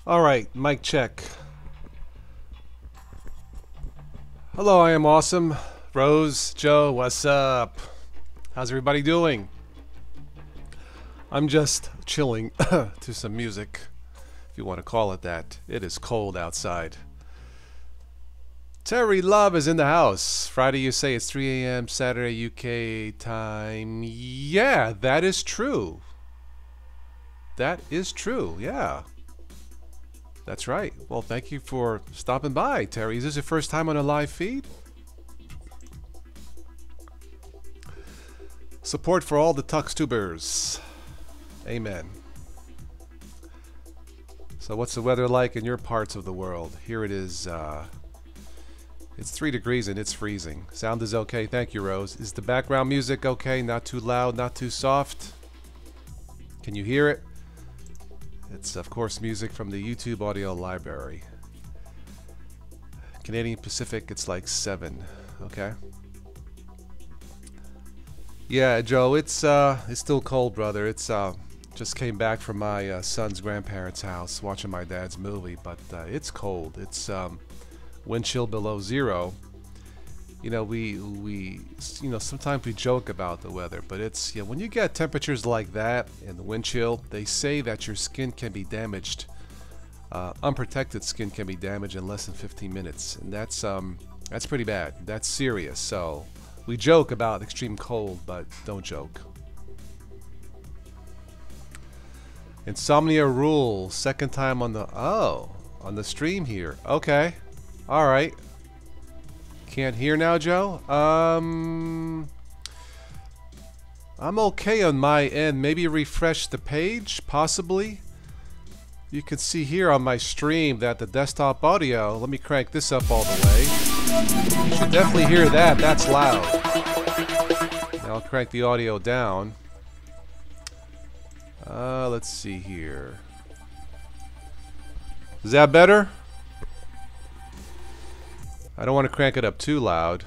All right, mic check. Hello, I am awesome. Rose, Joe, what's up? How's everybody doing? I'm just chilling to some music, if you want to call it that. It is cold outside. Terry Love is in the house. Friday, you say it's 3 a.m. Saturday, UK time. Yeah, that is true. That is true, yeah. That's right. Well, thank you for stopping by, Terry. Is this your first time on a live feed? Support for all the Tuxtubers. Amen. So what's the weather like in your parts of the world? Here it is. It's 3 degrees and it's freezing. Sound is okay. Thank you, Rose. Is the background music okay? Not too loud, not too soft? Can you hear it? It's, of course, music from the YouTube audio library. Canadian Pacific, it's like 7. Okay. Yeah, Joe, it's still cold, brother. It's just came back from my son's grandparents' house watching my dad's movie, but it's cold. It's wind chill below 0. You know, we sometimes we joke about the weather, but it's, you know, when you get temperatures like that and the wind chill, they say that your skin can be damaged. Unprotected skin can be damaged in less than 15 minutes, and that's pretty bad. That's serious. So we joke about extreme cold, but don't joke. Insomnia Rule, second time on the stream here. Okay, all right. Can't hear now, Joe? I'm okay on my end. Maybe refresh the page, possibly. You can see here on my stream that the desktop audio, let me crank this up all the way. You should definitely hear that. That's loud. Now I'll crank the audio down. Let's see here. Is that better? I don't want to crank it up too loud.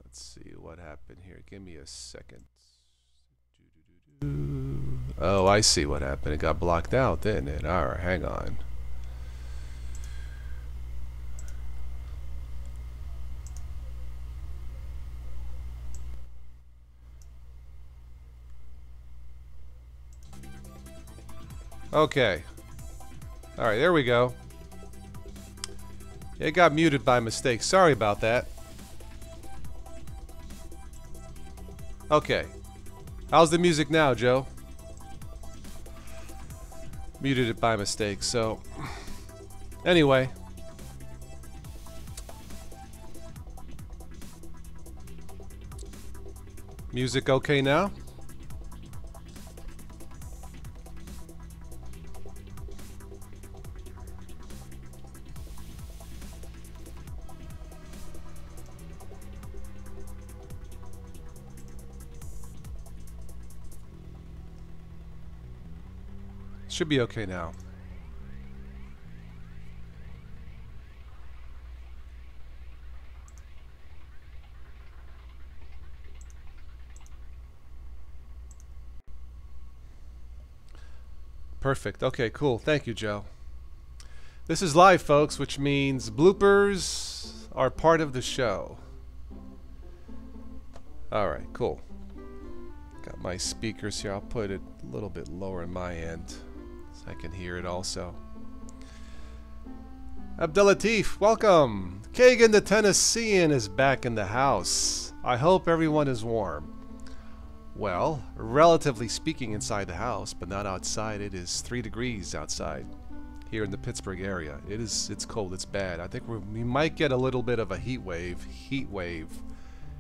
Let's see what happened here. Give me a second. Oh, I see what happened. It got blocked out, didn't it? Alright, hang on. Okay. Alright, there we go. It got muted by mistake. Sorry about that. Okay. How's the music now, Joe? Muted it by mistake, so... Anyway. Music okay now? Should be okay now. Perfect. Okay, cool. Thank you, Joe. This is live, folks, which means bloopers are part of the show. Alright, cool. Got my speakers here. I'll put it a little bit lower on my end so I can hear it also. Abdelatif, welcome! Kagan the Tennessean is back in the house. I hope everyone is warm. Well, relatively speaking inside the house, but not outside. It is 3 degrees outside here in the Pittsburgh area. It's cold, it's bad. I think we might get a little bit of a heat wave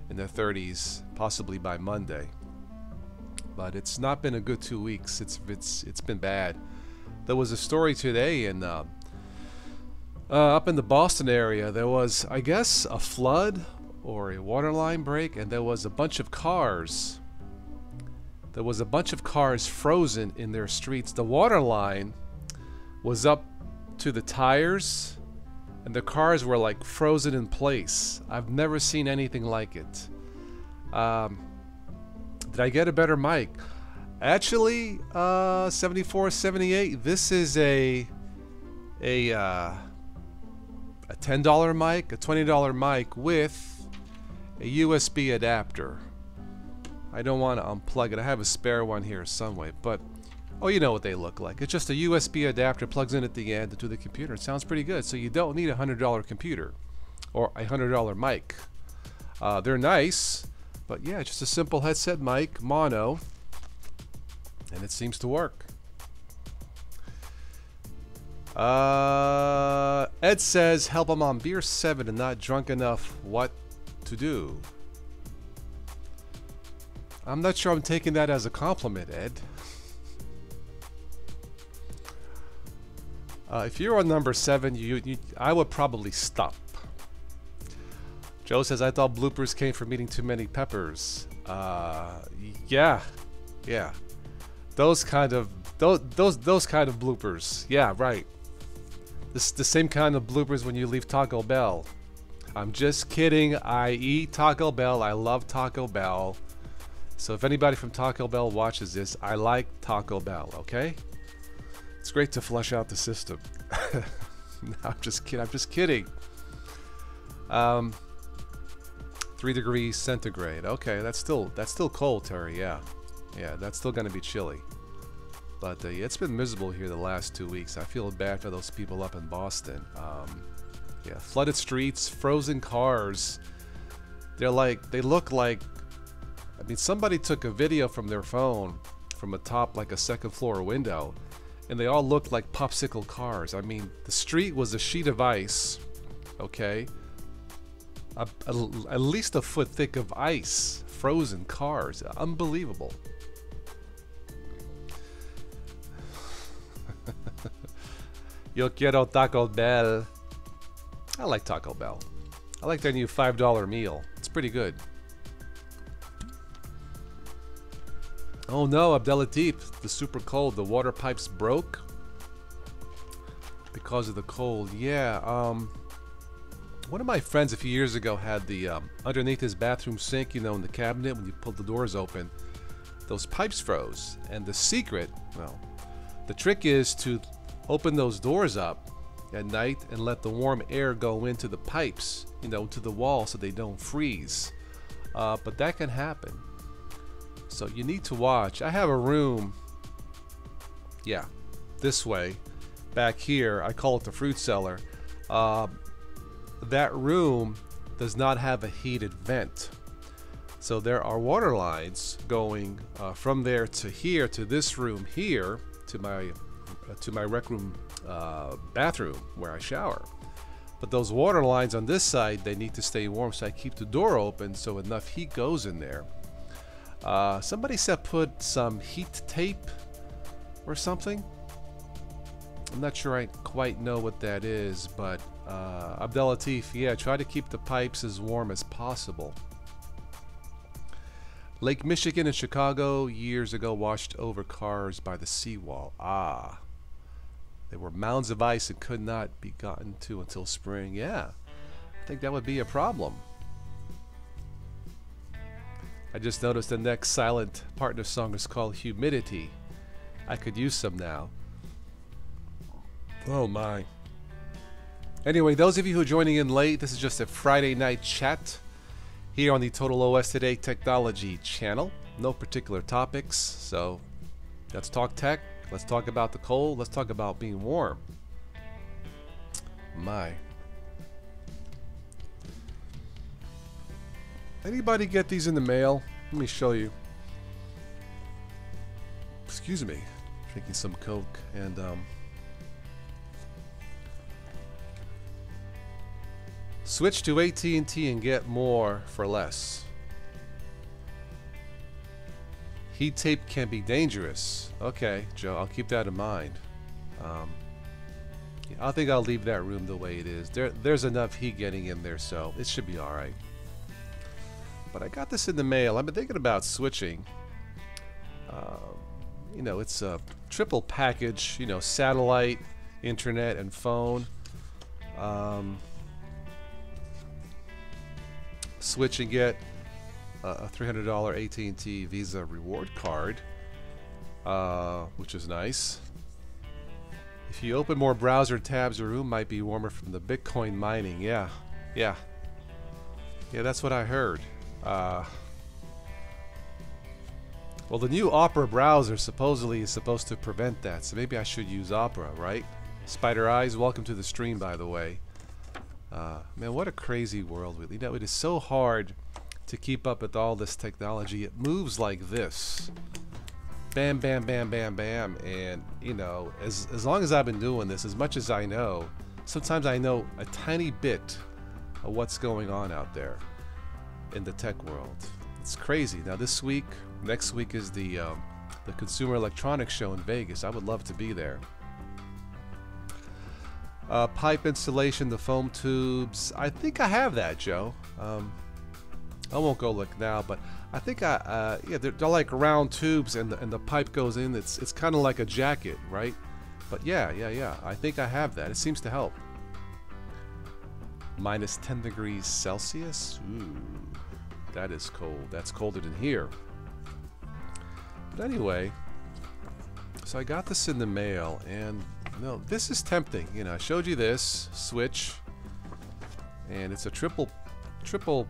in the 30s, possibly by Monday. But it's not been a good 2 weeks. It's been bad. There was a story today in up in the Boston area. There was, I guess, a flood or a water line break, and there was a bunch of cars. There was a bunch of cars frozen in their streets. The water line was up to the tires, and the cars were like frozen in place. I've never seen anything like it. Did I get a better mic? Actually, 74, 78. This is a $10 mic, a $20 mic with a USB adapter. I don't want to unplug it. I have a spare one here some way, but oh, you know what they look like. It's just a USB adapter, plugs in at the end to the computer. It sounds pretty good. So you don't need a $100 computer or a $100 mic. They're nice, but yeah, just a simple headset mic, mono, and it seems to work. Ed says, help him on beer 7 and not drunk enough. What to do? I'm not sure I'm taking that as a compliment, Ed. If you're on number 7, I would probably stop. Joe says, I thought bloopers came from eating too many peppers. Yeah. Those kind of bloopers. Yeah, right. This the same kind of bloopers when you leave Taco Bell. I'm just kidding. I eat Taco Bell. I love Taco Bell. So if anybody from Taco Bell watches this, I like Taco Bell, okay? It's great to flush out the system. No, I'm just kidding. 3 degrees centigrade. Okay, that's still cold, Terry. Yeah, that's still gonna be chilly. But it's been miserable here the last 2 weeks. I feel bad for those people up in Boston. Yeah, flooded streets, frozen cars. They look like. I mean, somebody took a video from their phone from atop like a second floor window, and they all looked like popsicle cars. I mean, the street was a sheet of ice, okay? At least a foot thick of ice, frozen cars. Unbelievable. Yo quiero Taco Bell. I like Taco Bell. I like their new $5 meal. It's pretty good. Oh no, Abdelatif, the super cold. The water pipes broke because of the cold. Yeah, one of my friends a few years ago had the underneath his bathroom sink, you know, in the cabinet, when you pulled the doors open, those pipes froze. And the secret, well, the trick is to open those doors up at night and let the warm air go into the pipes, you know, to the wall so they don't freeze. But that can happen. So you need to watch. I have a room. Yeah. this way. Back here, I call it the fruit cellar. That room does not have a heated vent. So there are water lines going from there to here, to this room here, to my rec room bathroom where I shower. But those water lines on this side, they need to stay warm, so I keep the door open so enough heat goes in there. Somebody said put some heat tape or something. I'm not sure I quite know what that is, but Abdelatif, yeah, try to keep the pipes as warm as possible. Lake Michigan in Chicago years ago washed over cars by the seawall. Ah, they were mounds of ice and could not be gotten to until spring. Yeah, I think that would be a problem. I just noticed the next Silent Partner song is called Humidity. I could use some now. Oh my. Anyway, those of you who are joining in late, this is just a Friday night chat here on the Total OS Today Technology channel. No particular topics, so let's talk tech, let's talk about the cold, let's talk about being warm. My. Anybody get these in the mail? Let me show you. Excuse me, drinking some Coke and switch to AT&T and get more for less. Heat tape can be dangerous. Okay, Joe, I'll keep that in mind. Yeah, I think I'll leave that room the way it is. There's enough heat getting in there, so it should be alright. But I got this in the mail. I've been thinking about switching. You know, it's a triple package, you know, satellite, internet, and phone. Switch and get a $300 AT&T Visa reward card, which is nice. If you open more browser tabs, your room might be warmer from the Bitcoin mining. Yeah, that's what I heard. Well, the new Opera browser supposedly is supposed to prevent that, so maybe I should use Opera, right? Spider Eyes, welcome to the stream, by the way. Man, what a crazy world we live in. It is so hard to keep up with all this technology. It moves like this. Bam, bam, bam, bam, bam. And, you know, as long as I've been doing this, as much as I know, sometimes I know a tiny bit of what's going on out there in the tech world. It's crazy. Now this week, next week is the Consumer Electronics Show in Vegas. I would love to be there. Pipe installation, the foam tubes. I think I have that, Joe. I won't go look now, but I think yeah, they're like round tubes, and the pipe goes in. It's kind of like a jacket, right? But yeah. I think I have that. It seems to help. Minus 10 degrees Celsius. Ooh, that is cold. That's colder than here. But anyway, so I got this in the mail, and no, this is tempting. You know, I showed you this switch, and it's a triple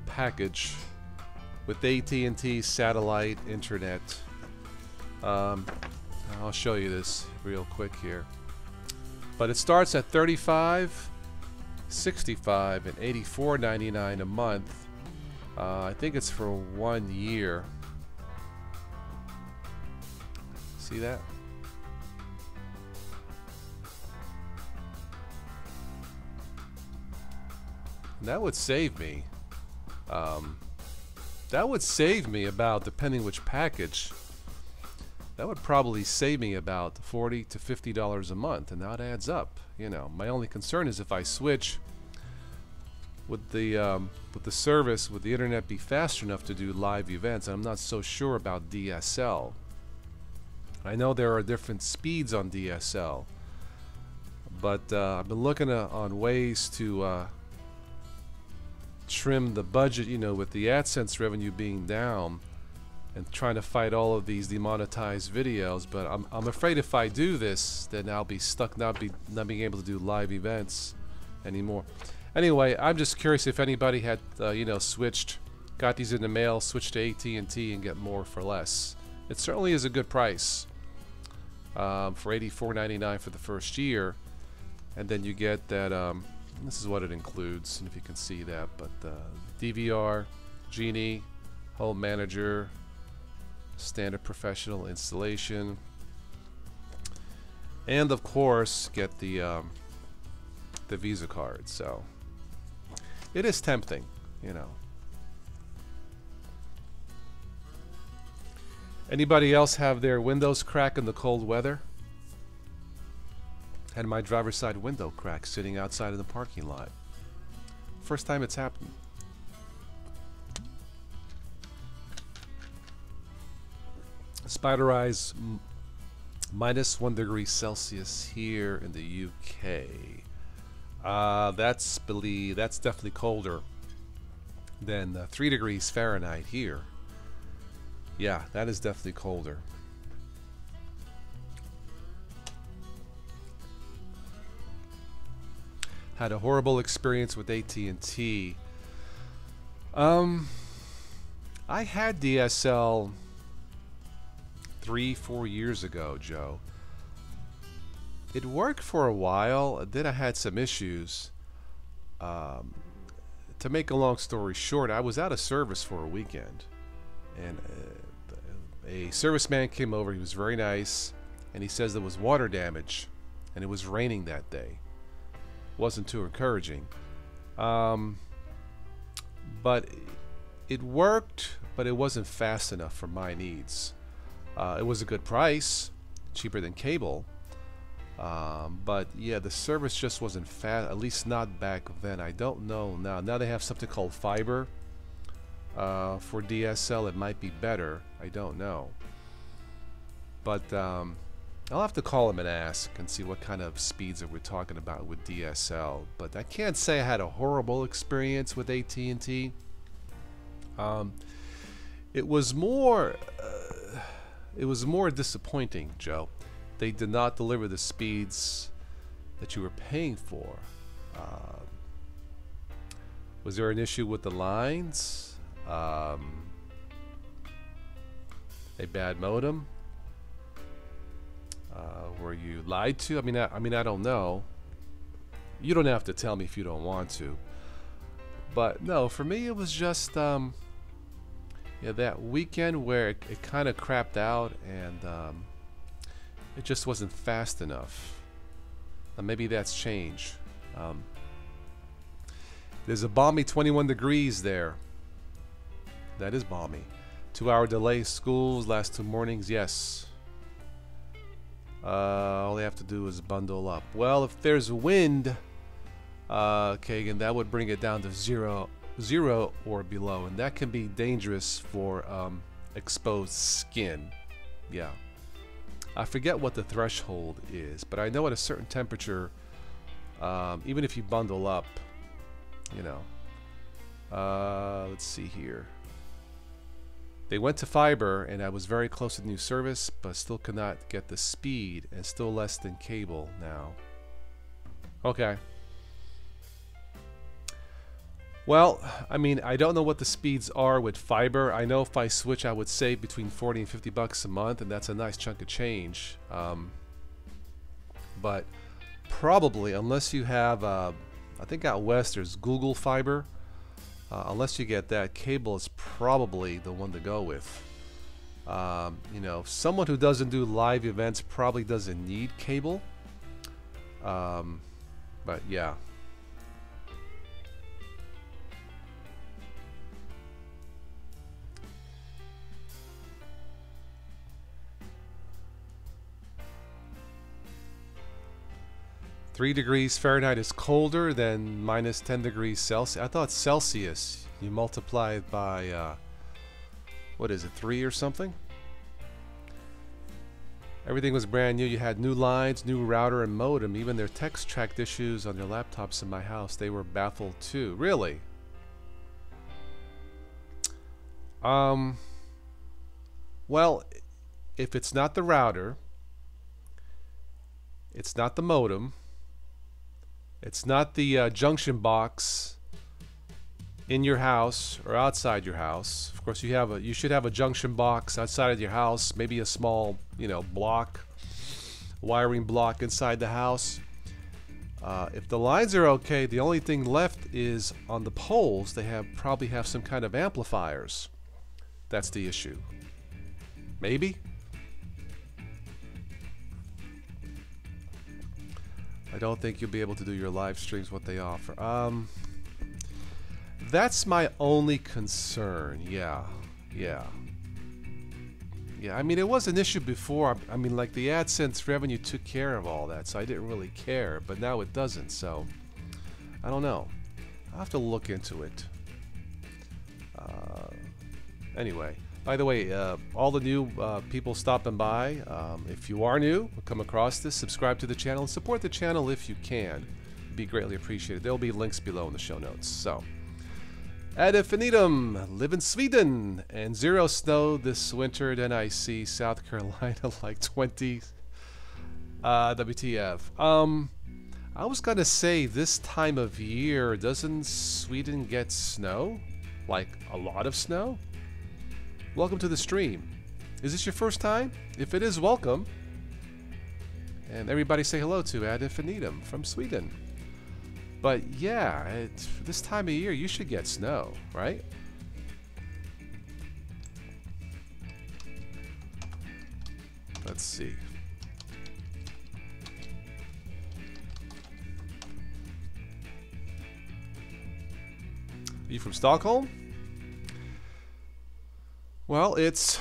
package with AT&T satellite internet. I'll show you this real quick here. But it starts at $35, $65, and $84.99 a month. I think it's for 1 year. See that? That would save me. That would save me about, depending which package, that would probably save me about $40 to $50 a month, and that adds up. You know, my only concern is if I switch, would the service, would the internet be fast enough to do live events? I'm not so sure about DSL. I know there are different speeds on DSL, but I've been looking on ways to trim the budget, you know, with the AdSense revenue being down, and trying to fight all of these demonetized videos. But I'm afraid if I do this, then I'll be stuck not being able to do live events anymore. Anyway, I'm just curious if anybody had you know, switched, got these in the mail, switched to AT&T and get more for less. It certainly is a good price. for $84.99 for the first year, and then you get that. This is what it includes, and if you can see that, but DVR, Genie, Home Manager, standard professional installation, and of course get the Visa card. So it is tempting, you know. Anybody else have their windows crack in the cold weather? Had my driver's side window crack sitting outside of the parking lot. First time it's happened. Spider Eyes -1 degree Celsius here in the UK. That's definitely colder than 3 degrees Fahrenheit here. Yeah, that is definitely colder. Had a horrible experience with AT&T. I had DSL 3-4 years ago, Joe. It worked for a while, then I had some issues. To make a long story short, I was out of service for a weekend, and a serviceman came over. He was very nice, and he says there was water damage, and it was raining that day. Wasn't too encouraging, but it worked, but it wasn't fast enough for my needs. It was a good price, cheaper than cable, but yeah, the service just wasn't fast, at least not back then. I don't know now. Now they have something called fiber for DSL. It might be better, I don't know, but I'll have to call him and ask and see what kind of speeds that we're talking about with DSL. But I can't say I had a horrible experience with AT&T. It was more disappointing, Joe. They did not deliver the speeds that you were paying for. Was there an issue with the lines? A bad modem? Were you lied to? I mean, I don't know. You don't have to tell me if you don't want to. But no, for me, it was just yeah, that weekend where it kind of crapped out, and it just wasn't fast enough. Maybe that's changed. There's a balmy 21 degrees there. That is balmy. 2-hour delay. Schools last 2 mornings. Yes. All they have to do is bundle up. Well, if there's wind, Kagan, that would bring it down to zero or below, and that can be dangerous for exposed skin. Yeah, I forget what the threshold is, but I know at a certain temperature, even if you bundle up, you know. Let's see here. They went to fiber, and I was very close to new service, but still could not get the speed, and still less than cable now. Okay. Well, I mean, I don't know what the speeds are with fiber. I know if I switch, I would save between 40 and 50 bucks a month, and that's a nice chunk of change. But probably, unless you have, I think out west there's Google Fiber. Unless you get that, cable is probably the one to go with. You know, someone who doesn't do live events probably doesn't need cable. But yeah. -3 degrees Fahrenheit is colder than -10 degrees Celsius. I thought Celsius, you multiply it by, what is it, 3 or something? Everything was brand new. You had new lines, new router and modem. Even their text tracked issues on their laptops in my house. They were baffled too. Really? Well, if it's not the router, it's not the modem, it's not the junction box in your house or outside your house. Of course, you should have a junction box outside of your house, maybe a small, you know, block. wiring block inside the house. If the lines are okay, the only thing left is on the poles. They probably have some kind of amplifiers. That's the issue. Maybe? I don't think you'll be able to do your live streams what they offer. That's my only concern. Yeah. I mean, it was an issue before. I mean, like the AdSense revenue took care of all that, so I didn't really care. But now it doesn't, so I don't know. I'll have to look into it. Anyway, by the way, all the new people stopping by, if you are new, come across this, subscribe to the channel and support the channel if you can. It'd be greatly appreciated. There'll be links below in the show notes. So, ad infinitum, live in Sweden, and 0 snow this winter. Then I see South Carolina like 20. WTF. I was gonna say this time of year, doesn't Sweden get snow? Like a lot of snow? Welcome to the stream. Is this your first time? If it is, welcome. And everybody say hello to Ad Infinitum from Sweden. But yeah, this time of year you should get snow, right? Let's see. Are you from Stockholm? Well, it's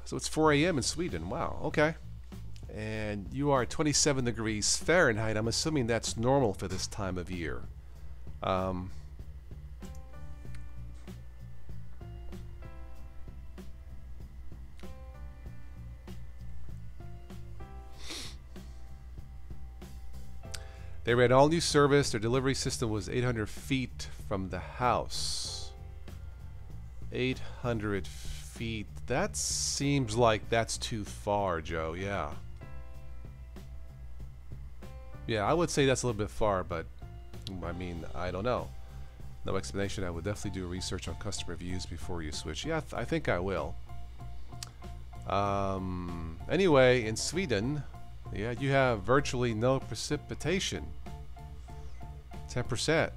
4 a.m. in Sweden. Wow, okay. And you are 27 degrees Fahrenheit. I'm assuming that's normal for this time of year. They ran all new service. Their delivery system was 800 feet from the house. 800 feet. That seems like that's too far, Joe. Yeah. Yeah, I would say that's a little bit far, but I mean, I don't know. No explanation. I would definitely do research on customer reviews before you switch. Yeah, I think I will. Anyway, in Sweden, yeah, you have virtually no precipitation. 10%.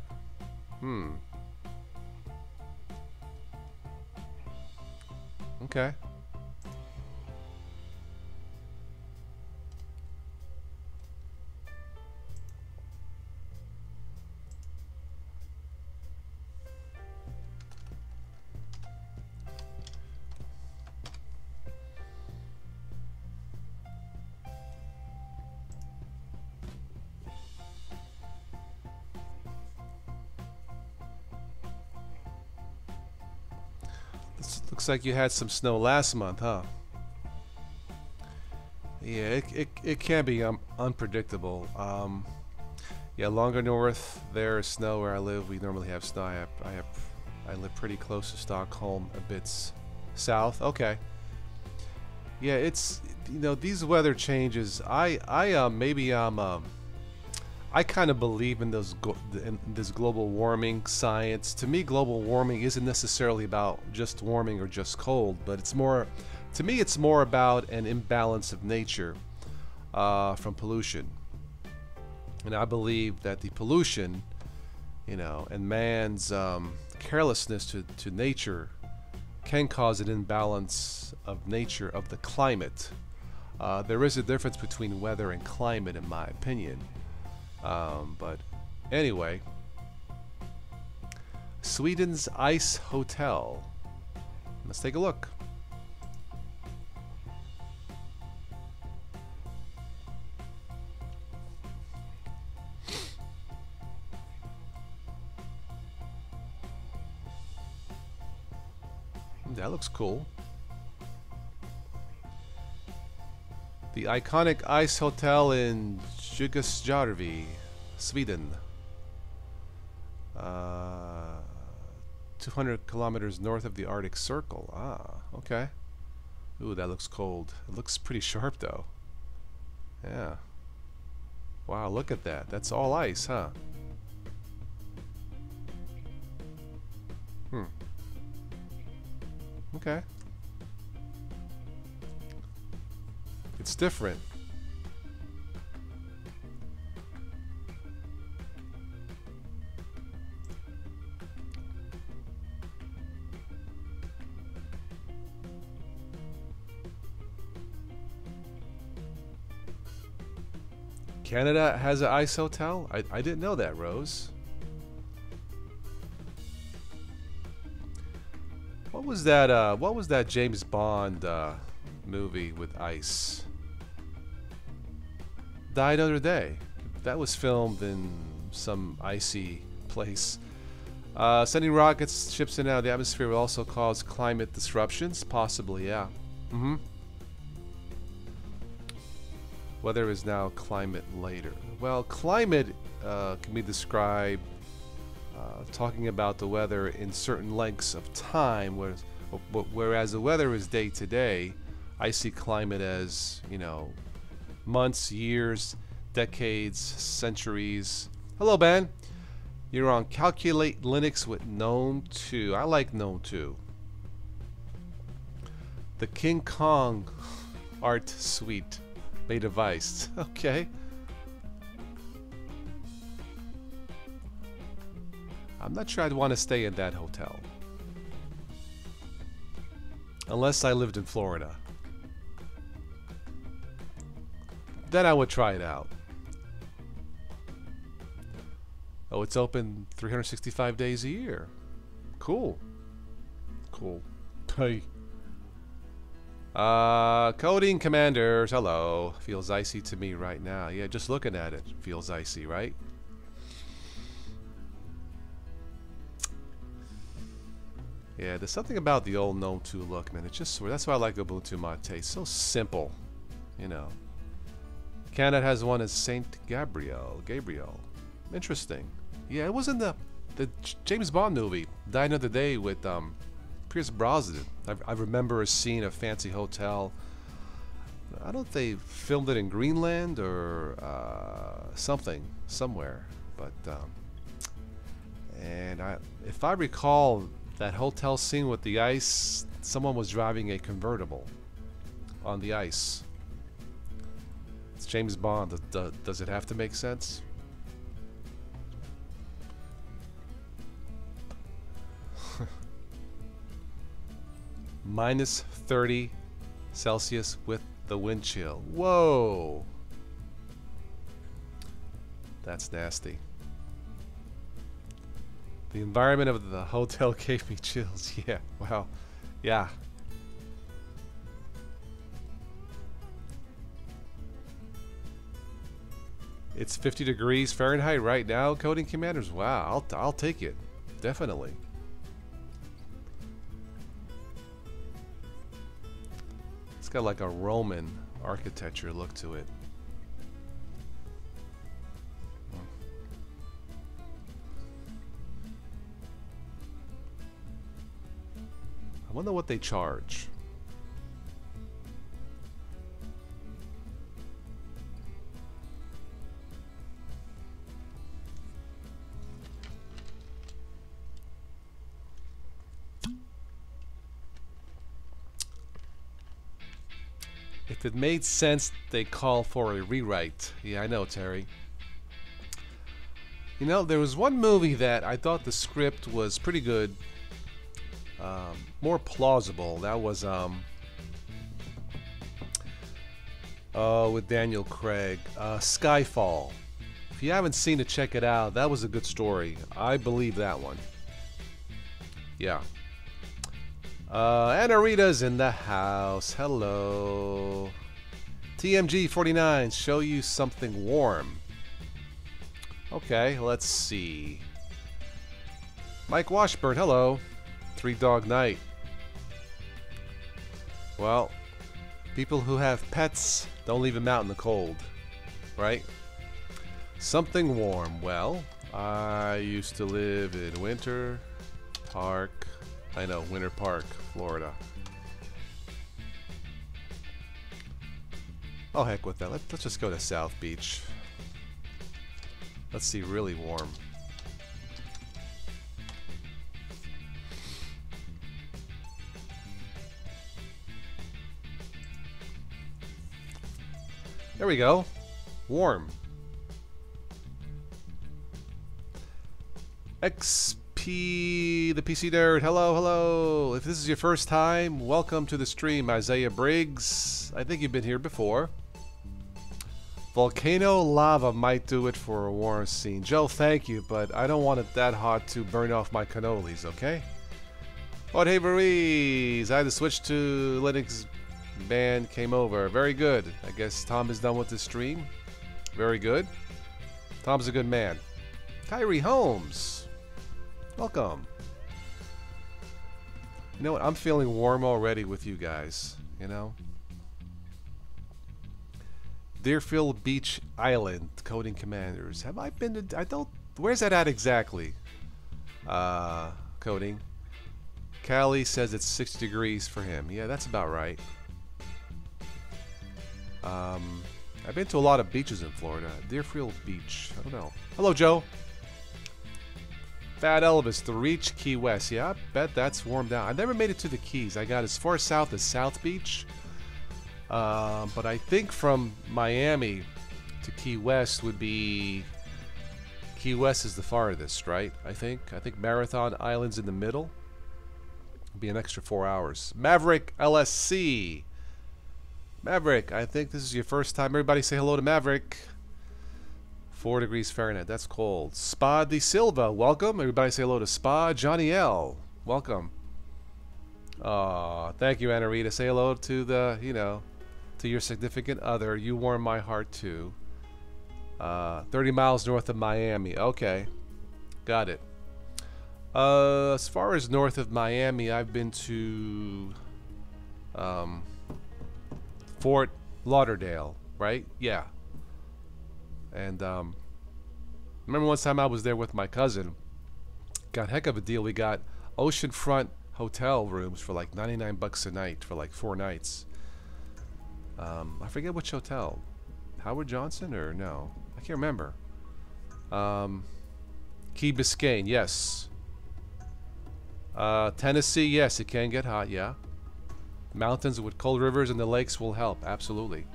Okay. Looks like you had some snow last month, huh? Yeah, it can be unpredictable. Yeah, longer north there is snow. Where I live, we normally have snow. I live pretty close to Stockholm, a bit south. Okay. Yeah, it's, you know, these weather changes. I kind of believe in this global warming science. To me, global warming isn't necessarily about just warming or just cold, but it's more, to me, it's more about an imbalance of nature from pollution. And I believe that the pollution, you know, and man's carelessness to nature can cause an imbalance of nature of the climate. There is a difference between weather and climate, in my opinion. But anyway, Sweden's Ice Hotel. Let's take a look. That looks cool. The iconic Ice Hotel in Jugasjärvi, Sweden. 200 kilometers north of the Arctic Circle. Ah, okay. Ooh, that looks cold. It looks pretty sharp, though. Yeah. Wow, look at that. That's all ice, huh? Okay. It's different. Canada has an ice hotel? I didn't know that, Rose. What was that James Bond movie with ice? Die Another Day. That was filmed in some icy place. Sending rockets, ships in and out of the atmosphere will also cause climate disruptions? Possibly, yeah. Weather is now climate later. Well, climate can be described talking about the weather in certain lengths of time, whereas the weather is day to day. I see climate as, you know, months, years, decades, centuries. Hello, Ben. You're on Calculate Linux with GNOME 2. I like GNOME 2. The King Kong art suite made of ice. Okay. I'm not sure I'd want to stay in that hotel. Unless I lived in Florida. Then I would try it out. Oh, it's open 365 days a year. Cool. Cool. Hey. Coding Commanders, hello. Feels icy to me right now. Yeah, just looking at it feels icy, right? Yeah, there's something about the old GNOME 2 look, man. It's just, that's why I like Ubuntu Mate. It's so simple, you know. Canada has one as Saint Gabriel. Interesting. Yeah, it was in the James Bond movie, Die Another Day, with Pierce Brosnan. I remember a scene, a fancy hotel. I don't know if they filmed it in Greenland or somewhere. But and if I recall that hotel scene with the ice, someone was driving a convertible on the ice. It's James Bond. Does it have to make sense? Minus 30 Celsius with the wind chill. Whoa! That's nasty. The environment of the hotel gave me chills. Yeah, wow. Yeah. It's 50 degrees Fahrenheit right now, Coding Commanders. Wow, I'll take it. Definitely. It's got like a Roman architecture look to it. I wonder what they charge. If it made sense, they call for a rewrite. Yeah, I know, Terry. You know, there was one movie that I thought the script was pretty good. More plausible. That was with Daniel Craig. Skyfall. If you haven't seen it, check it out. That was a good story. I believe that one. Yeah. Anna Rita's in the house. Hello. TMG49, show you something warm. Okay, let's see. Mike Washburn, hello. Three Dog Night. Well, people who have pets don't leave them out in the cold, right? Something warm. Well, I used to live in Winter Park. I know, Winter Park, Florida. Oh, heck with that. Let's just go to South Beach. Let's see, really warm. There we go. Warm. XP, the PC Nerd. Hello, hello. If this is your first time, welcome to the stream. Isaiah Briggs. I think you've been here before. Volcano lava might do it for a warm scene. Joe, thank you, but I don't want it that hot to burn off my cannolis, okay? Jorge Ruiz, I had to switch to Linux. Band came over. Very good. I guess Tom is done with the stream. Very good. Tom's a good man. Kyrie Holmes, welcome. You know what? I'm feeling warm already with you guys. You know. Deerfield Beach Island, Coding Commanders. Have I been to? I don't. Where's that at exactly? Coding. Callie says it's 60 degrees for him. Yeah, that's about right. I've been to a lot of beaches in Florida. Deerfield Beach. I don't know. Hello, Joe. Fat Elvis, the Reach, Key West. Yeah, I bet that's warmed down. I never made it to the Keys. I got as far south as South Beach. But I think from Miami to Key West would be... Key West is the farthest, right? I think Marathon Island's in the middle. It'd be an extra 4 hours. Maverick LSC. Maverick, I think this is your first time. Everybody say hello to Maverick. 4 degrees Fahrenheit. That's cold. Spa de Silva, welcome. Everybody say hello to Spa. Johnny L, welcome. Thank you, Anna Rita. Say hello to the, you know, to your significant other. You warm my heart too. 30 miles north of Miami. Okay, got it. As far as north of Miami, I've been to Fort Lauderdale, right? Yeah. And remember one time I was there with my cousin. Got a heck of a deal. We got oceanfront hotel rooms for like 99 bucks a night for like 4 nights. I forget which hotel. Howard Johnson or no? I can't remember. Key Biscayne, yes. Tennessee, yes, it can get hot, yeah. Mountains with cold rivers and the lakes will help, absolutely.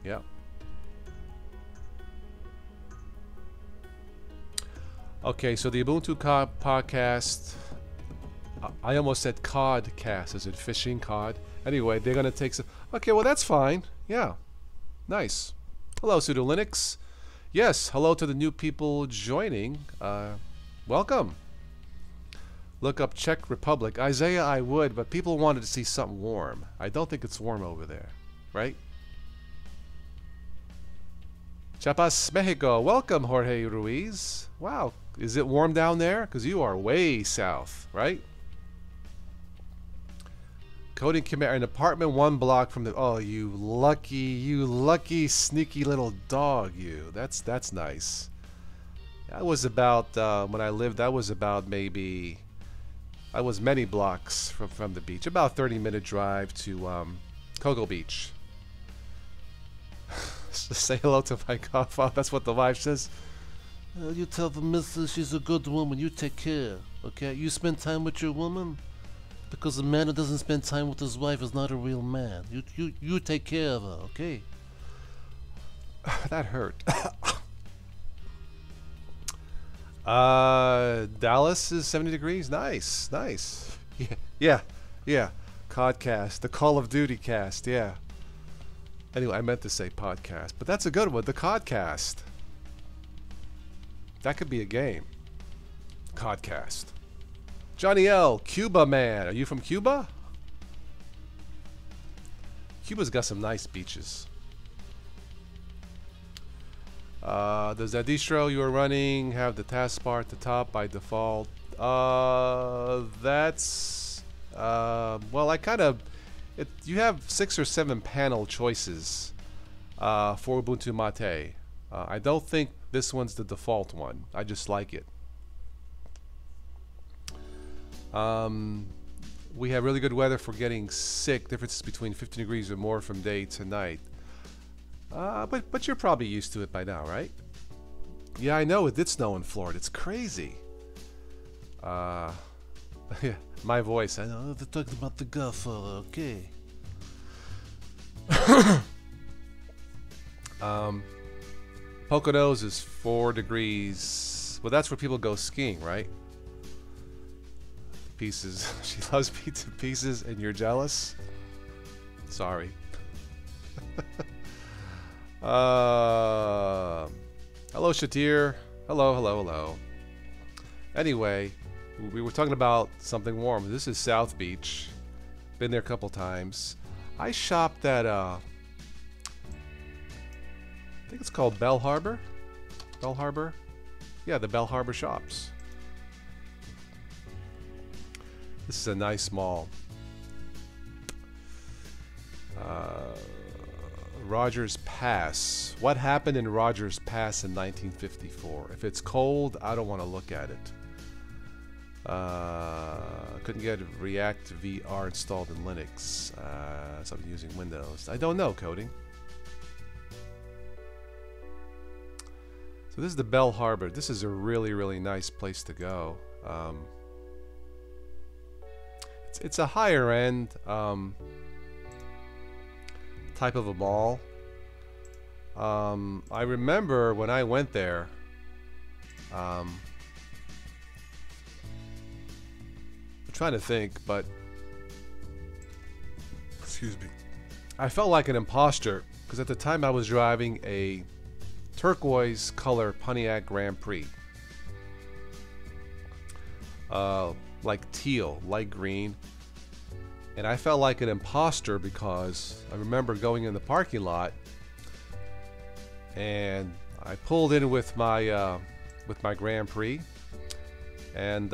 Yeah. Okay, so the Ubuntu podcast, I almost said codcast, is it fishing cod? Anyway, they're gonna take some, okay, well that's fine, yeah, nice. Hello, Sudo Linux. Yes, hello to the new people joining, welcome. Look up Czech Republic. Isaiah, I would, but people wanted to see something warm. I don't think it's warm over there, right? Chiapas, Mexico. Welcome, Jorge Ruiz. Wow, is it warm down there? Because you are way south, right? Coding Command, an apartment 1 block from the... Oh, you lucky, sneaky little dog, you. That's nice. That was about, when I lived, that was about maybe... I was many blocks from the beach. About a 30-minute drive to Cocoa Beach. Say hello to my godfather. That's what the wife says. You tell the missus she's a good woman. You take care, okay? You spend time with your woman, because a man who doesn't spend time with his wife is not a real man. You take care of her, okay? That hurt. Dallas is 70 degrees. Nice, nice. Yeah. Codcast, the Call of Duty cast. Yeah. Anyway, I meant to say podcast, but that's a good one. The Codcast. That could be a game. Codcast. Johnny L, Cuba man. Are you from Cuba? Cuba's got some nice beaches. Does that distro you are running have the taskbar at the top by default? That's well, I kind of you have 6 or 7 panel choices for Ubuntu Mate. I don't think this one's the default one. I just like it. We have really good weather for getting sick. Differences between 15 degrees or more from day to night. But you're probably used to it by now, right? Yeah, I know it did snow in Florida. It's crazy. Yeah, my voice. I know they're talking about the Godfather. Okay. Poconos is 4 degrees. Well, that's where people go skiing, right? Pieces. She loves me to pieces, and you're jealous. Sorry. Hello, Shatir. Hello, hello, hello. Anyway, we were talking about something warm. This is South Beach. Been there a couple times. I shopped at, I think it's called Bell Harbor. Bell Harbor? Yeah, the Bell Harbor Shops. This is a nice mall. Rogers Pass. What happened in Rogers Pass in 1954? If it's cold, I don't want to look at it. Couldn't get React VR installed in Linux. So I'm using Windows. I don't know, coding. So this is the Bell Harbor. This is a really, really nice place to go. It's a higher end type of a mall. I remember when I went there, I'm trying to think, but excuse me, I felt like an imposter because at the time I was driving a turquoise color Pontiac Grand Prix, like teal, light green. And I felt like an imposter because I remember going in the parking lot and I pulled in with my Grand Prix, and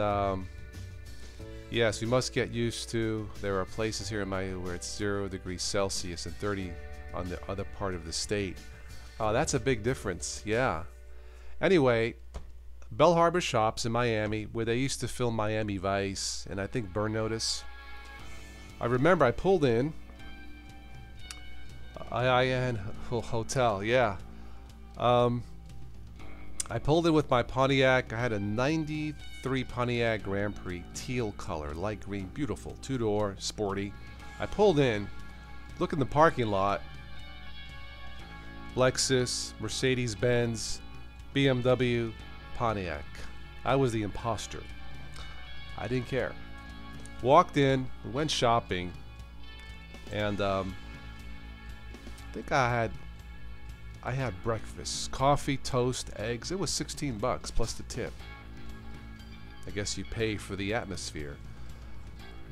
yes, we must get used to. There are places here in Miami where it's 0 degrees Celsius and 30 on the other part of the state. That's a big difference. Yeah. Anyway, Bell Harbor Shops in Miami, where they used to film Miami Vice and I think Burn Notice. I remember I pulled in IIN Hotel, yeah. I pulled in with my Pontiac. I had a 93 Pontiac Grand Prix, teal color, light green, beautiful, two-door, sporty. I pulled in, look in the parking lot, Lexus, Mercedes-Benz, BMW, Pontiac. I was the imposter. I didn't care. Walked in, we went shopping, and I think I had breakfast, coffee, toast, eggs. It was 16 bucks plus the tip. I guess you pay for the atmosphere.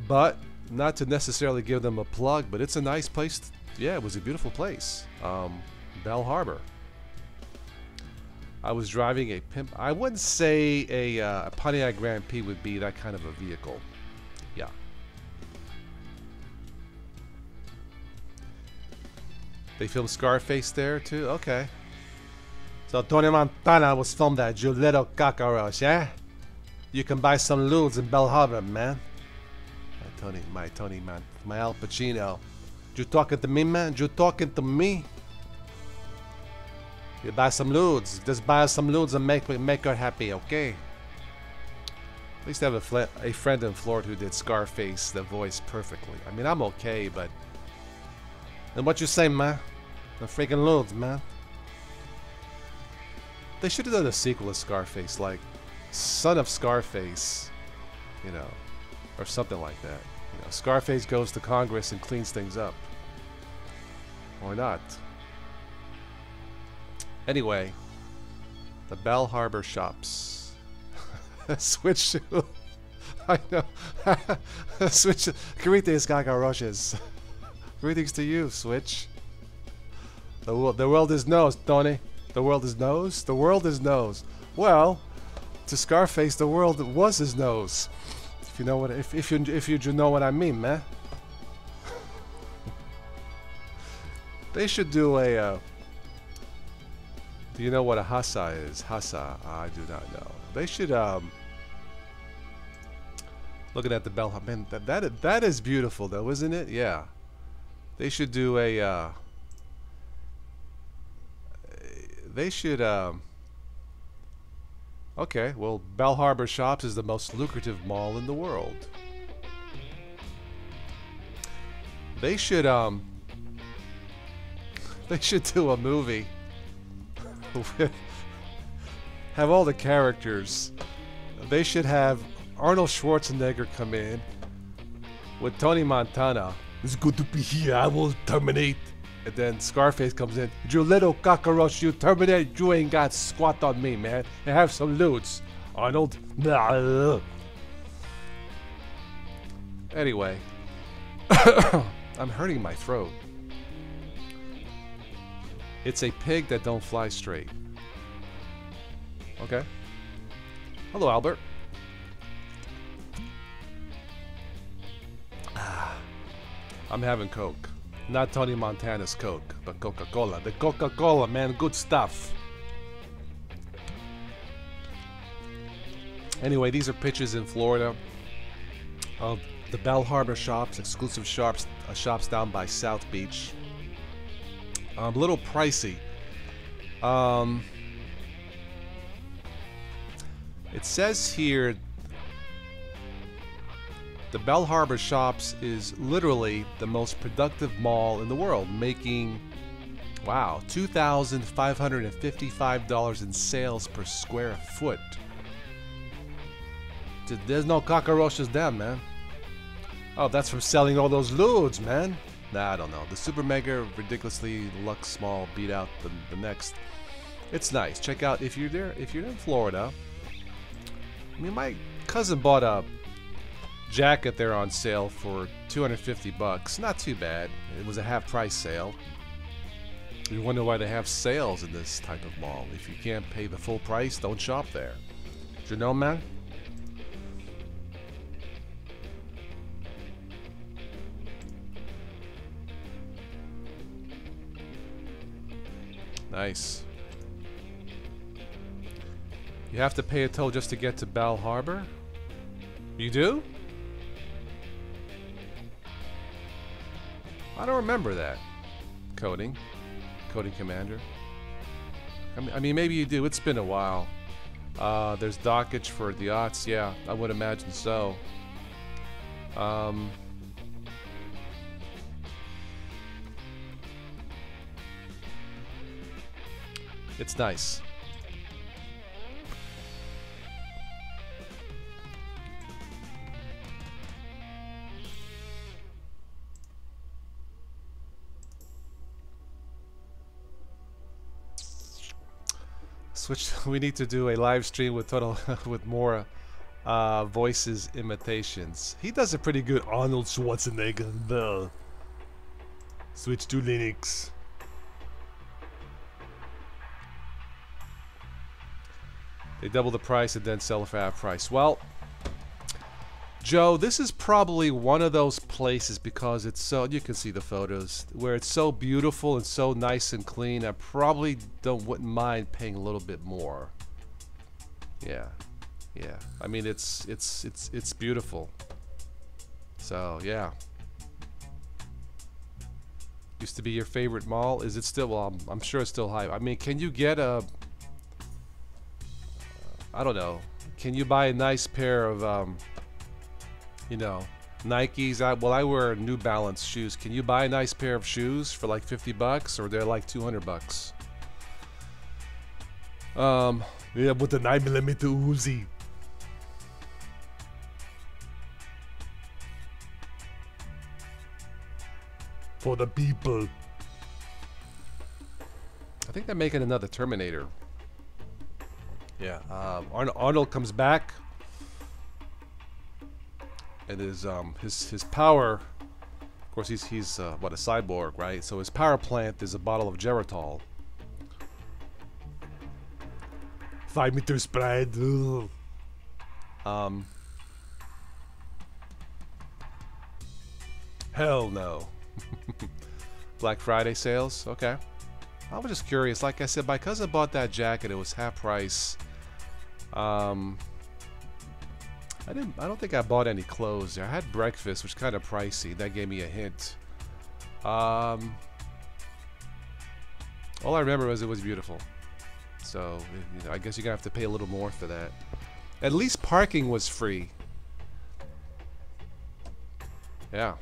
But not to necessarily give them a plug, but it's a nice place. Yeah, it was a beautiful place. Bell Harbor. I was driving a pimp. I wouldn't say a Pontiac Grand Prix would be that kind of a vehicle. Yeah. They filmed Scarface there too? Okay. So Tony Montana was filmed at You Little Cockroach, yeah? You can buy some ludes in Bell Harbor, man. My Al Pacino. You talking to me, man? You talking to me? You buy some ludes. Just buy some ludes and make her happy, okay? I used to have a friend in Florida who did Scarface, the voice perfectly. I mean, I'm okay, but... And what you say, man? The freaking loads, man. They should have done a sequel to Scarface, like Son of Scarface, you know, or something like that. You know, Scarface goes to Congress and cleans things up. Or not. Anyway, the Bell Harbor Shops. Switch to... I know. Switch to... Greetings, Gagaroshes. Greetings to you, Switch. The world is nose, Tony. The world is nose? The world is nose. Well, to Scarface, the world was his nose. If you know what... If you know what I mean, man. They should do a... do you know what a hassa is? Hassa, I do not know. They should, looking at the Bell Harbor, man, that is beautiful though, isn't it? Yeah. They should do a, they should, okay, well, Bell Harbor Shops is the most lucrative mall in the world. They should do a movie have all the characters. They should have Arnold Schwarzenegger come in with Tony Montana. It's good to be here. I will terminate And then Scarface comes in. You little cockroach, you terminate. You ain't got squat on me, man. And have some loots. Arnold. Anyway. I'm hurting my throat. It's a pig that don't fly straight. Okay. Hello, Albert. I'm having Coke. Not Tony Montana's Coke, but Coca-Cola. The Coca-Cola, man, good stuff. Anyway, these are pictures in Florida of the Bell Harbor shops, exclusive shops down by South Beach. A little pricey. It says here the Bell Harbor Shops is literally the most productive mall in the world, making, wow, $2,555 in sales per square foot. There's no cockroaches down, man. Oh, that's from selling all those lewds, man. Nah, I don't know. The Super Mega ridiculously Lux Small beat out the next. It's nice. Check out if you're there. If you're in Florida. I mean, my cousin bought a jacket there on sale for $250. Not too bad. It was a half-price sale. You wonder why they have sales in this type of mall. If you can't pay the full price, don't shop there. Do you know, man? Nice. You have to pay a toll just to get to Bell Harbor? You do? I don't remember that. Coding Commander. I mean, maybe you do. It's been a while. There's dockage for the yachts. Yeah, I would imagine so. It's nice. We need to do a live stream with with more voices imitations. He does a pretty good Arnold Schwarzenegger. Switch to Linux. They double the price and then sell for half price. Well, Joe, this is probably one of those places because it's so, you can see the photos, where it's so beautiful and so nice and clean. I probably wouldn't mind paying a little bit more. Yeah. Yeah. I mean, it's beautiful. So, yeah. Used to be your favorite mall. Is it still? Well, I'm sure it's still high. I mean, can you get a I don't know. Can you buy a nice pair of you know, Nikes? Well, I wear New Balance shoes. Can you buy a nice pair of shoes for like $50, or they're like $200? Yeah, with the 9mm Uzi. For the people. I think they're making another Terminator. Yeah, Arnold comes back. And his power, of course, he's what, a cyborg, right? So his power plant is a bottle of Geritol. 5 meter spread. Hell no. Black Friday sales, okay. I was just curious. Like I said, my cousin bought that jacket. It was half price. I don't think I bought any clothes there. I had breakfast, which is kind of pricey. That gave me a hint. All I remember was it was beautiful. So, you know, I guess you're gonna have to pay a little more for that. At least parking was free. Yeah.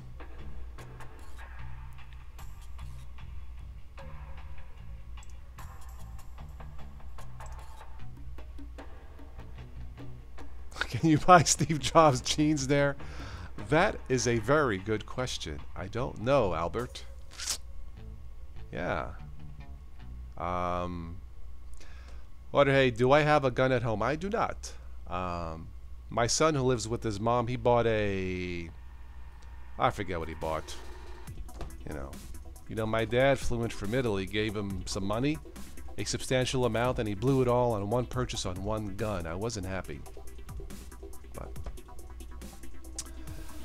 Can you buy Steve Jobs jeans there? That is a very good question. I don't know, Albert. Yeah. Um, Jorge, do I have a gun at home? I do not. My son who lives with his mom, he bought a... I forget what he bought. You know. My dad flew in from Italy, gave him some money, a substantial amount, and he blew it all on one purchase on one gun. I wasn't happy. But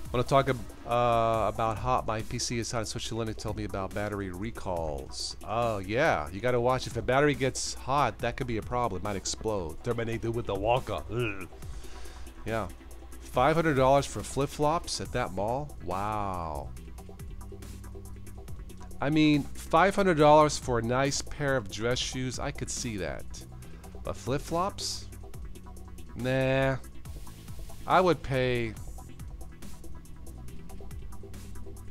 I want to talk about hot. My PC is hot and switch to Linux. Tell me about battery recalls. Oh, yeah. You got to watch. If the battery gets hot, that could be a problem. It might explode. Terminated with the walker. Ugh. Yeah. $500 for flip-flops at that mall? Wow. I mean, $500 for a nice pair of dress shoes, I could see that. But flip-flops? Nah. I would pay...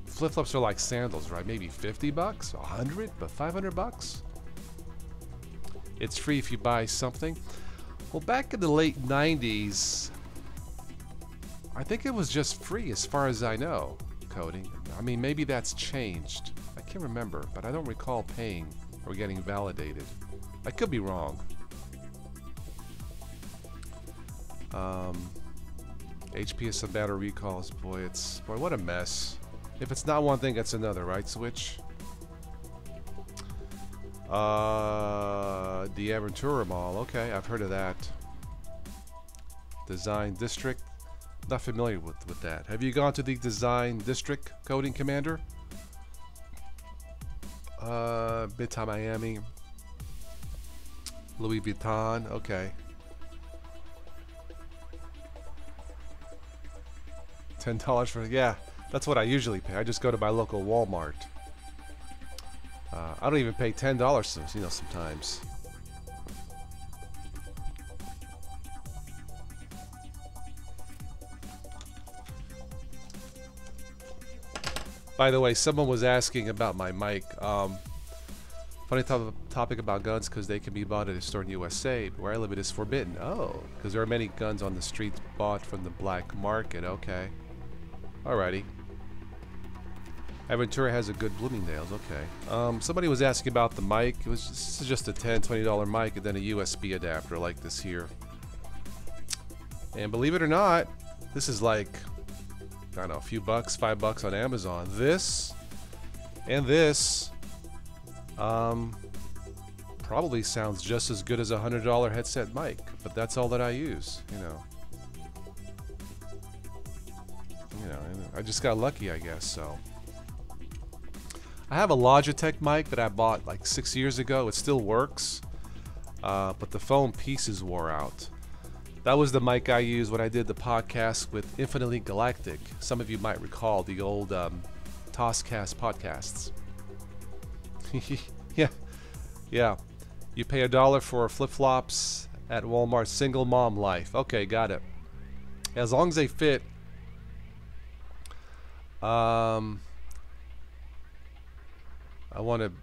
Flip-flops are like sandals, right? Maybe 50 bucks, 100, but 500 bucks? It's free if you buy something. Well, back in the late 90s, I think it was just free as far as I know, coding. I mean, maybe that's changed. I can't remember, but I don't recall paying or getting validated. I could be wrong. HP has some battery recalls. Boy, what a mess. If it's not one thing, it's another, right, Switch? The Aventura Mall. Okay, I've heard of that. Design District. Not familiar with that. Have you gone to the Design District, Coding Commander? Midtown Miami. Louis Vuitton. Okay. $10 for... Yeah, that's what I usually pay. I just go to my local Walmart. I don't even pay $10, you know, sometimes. By the way, someone was asking about my mic. Funny topic about guns, because they can be bought at a store in USA. Where I live, it is forbidden. Oh, because there are many guns on the streets bought from the black market. Okay. Alrighty. Aventura has a good Bloomingdale's. Okay. Somebody was asking about the mic. This is just a $10, $20 mic and then a USB adapter like this here. And believe it or not, this is like, I don't know, a few bucks, $5 on Amazon. This and this probably sounds just as good as a $100 headset mic, but that's all that I use, you know. I just got lucky, I guess. So I have a Logitech mic that I bought like 6 years ago. It still works, but the foam pieces wore out. That was the mic I used when I did the podcast with Infinitely Galactic. Some of you might recall the old Tosscast podcasts. Yeah. You pay $1 for flip-flops at Walmart. Single mom life. Okay, got it. As long as they fit. I want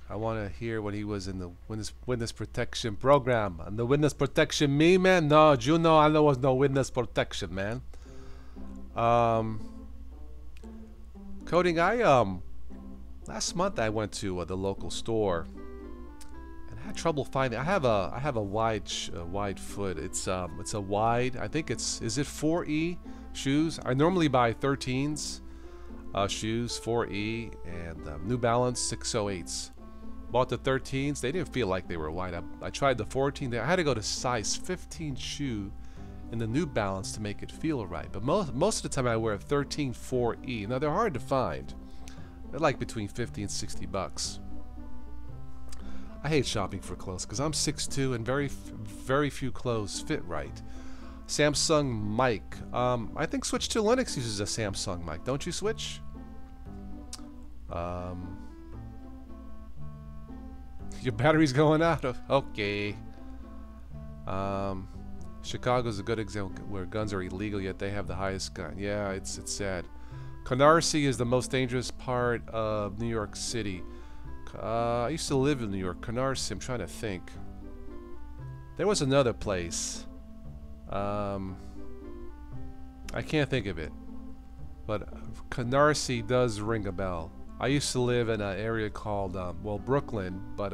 to hear when he was in the witness protection program. And the witness protection, me, man? No, Juno, I know was no witness protection, man. Coding, last month I went to the local store and had trouble finding. I have a wide foot. It's a wide. I think is it 4E shoes? I normally buy 13s shoes, 4E, and New Balance 608s. Bought the 13s. They didn't feel like they were wide. I tried the 14. I had to go to size 15 shoe in the New Balance to make it feel right. But most of the time I wear a 13 4E. Now they're hard to find. They're like between 50 and 60 bucks. I hate shopping for clothes because I'm 6'2" and very few clothes fit right. Samsung mic. I think Switch to Linux uses a Samsung mic. Don't you, Switch? Your battery's going out. Okay. Chicago's a good example where guns are illegal, yet they have the highest gun. Yeah, it's sad. Canarsie is the most dangerous part of New York City. I used to live in New York. Canarsie, I'm trying to think. There was another place. I can't think of it. But Canarsie does ring a bell. I used to live in an area called, well, Brooklyn, but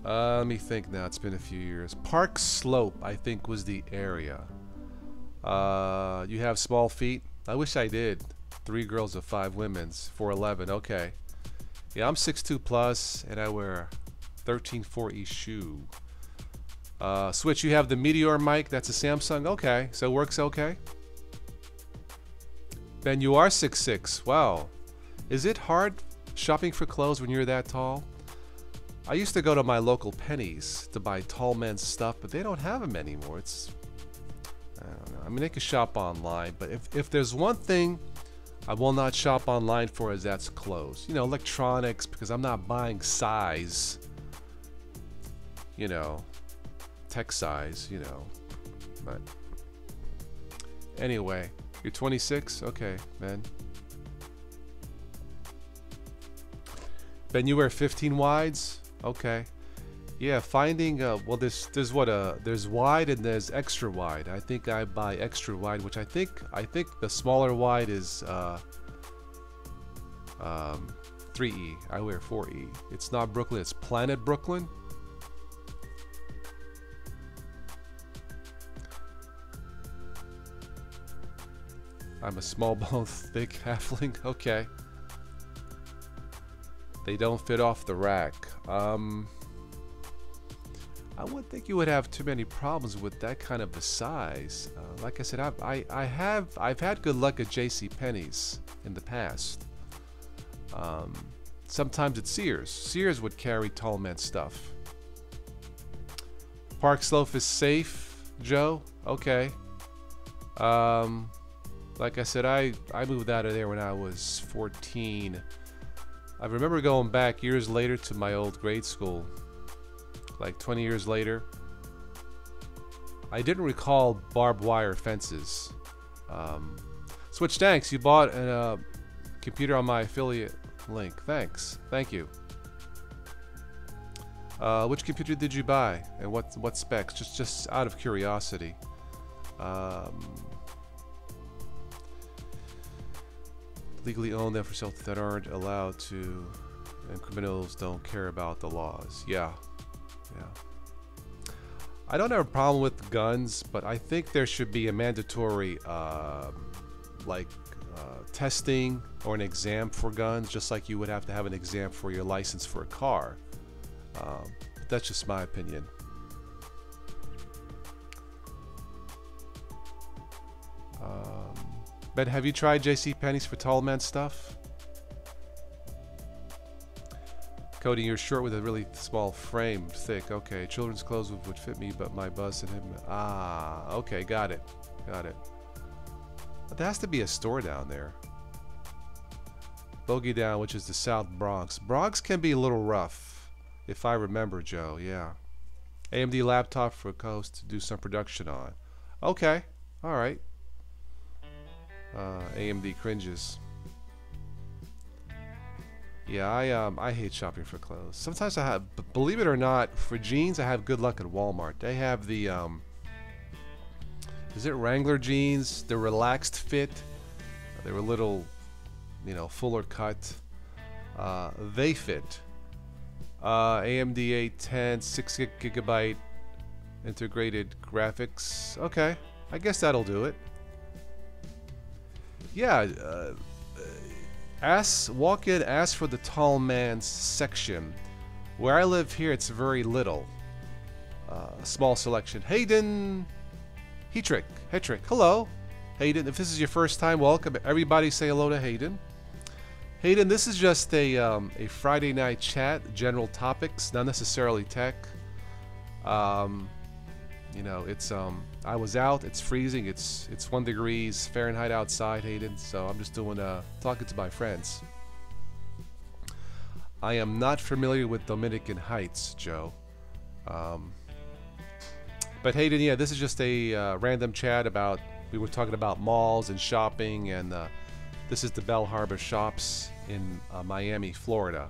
let me think now. It's been a few years. Park Slope, I think, was the area. You have small feet? I wish I did. 3 girls of 5 women's. 4'11". Okay. Yeah, I'm 6'2 plus, and I wear 13.4 shoe. Switch, you have the Meteor mic. That's a Samsung. Okay, so it works okay. Ben, you are 6'6". Wow. Is it hard shopping for clothes when you're that tall? I used to go to my local Penny's to buy tall men's stuff, but they don't have them anymore. It's, I don't know. I mean, they can shop online, but if there's one thing I will not shop online for, is that's clothes. You know, electronics, because I'm not buying size. You know, tech size, you know. But anyway, you're 26? Okay, Ben. Ben, you wear 15 wides? Okay. Yeah, finding well, there's what there's wide and there's extra wide. I think I buy extra wide, which I think the smaller wide is 3E. I wear 4E. It's not Brooklyn, it's Planet Brooklyn. I'm a small bone, thick halfling. Okay. They don't fit off the rack. I wouldn't think you would have too many problems with that kind of a size. Like I said, I've had good luck at JCPenney's in the past. Sometimes it's Sears. Sears would carry tall men's stuff. Park Slope is safe, Joe. Okay. Like I said, I moved out of there when I was 14. I remember going back years later to my old grade school, like 20 years later. I didn't recall barbed wire fences. Switch, thanks. You bought a computer on my affiliate link. Thanks. Thank you. Which computer did you buy, and what specs? Just out of curiosity. Legally own them for sale that aren't allowed to, and criminals don't care about the laws. Yeah. I don't have a problem with guns, but I think there should be a mandatory testing or an exam for guns, just like you would have to have an exam for your license for a car. But that's just my opinion. But have you tried JCPenney's for tall men stuff? Cody, you're short with a really small frame, thick. Okay, children's clothes would fit me, but my bust and him. Ah, okay, got it. But there has to be a store down there. Bogey Down, which is the South Bronx. Bronx can be a little rough, if I remember, Joe. Yeah. AMD laptop for Coast to do some production on. Okay, all right. AMD cringes. Yeah, I hate shopping for clothes. Sometimes I have, believe it or not, for jeans I have good luck at Walmart. They have the is it Wrangler jeans? The relaxed fit. They were a little, you know, fuller cut. They fit. AMD 810, 6GB integrated graphics. Okay, I guess that'll do it. Yeah, walk in, ask for the tall man's section. Where I live here, it's very little. Small selection. Hayden, Hetrick, hello. Hayden, if this is your first time, welcome. Everybody say hello to Hayden. Hayden, this is just a Friday night chat, general topics, not necessarily tech. You know, it's I was out. It's freezing. It's 1 degree Fahrenheit outside, Hayden. So I'm just doing talking to my friends. I am not familiar with Dominican Heights, Joe. But Hayden, yeah, this is just a random chat about. We were talking about malls and shopping, and this is the Bell Harbor Shops in Miami, Florida.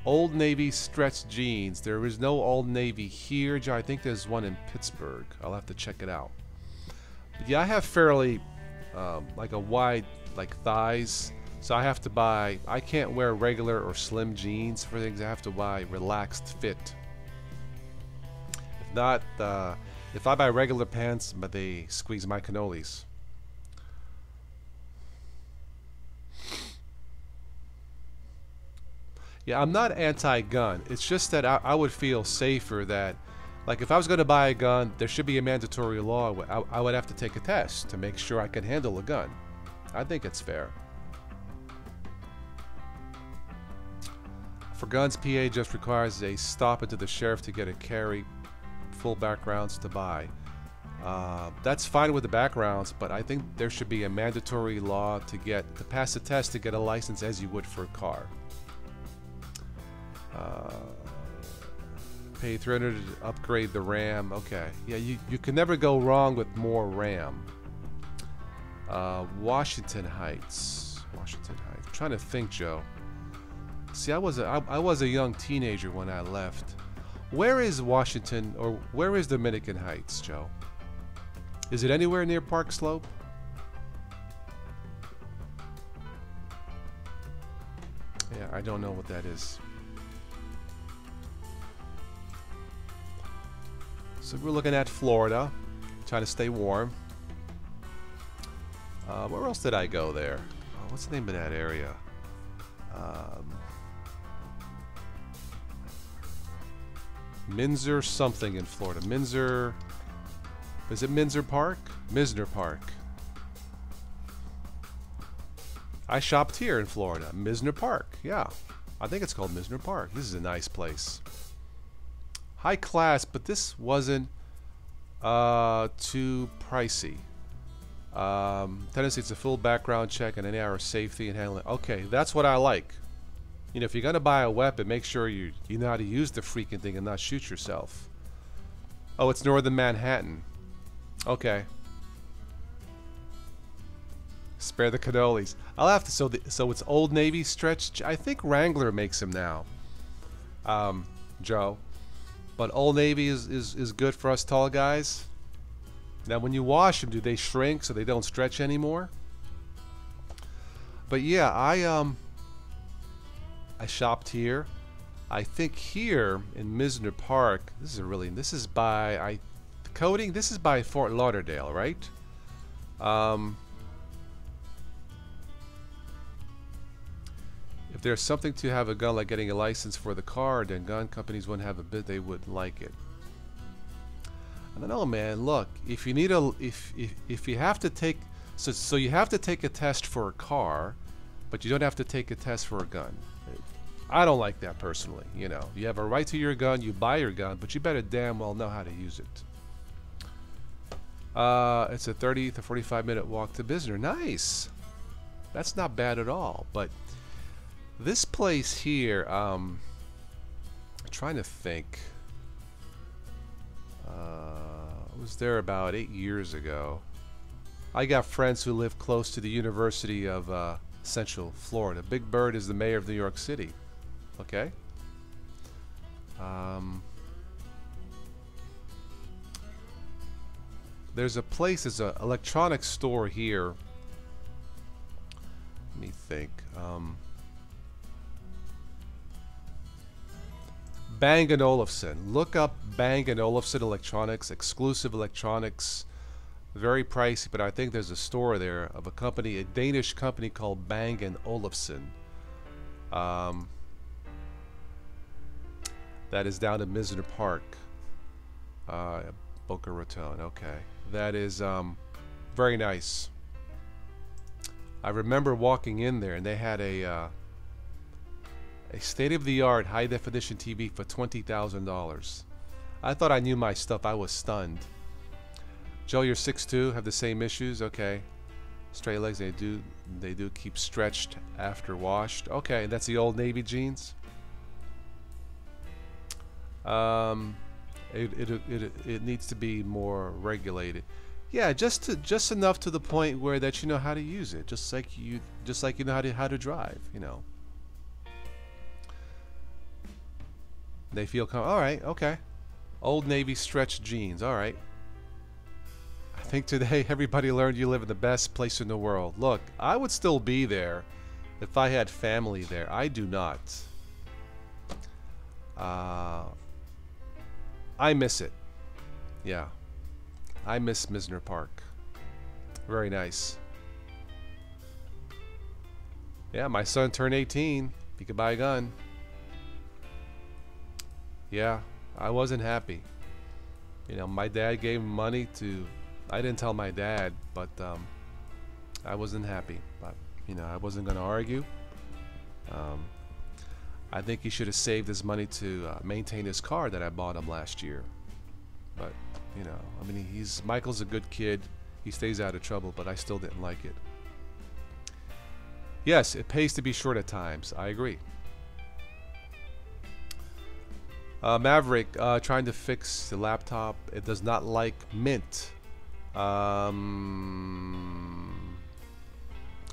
Old Navy stretch jeans. There is no Old Navy here, Joe. I think there's one in Pittsburgh. I'll have to check it out. But yeah, I have fairly like a wide like thighs. So I have to buy, I can't wear regular or slim jeans for things. I have to buy relaxed fit. If not, if I buy regular pants, but they squeeze my cannolis. Yeah, I'm not anti-gun. It's just that I would feel safer that, like, if I was going to buy a gun, there should be a mandatory law. I would have to take a test to make sure I can handle a gun. I think it's fair. For guns, PA just requires a stop into the sheriff to get a carry, full backgrounds to buy. That's fine with the backgrounds, but I think there should be a mandatory law to pass a test to get a license as you would for a car. Pay $300 to upgrade the RAM. Okay, yeah, you can never go wrong with more RAM. Washington Heights. Washington Heights. I'm trying to think, Joe. See, I was a young teenager when I left. Where is Washington, or where is Dominican Heights, Joe? Is it anywhere near Park Slope? Yeah, I don't know what that is. So we're looking at Florida, trying to stay warm. Where else did I go there? Oh, what's the name of that area? Minzer something in Florida. Minzer. Is it Minzer Park? Misner Park. I shopped here in Florida. Misner Park. Yeah. I think it's called Misner Park. This is a nice place. High class, but this wasn't too pricey. Tennessee, it's a full background check and an hour of safety and handling. Okay, that's what I like. You know, if you're gonna buy a weapon, make sure you know how to use the freaking thing and not shoot yourself. Oh, it's Northern Manhattan. Okay. Spare the cannolis. I'll have to. So it's Old Navy stretch. I think Wrangler makes them now. Joe. But Old Navy is good for us tall guys. Now, when you wash them, do they shrink so they don't stretch anymore? But yeah, I shopped here. I think here in Misner Park. This is by coding. This is by Fort Lauderdale, right? If there's something to have a gun like getting a license for the car, then gun companies wouldn't have a bid. They wouldn't like it. I don't know, man. Look, if you need if you have to take so you have to take a test for a car, but you don't have to take a test for a gun. I don't like that personally. You know, you have a right to your gun. You buy your gun, but you better damn well know how to use it. It's a 30 to 45-minute walk to Bisner. Nice. That's not bad at all. But this place here, I'm trying to think. I was there about 8 years ago. I got friends who live close to the University of Central Florida. Big Bird is the mayor of New York City. Okay. There's a place, there's an electronics store here. Let me think. Bang & Olufsen. Look up Bang & Olufsen Electronics, exclusive electronics. Very pricey, but I think there's a store there of a company, a Danish company called Bang & Olufsen. That is down in Misner Park, Boca Raton. Okay, that is very nice. I remember walking in there, and they had a state-of-the-art high-definition TV for $20,000. I thought I knew my stuff. I was stunned. Joe, you're 6'2", have the same issues. Okay, straight legs. They do keep stretched after washed. Okay, that's the Old Navy jeans. It needs to be more regulated. Yeah, just enough to the point where that you know how to use it, just like you know how to drive. You know. They feel all right. Okay. Old Navy stretch jeans. All right. think today everybody learned you live in the best place in the world. Look, I would still be there if I had family there. I do not. I miss it. Yeah. I miss Misner Park. Very nice. Yeah, my son turned 18. He could buy a gun. Yeah, I wasn't happy. You know, my dad gave him money to... I didn't tell my dad, but I wasn't happy. But, you know, I wasn't going to argue. I think he should have saved his money to maintain his car that I bought him last year. But, you know, I mean, Michael's a good kid. He stays out of trouble, but I still didn't like it. Yes, it pays to be short at times. I agree. Maverick, trying to fix the laptop. It does not like Mint.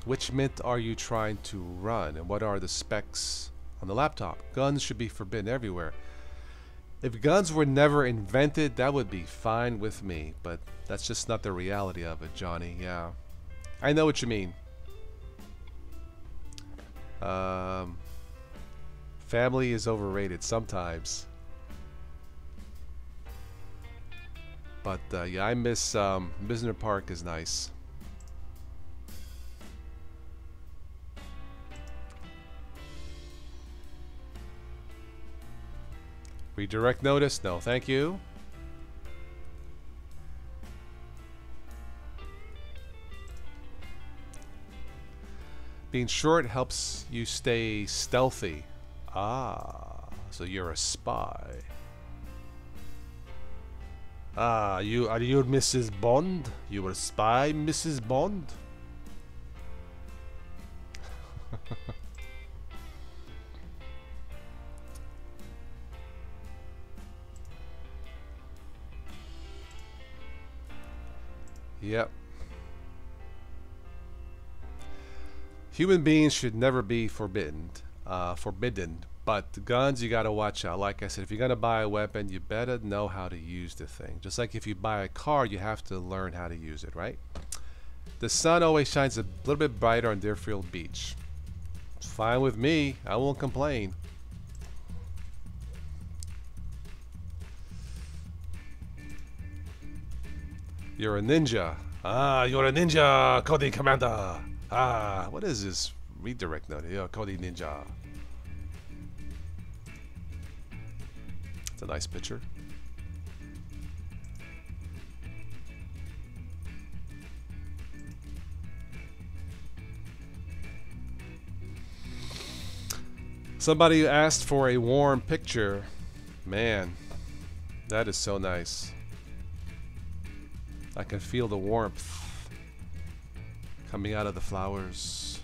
Which Mint are you trying to run, and what are the specs on the laptop? Guns should be forbidden everywhere. If guns were never invented, that would be fine with me, but that's just not the reality of it, Johnny. Yeah, I know what you mean. Family is overrated sometimes. But yeah, I miss Misner Park is nice. Redirect notice? No, thank you. Being short helps you stay stealthy. Ah, so you're a spy. Ah, are you Mrs. Bond? You were a spy, Mrs. Bond? Yep. Human beings should never be forbidden. But guns, you gotta watch out. Like I said, if you're gonna buy a weapon, you better know how to use the thing. Just like if you buy a car, you have to learn how to use it, right? The sun always shines a little bit brighter on Deerfield Beach. It's fine with me. I won't complain. You're a ninja. Ah, you're a ninja, Cody Commander. Ah, what is this redirect note? Yeah, Cody Ninja. It's a nice picture. Somebody asked for a warm picture. Man, that is so nice. I can feel the warmth coming out of the flowers.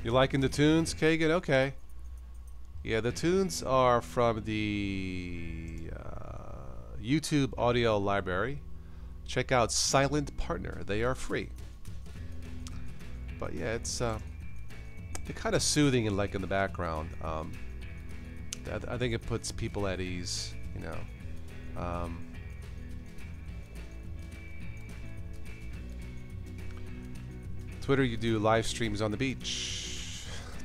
You liking the tunes, Kagan? Okay. Yeah, the tunes are from the YouTube audio library. Check out Silent Partner. They are free. But yeah, it's they're kind of soothing and like in the background. I think it puts people at ease, you know. Twitter, you do live streams on the beach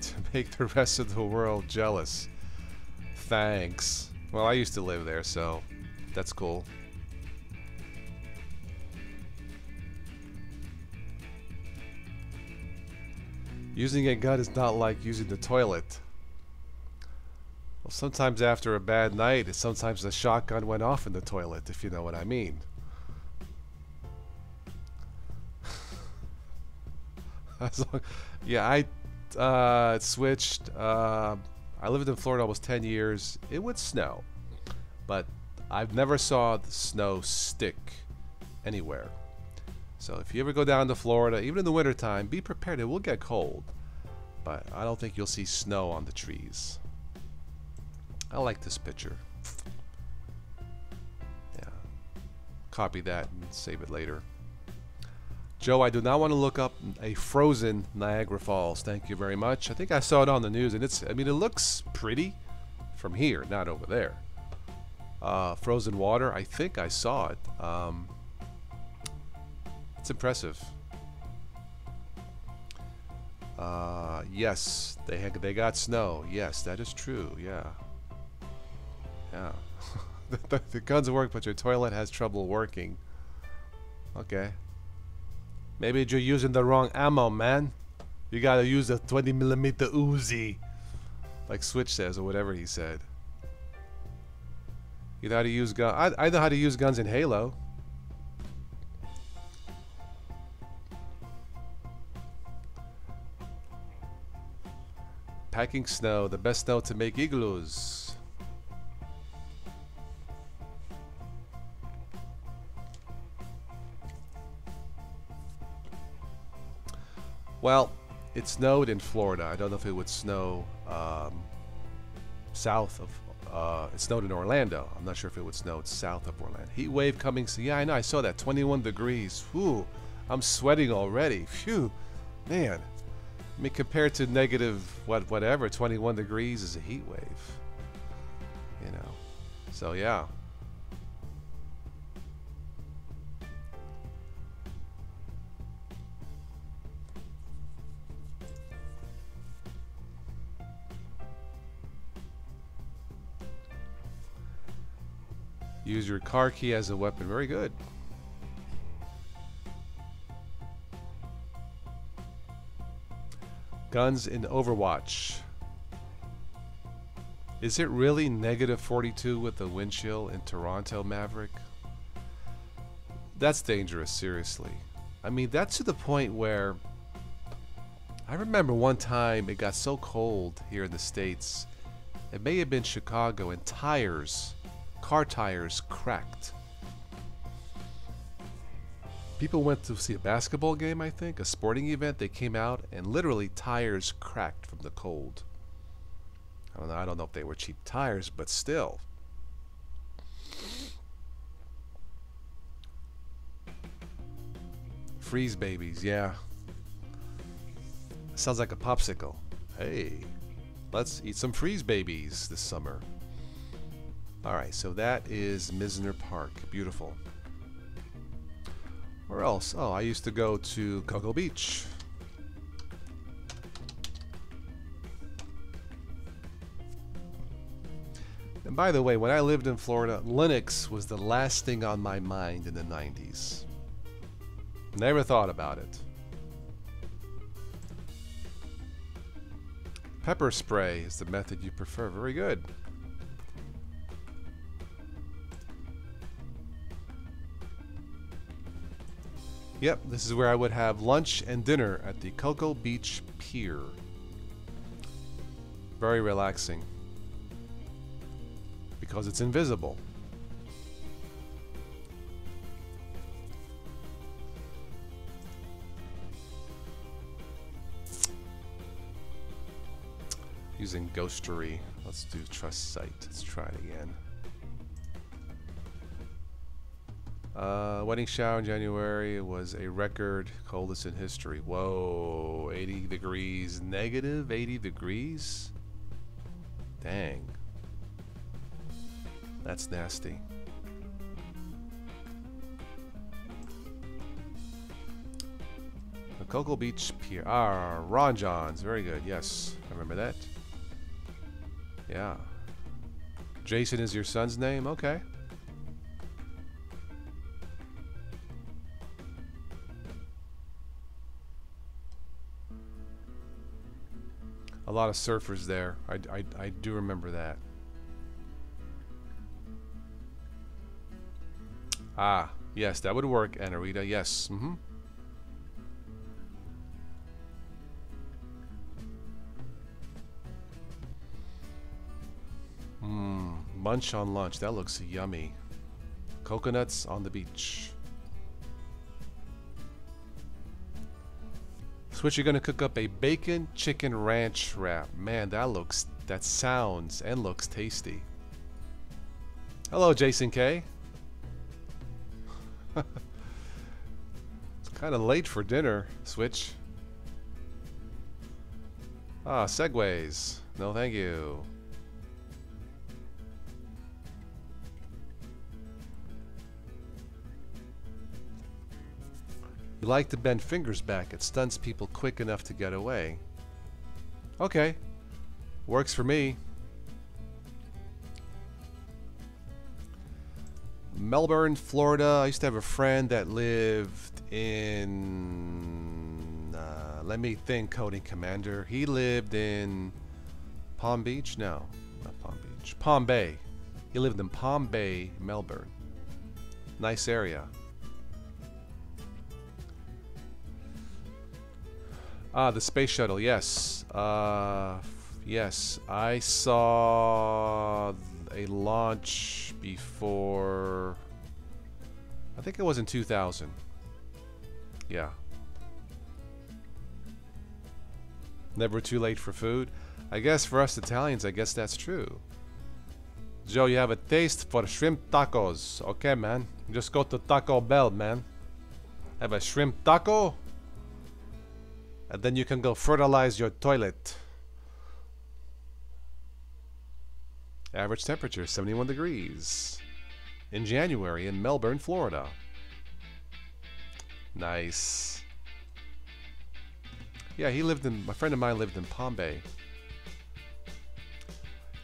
to make the rest of the world jealous. Thanks. Well, I used to live there, so that's cool. Using a gun is not like using the toilet. Well, sometimes after a bad night, sometimes the shotgun went off in the toilet, if you know what I mean. Yeah, I switched. I lived in Florida almost 10 years. It would snow, but I've never saw the snow stick anywhere. So if you ever go down to Florida, even in the wintertime, be prepared. It will get cold, but I don't think you'll see snow on the trees. I like this picture. Yeah. Copy that and save it later. Joe, I do not want to look up a frozen Niagara Falls. Thank you very much. I think I saw it on the news, and I mean, it looks pretty from here, not over there. Frozen water, I think I saw it. It's impressive. Yes, they got snow. Yes, that is true. Yeah. Yeah. the guns work, but your toilet has trouble working. Okay. Maybe you're using the wrong ammo, man. You gotta use a 20mm Uzi. Like Switch says, or whatever he said. You know how to use guns. I know how to use guns in Halo. Packing snow, the best snow to make igloos. Well, it snowed in Florida. I don't know if it would snow south of. It snowed in Orlando. I'm not sure if it would snow south of Orlando. Heat wave coming. So yeah, I know. I saw that. 21 degrees. Whew. I'm sweating already. Phew. Man. I mean, compared to negative whatever, 21 degrees is a heat wave. You know. So yeah. Use your car key as a weapon. Very good. Guns in Overwatch. Is it really negative 42 with the wind chill in Toronto, Maverick? That's dangerous, seriously. I mean, that's to the point where I remember one time it got so cold here in the States. It may have been Chicago, and car tires cracked. People went to see a basketball game, I think, a sporting event. They came out and literally tires cracked from the cold. I don't know if they were cheap tires, but still. Freeze babies, yeah. Sounds like a popsicle. Hey, let's eat some freeze babies this summer. Alright, so that is Misner Park. Beautiful. Where else? Oh, I used to go to Cocoa Beach. And by the way, when I lived in Florida, Linux was the last thing on my mind in the 90s. Never thought about it. Pepper spray is the method you prefer. Very good. Yep, this is where I would have lunch and dinner at the Cocoa Beach Pier. Very relaxing. Because it's invisible. Using Ghostery. Let's do Trust Site. Let's try it again. Wedding shower in January was a record coldest in history. Whoa, 80 degrees, negative 80 degrees? Dang. That's nasty. The Cocoa Beach Pier. Ah, Ron Johns. Very good. Yes, I remember that. Yeah. Jason is your son's name? Okay. A lot of surfers there. I do remember that. Ah, yes, that would work, Anarita. Yes. Mm-hmm. Munch on lunch. That looks yummy. Coconuts on the beach. Switch, you're gonna cook up a bacon chicken ranch wrap. Man, that sounds and looks tasty. Hello, Jason K. Kind of late for dinner, Switch. Ah, Segways. No, thank you. You like to bend fingers back. It stuns people quick enough to get away. Okay. Works for me. Melbourne, Florida. I used to have a friend that lived in... let me think, Coding Commander. He lived in Palm Beach? No, not Palm Beach. Palm Bay. He lived in Palm Bay, Melbourne. Nice area. Ah, the space shuttle, yes. Yes, I saw a launch before... I think it was in 2000. Yeah. Never too late for food. I guess for us Italians, I guess that's true. Joe, you have a taste for shrimp tacos. Okay, man. Just go to Taco Bell, man. Have a shrimp taco. And then you can go fertilize your toilet. Average temperature, 71 degrees. In January in Melbourne, Florida. Nice. Yeah, my friend of mine lived in Palm Bay.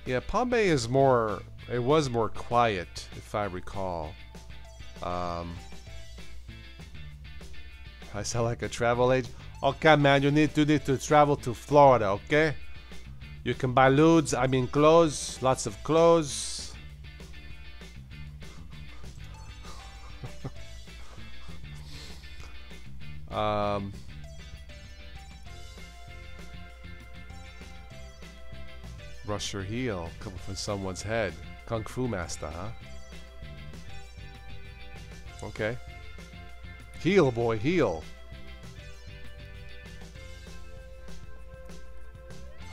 Yeah, Palm Bay is more, it was more quiet, if I recall. I sound like a travel agent. Okay, man, you need to travel to Florida, okay? You can buy clothes, lots of clothes. Brush your heel, coming from someone's head. Kung Fu master, huh? Okay. Heel, boy, heel.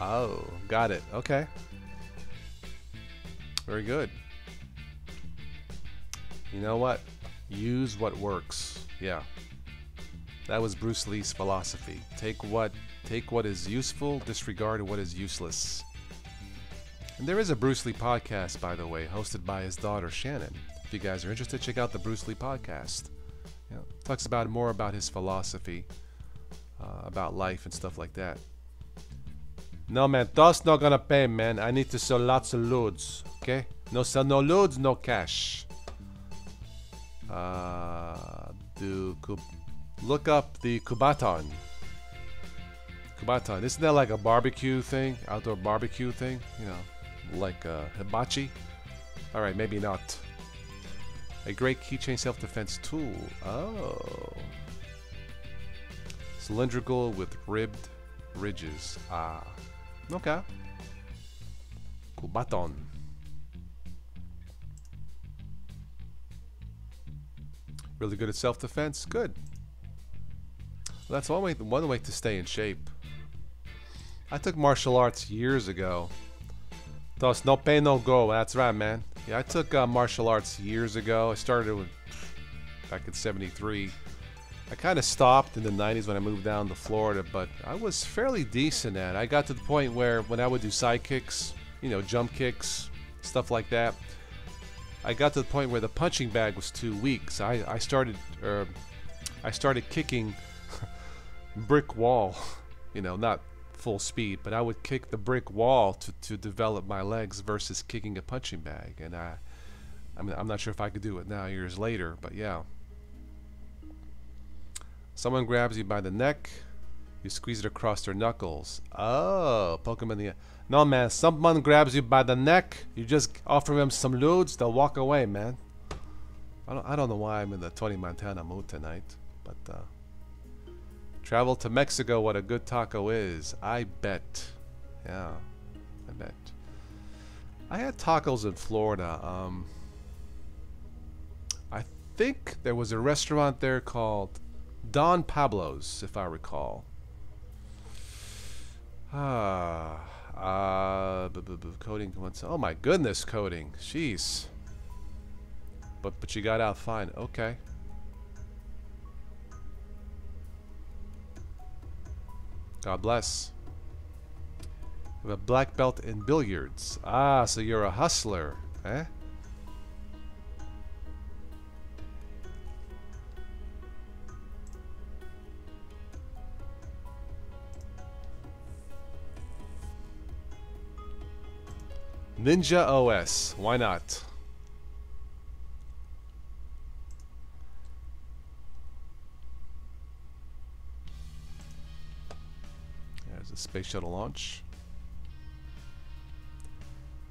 Oh, got it. Okay. Very good. You know what? Use what works. Yeah. That was Bruce Lee's philosophy. Take what is useful, disregard what is useless. And there is a Bruce Lee podcast, by the way, hosted by his daughter Shannon. If you guys are interested, check out the Bruce Lee podcast. You know, talks about more about his philosophy, about life and stuff like that. No, man, that's not gonna pay, man. I need to sell lots of loads, okay? No sell no loads, no cash. Look up the Kubaton. Kubaton, isn't that like a barbecue thing? Outdoor barbecue thing? You know, like hibachi? Alright, maybe not. A great keychain self-defense tool. Oh. Cylindrical with ribbed ridges. Ah. Okay. Kubaton. Really good at self-defense? Good. Well, that's one way to stay in shape. I took martial arts years ago. Thus, no pain, no go. That's right, man. Yeah, I took martial arts years ago. I started with back in '73. I kind of stopped in the 90s when I moved down to Florida, but I was fairly decent at it. I got to the point where when I would do side kicks, you know, jump kicks, stuff like that, I got to the point where the punching bag was too weak. So I started kicking brick wall, you know, not full speed, but I would kick the brick wall to develop my legs versus kicking a punching bag. And I'm not sure if I could do it now years later, but yeah. Someone grabs you by the neck, you squeeze it across their knuckles. Oh, poke them in the... No, man, someone grabs you by the neck, you just offer them some lewds, they'll walk away, man. I don't know why I'm in the Tony Montana mood tonight, but travel to Mexico, what a good taco is. I bet. Yeah, I bet. I had tacos in Florida. I think there was a restaurant there called Don Pablo's, if I recall. Coding. Oh my goodness, coding. Jeez. But you got out fine. Okay. God bless. You have a black belt in billiards. Ah, so you're a hustler, eh? Ninja OS. Why not? There's a space shuttle launch.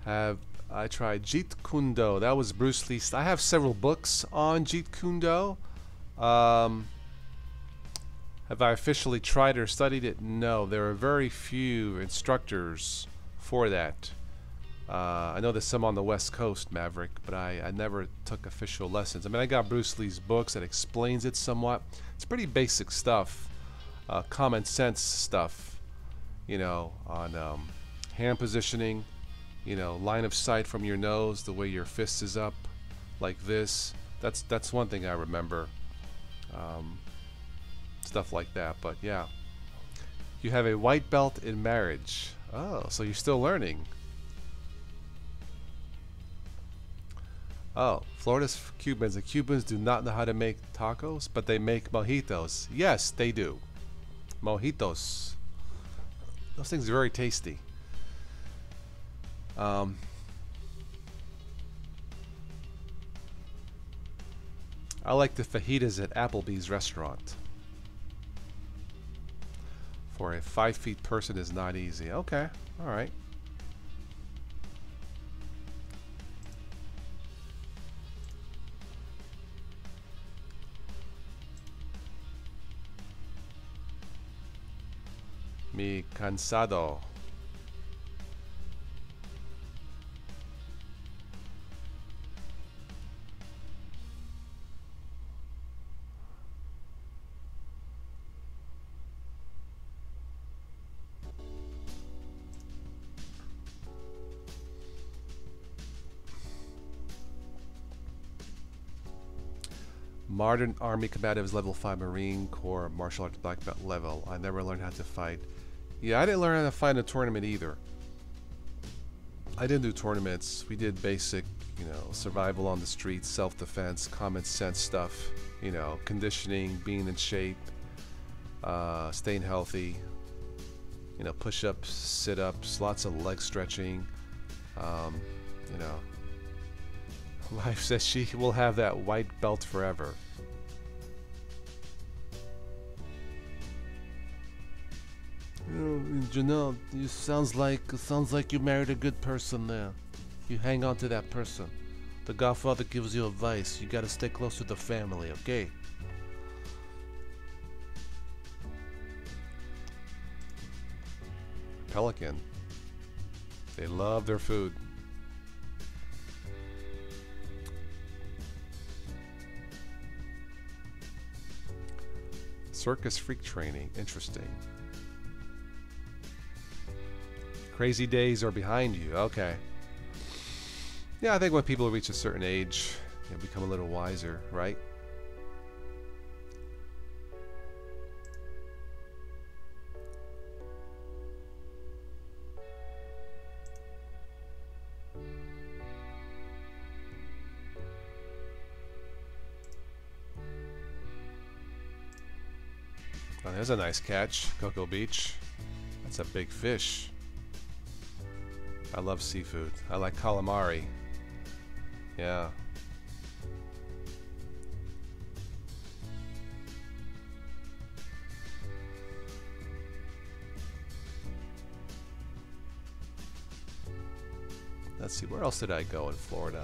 Have I tried Jeet Kune Do? That was Bruce Lee. I have several books on Jeet Kune Do. Have I officially tried or studied it? No. There are very few instructors for that. I know there's some on the West Coast, Maverick, but I never took official lessons. I mean, I got Bruce Lee's books that explains it somewhat. It's pretty basic stuff, common sense stuff, you know, on hand positioning, you know, line of sight from your nose, the way your fist is up, like this. That's one thing I remember. Stuff like that, but yeah. You have a white belt in marriage. Oh, so you're still learning. Oh, Florida's Cubans. The Cubans do not know how to make tacos, but they make mojitos. Yes, they do. Mojitos. Those things are very tasty. I like the fajitas at Applebee's restaurant. For a 5 feet person is not easy. Okay, all right. Mi cansado. Modern Army Combatives level 5 Marine Corps Martial Arts Black Belt level. I never learned how to fight. Yeah, I didn't learn how to fight in a tournament either. I didn't do tournaments. We did basic, you know, survival on the streets, self-defense, common sense stuff, you know, conditioning, being in shape, staying healthy, you know, push-ups, sit-ups, lots of leg stretching, you know. Life says she will have that white belt forever. Janelle, you sounds like you married a good person there. You hang on to that person. The Godfather gives you advice. You gotta stay close to the family, okay? Pelican. They love their food. Circus freak training. Interesting. Crazy days are behind you. Okay. Yeah, I think when people reach a certain age, they become a little wiser, right? Oh, there's a nice catch. Cocoa Beach. That's a big fish. I love seafood. I like calamari. Yeah. Let's see, where else did I go in Florida?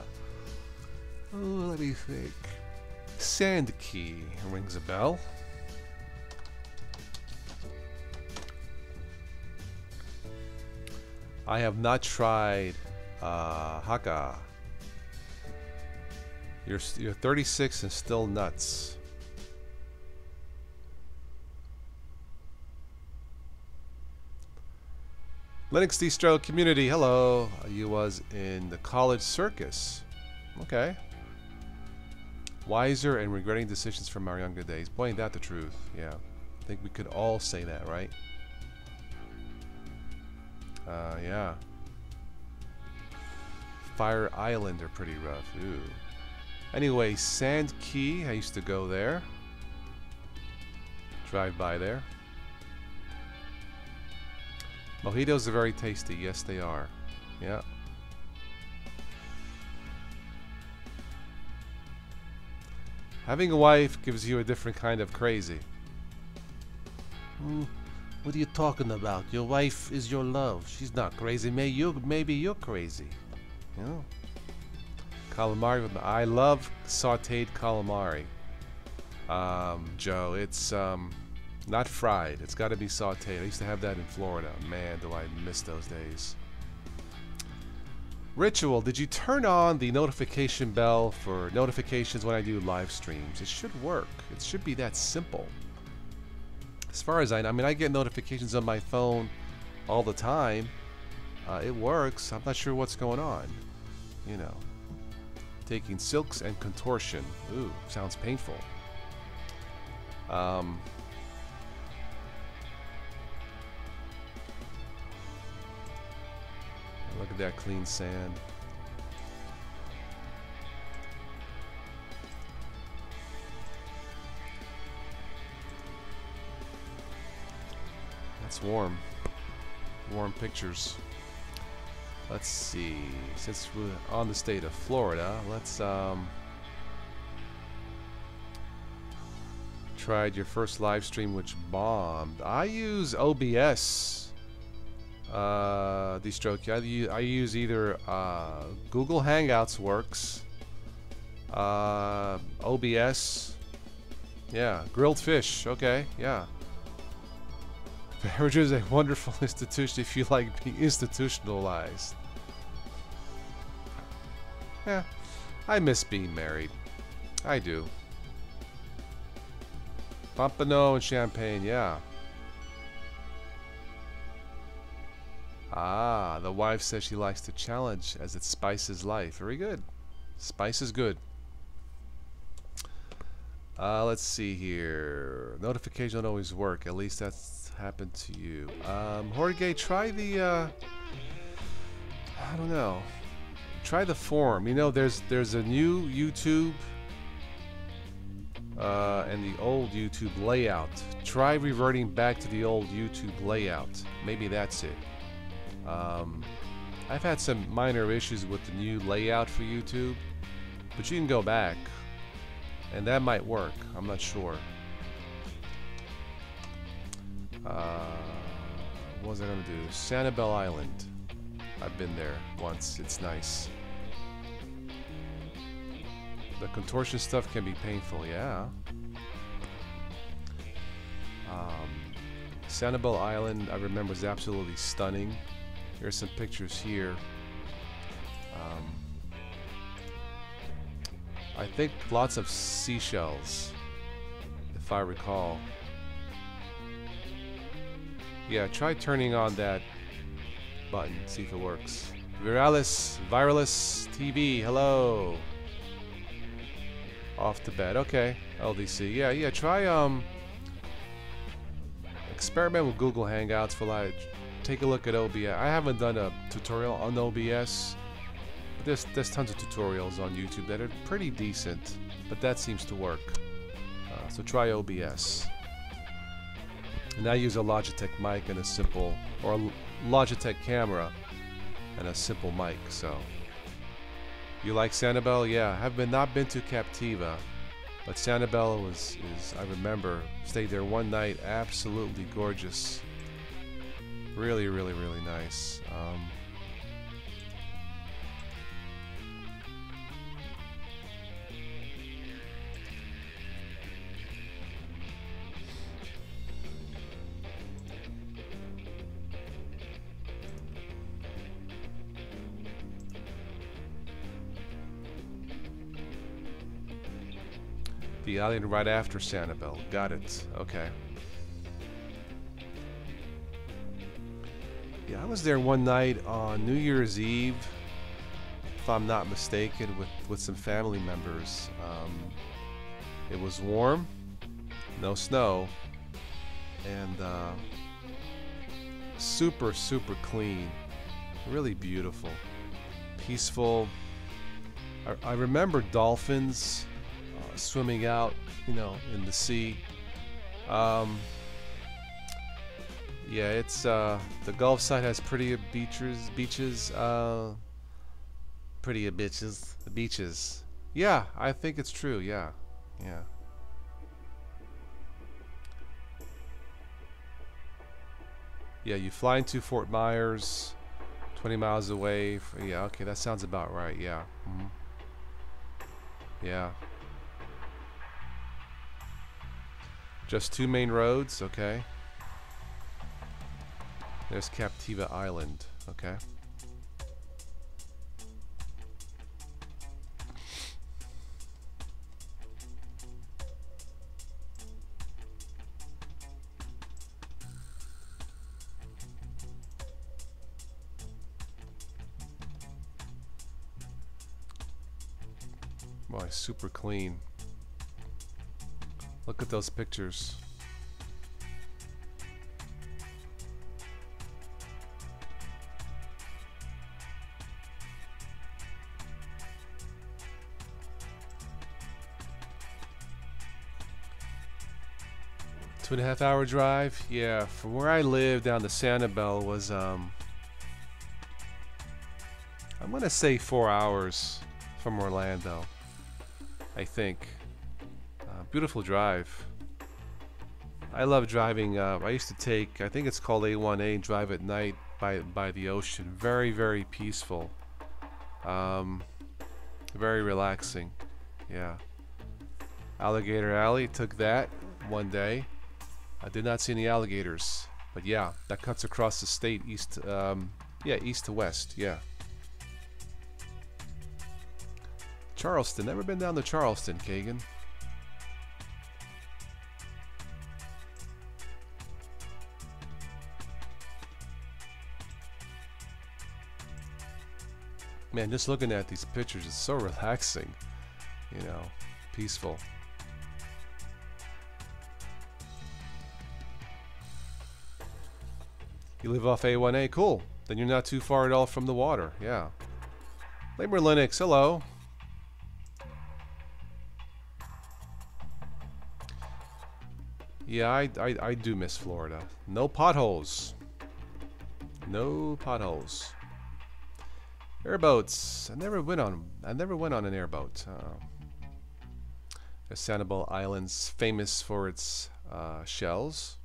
Oh, let me think. Sand Key rings a bell. I have not tried Haka. You're 36 and still nuts. Linux Distro community, hello. You was in the college circus. Okay. Wiser and regretting decisions from our younger days. Boy, ain't that the truth. Yeah. I think we could all say that, right? Yeah. Fire Island are pretty rough. Ooh. Anyway, Sand Key. I used to go there. Drive by there. Mojitos are very tasty. Yes, they are. Yeah. Having a wife gives you a different kind of crazy. What are you talking about? Your wife is your love. She's not crazy. Maybe you're crazy. You know? Calamari. I love sauteed calamari. Joe, it's not fried. It's got to be sauteed. I used to have that in Florida. Man, do I miss those days. Ritual, did you turn on the notification bell for notifications when I do live streams? It should work. It should be that simple. As far as I know, I mean, I get notifications on my phone all the time. It works. I'm not sure what's going on. You know. Taking silks and contortion. Ooh, sounds painful. Look at that clean sand. That's warm. Warm pictures. Let's see. Since we're on the state of Florida, let's tried your first live stream which bombed. I use OBS. Destroke. I use either Google Hangouts works, OBS, yeah, grilled fish. Okay, yeah. Marriage is a wonderful institution if you like being institutionalized. Yeah, I miss being married. I do. Pompano and champagne, yeah. Ah, the wife says she likes to challenge as it spices life. Very good. Spice is good. Let's see here. Notification don't always work. At least that's happened to you. Jorge, try the I don't know. Try the form. You know, there's a new YouTube and the old YouTube layout. Try reverting back to the old YouTube layout. Maybe that's it. I've had some minor issues with the new layout for YouTube, but you can go back and that might work. I'm not sure. What was I gonna do? Sanibel Island. I've been there once. It's nice. The contortion stuff can be painful, yeah. Sanibel Island, I remember, was absolutely stunning. Here's some pictures here. I think lots of seashells, if I recall. Yeah, try turning on that button, see if it works. Viralus TV, hello. Off to bed, okay. LDC, yeah, try experiment with Google Hangouts for like, take a look at OBS. I haven't done a tutorial on OBS, but there's tons of tutorials on YouTube that are pretty decent, but that seems to work. So try OBS. And I use a Logitech mic and a simple, or a Logitech camera and a simple mic. So you like Sanibel? Yeah, I've not been to Captiva, but Sanibel is I remember, stayed there one night, absolutely gorgeous. Really, really, really nice. The island right after Sanibel. Got it. Okay. Yeah, I was there one night on New Year's Eve, if I'm not mistaken, with some family members. It was warm, no snow, and super, super clean. Really beautiful. Peaceful. I remember dolphins swimming out, you know, in the sea. Yeah, it's the Gulf side has prettier beaches, prettier beaches. Yeah, I think it's true. Yeah, yeah. Yeah, you fly into Fort Myers, 20 miles away. Yeah, okay, that sounds about right. Yeah. Yeah. Just 2 main roads. Okay. There's Captiva Island. Okay. Boy, super clean. Look at those pictures. Two and a half hour drive. Yeah, from where I live down to Sanibel was I'm gonna say 4 hours from Orlando, I think. Beautiful drive. I love driving. I used to take, I think it's called A1A, drive at night by the ocean. Very, very peaceful. Very relaxing. Yeah. Alligator Alley, took that one day. I did not see any alligators, but yeah, that cuts across the state east. Yeah, east to west. Yeah. Charleston. Never been down to Charleston, Kagan. Man, just looking at these pictures is so relaxing. You know, peaceful. You live off A1A, cool. Then you're not too far at all from the water. Yeah. Labor Linux, hello. Yeah, I do miss Florida. No potholes. No potholes. Airboats. I never went on an airboat. Sanibel Island's famous for its shells.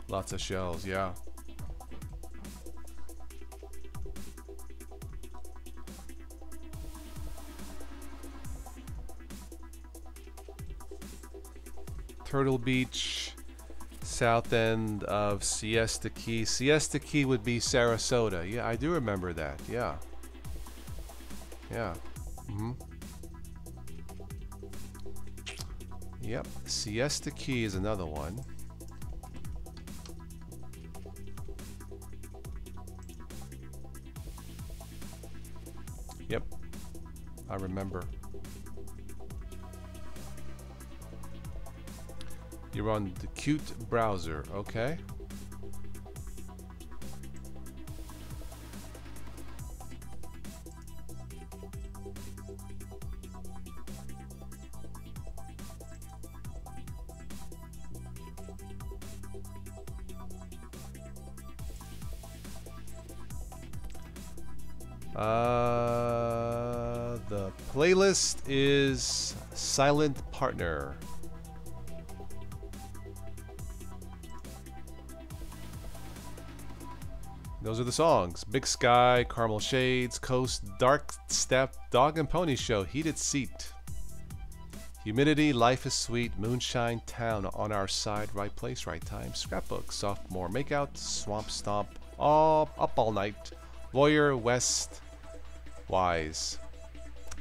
Lots of shells, yeah. Turtle Beach, south end of Siesta Key. Siesta Key would be Sarasota. Yeah, I do remember that. Yeah. Yeah. Yep. Siesta Key is another one. Yep. I remember. You're on the Qt browser, okay? The playlist is Silent Partner. Those are the songs. Big Sky, Carmel Shades, Coast, Dark Step, Dog and Pony Show, Heated Seat, Humidity, Life is Sweet, Moonshine Town, On Our Side, Right Place, Right Time, Scrapbook, Sophomore, Makeout, Swamp Stomp, Up All Night, Voyeur, West, Wise.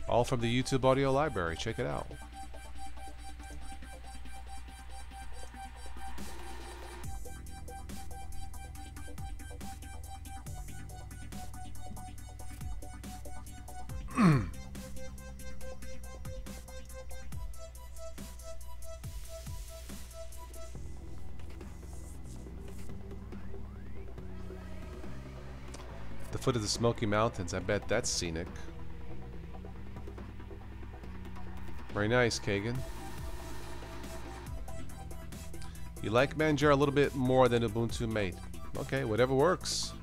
All from the YouTube audio library. Check it out. foot of the Smoky Mountains. I bet that's scenic. Very nice, Kagan. You like Manjaro a little bit more than Ubuntu Mate. Okay, whatever works.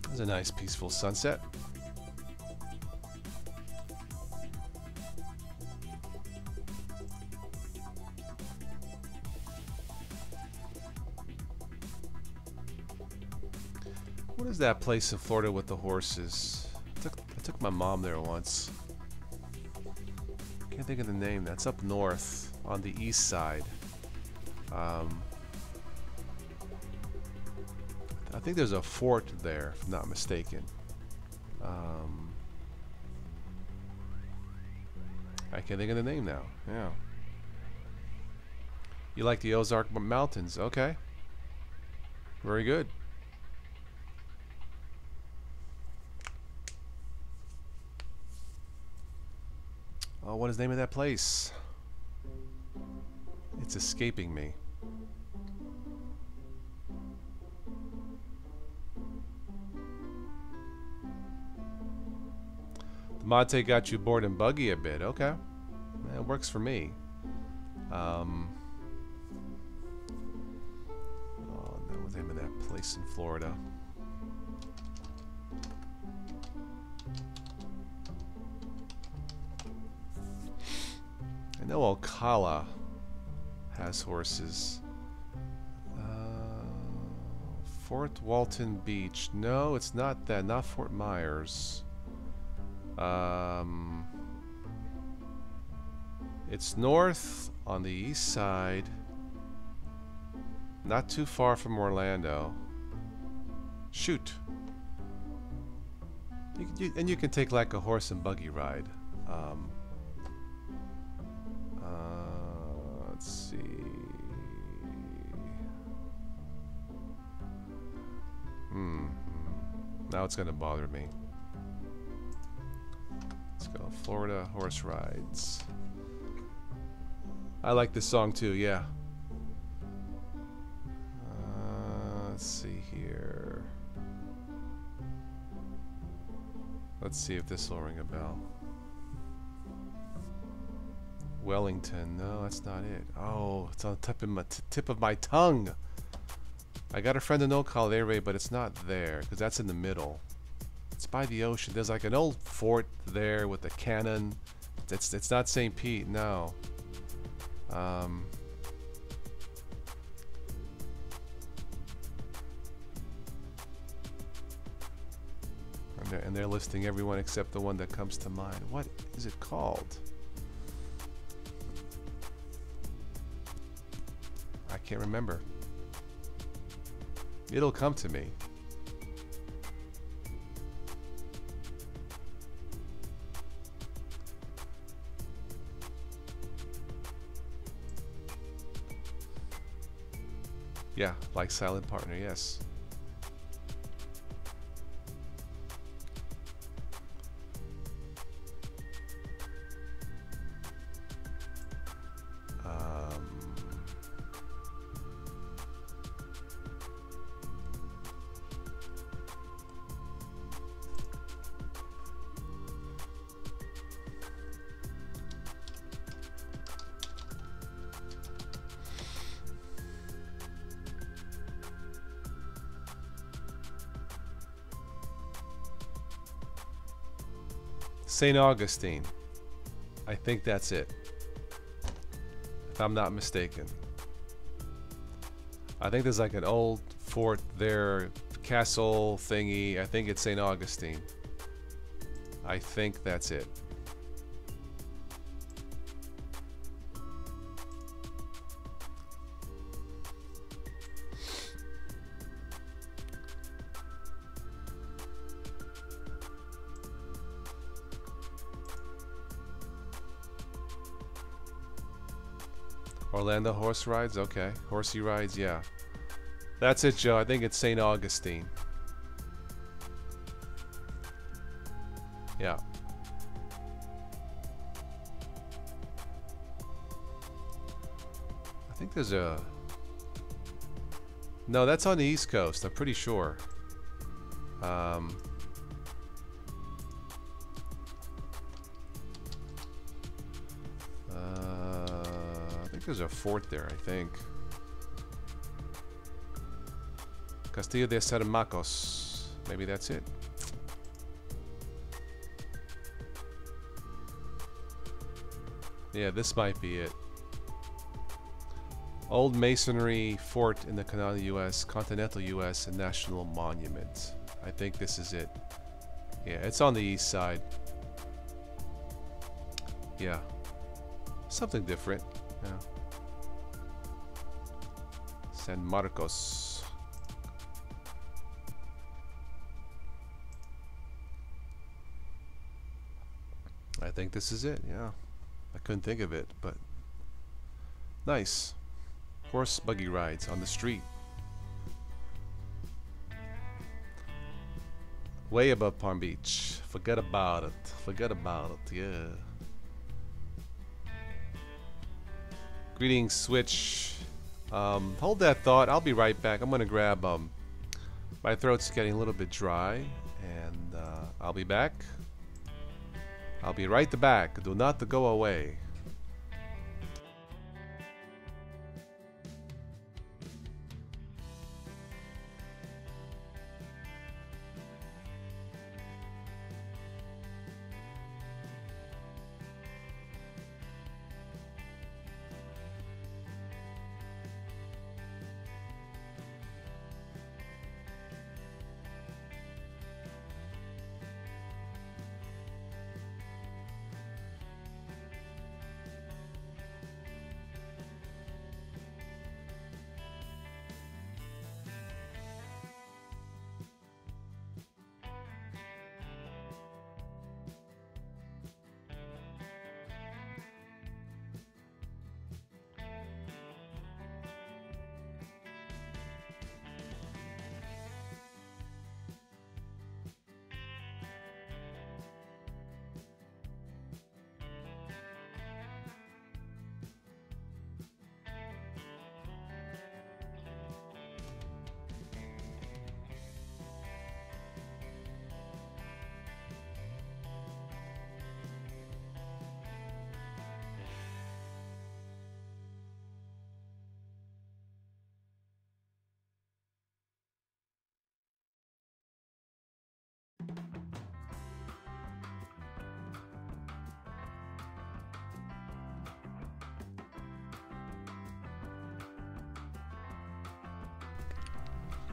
There's a nice peaceful sunset. What is that place in Florida with the horses? I took my mom there once. Can't think of the name. That's up north on the east side. I think there's a fort there, if I'm not mistaken. I can't think of the name now. Yeah. You like the Ozark Mountains? Okay. Very good. Oh, what is the name of that place? It's escaping me. The Monte got you bored and buggy a bit. Okay. That works for me. Oh, what was the name of that place in Florida? I know Ocala has horses. Fort Walton Beach. No, it's not that. Not Fort Myers. It's north on the east side. Not too far from Orlando. Shoot. And you can take like a horse and buggy ride. Let's see. Now it's gonna bother me. Let's go. Florida horse rides. I like this song too, yeah. Let's see here. Let's see if this will ring a bell. Wellington. No, that's not it. Oh, it's on the tip of my tongue. I got a friend in Ocala area, but it's not there because that's in the middle. It's by the ocean. There's like an old fort there with a cannon. It's not St. Pete, no. And they're listing everyone except the one that comes to mind. What is it called? I can't remember. It'll come to me. Yeah, like Silent Partner, yes. St. Augustine. I think that's it. If I'm not mistaken. I think there's like an old fort there, castle thingy. I think it's St. Augustine. I think that's it. Orlando horse rides? Okay. Horsey rides, yeah. That's it, Joe. I think it's St. Augustine. Yeah. think there's a... No, that's on the East Coast, I'm pretty sure. I think there's a fort there, I think. Castillo de Cermacos. Maybe that's it. Yeah, this might be it. Old Masonry Fort in the Continental US, and National Monument. I think this is it. Yeah, it's on the east side. Yeah. Something different. Yeah. San Marcos. I think this is it, yeah. I couldn't think of it, but nice. Horse buggy rides on the street. Way above Palm Beach. Forget about it. Forget about it, yeah. Greetings, Switch. Hold that thought. I'll be right back. I'm gonna grab my throat's getting a little bit dry, and I'll be back. I'll be right back. Do not go away.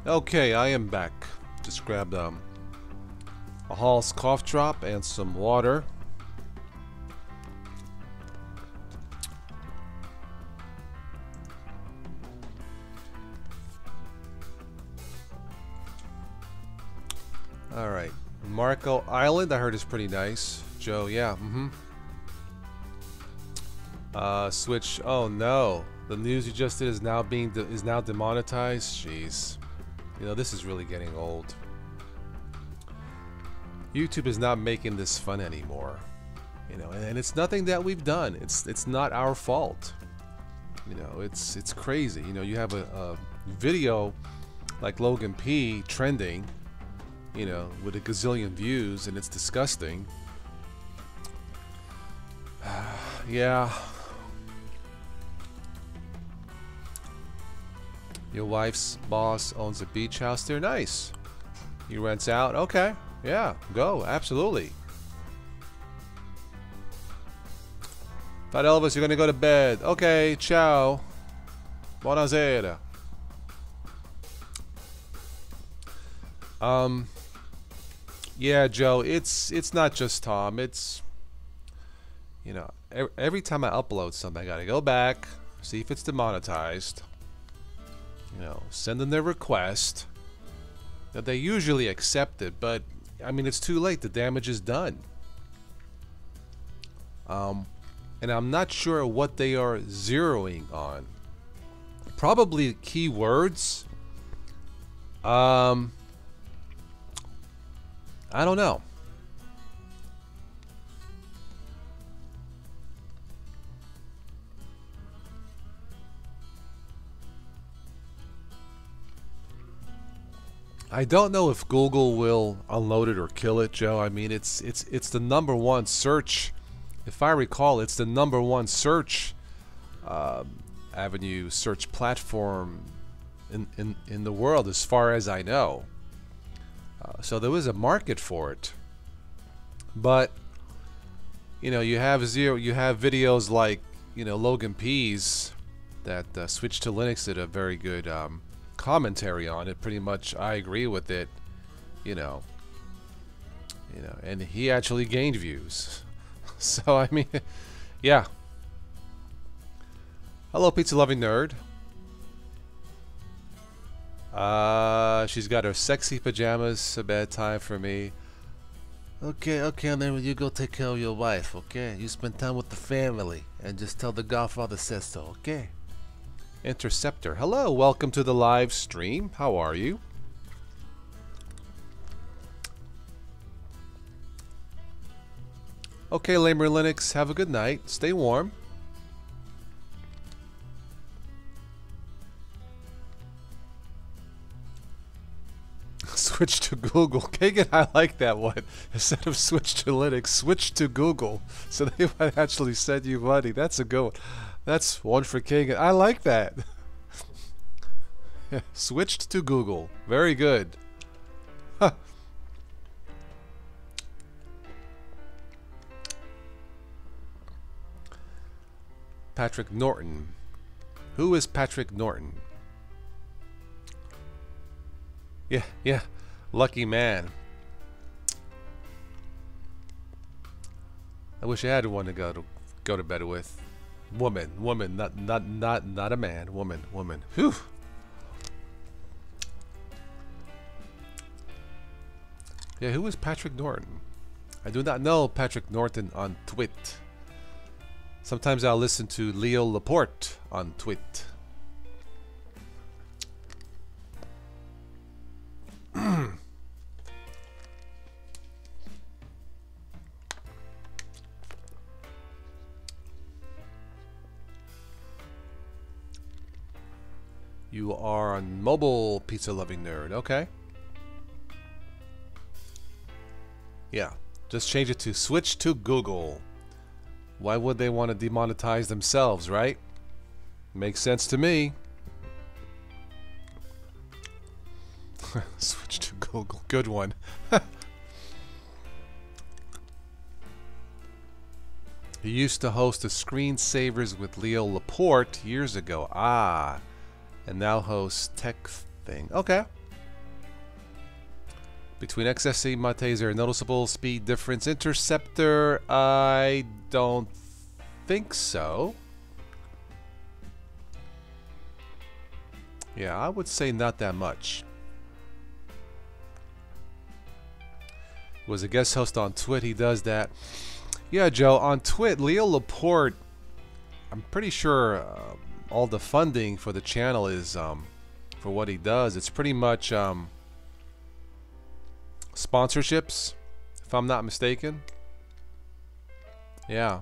Okay, I am back. Just grabbed a Hall's cough drop and some water. All right, Marco Island. I heard is pretty nice. Joe, yeah. Switch. Oh no, the news you just did is now demonetized. Jeez. You know, this is really getting old. YouTube is not making this fun anymore. You know, and it's nothing that we've done. It's not our fault. You know, it's crazy. You know, you have a video like Logan P trending, you know, with a gazillion views, and it's disgusting. Yeah. Your wife's boss owns a beach house there. Nice. He rents out. Okay. Yeah. Go. Absolutely. Thought Elvis, you're gonna go to bed. Okay. Ciao. Buonasera. Yeah, Joe. It's not just Tom. It's, you know, every time I upload something, I gotta go back, see if it's demonetized. You know, send them their request. That they usually accept it, but I mean, it's too late. The damage is done. And I'm not sure what they are zeroing on. Probably keywords. I don't know. I don't know if Google will unload it or kill it, Joe. I mean, it's the number one search. If I recall, it's the number one search avenue, search platform in the world, as far as I know. So there is a market for it. But you know, you have videos like, you know, Logan Pease that Switch to Linux did a very good commentary on it. Pretty much, I agree with it. You know, and he actually gained views. So I mean, yeah. Hello, pizza loving nerd. She's got her sexy pajamas. A bad time for me. Okay, and then you go take care of your wife, okay? You spend time with the family and just tell the Godfather says so, okay? Interceptor, hello, welcome to the live stream. How are you? Okay, Lamer Linux, have a good night. Stay warm. Switch to Google. Kagan, I like that one. Instead of switch to Linux, switch to Google. So they might actually send you money. That's a good one. That's one for Kagan. I like that. Switched to Google. Very good. Huh. Patrick Norton. Who is Patrick Norton? Yeah. Lucky man. I wish I had one to go to bed with. Woman, not a man. Woman. Whew. Yeah, who is Patrick Norton? I do not know Patrick Norton on Twit. Sometimes I'll listen to Leo Laporte on Twit. You are on mobile, pizza loving nerd. Okay. Yeah. Just change it to switch to Google. Why would they want to demonetize themselves, right? Makes sense to me. Switch to Google. Good one. He used to host the Screensavers with Leo Laporte years ago. Ah. And now hosts Tech Thing. Okay. Between XSC and Mate, is there a noticeable speed difference? Interceptor, I don't think so. Yeah, I would say not that much. Was a guest host on Twit. He does that. Yeah, Joe, on Twit, Leo Laporte, I'm pretty sure all the funding for the channel is for what he does. It's pretty much sponsorships, if I'm not mistaken. Yeah,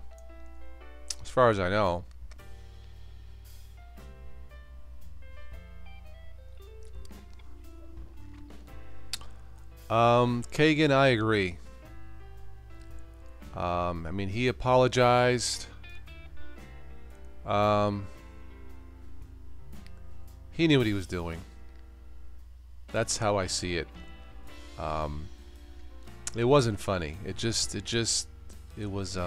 as far as I know. Kagan, I agree. I mean, he apologized. He knew what he was doing. That's how I see it. It wasn't funny. It was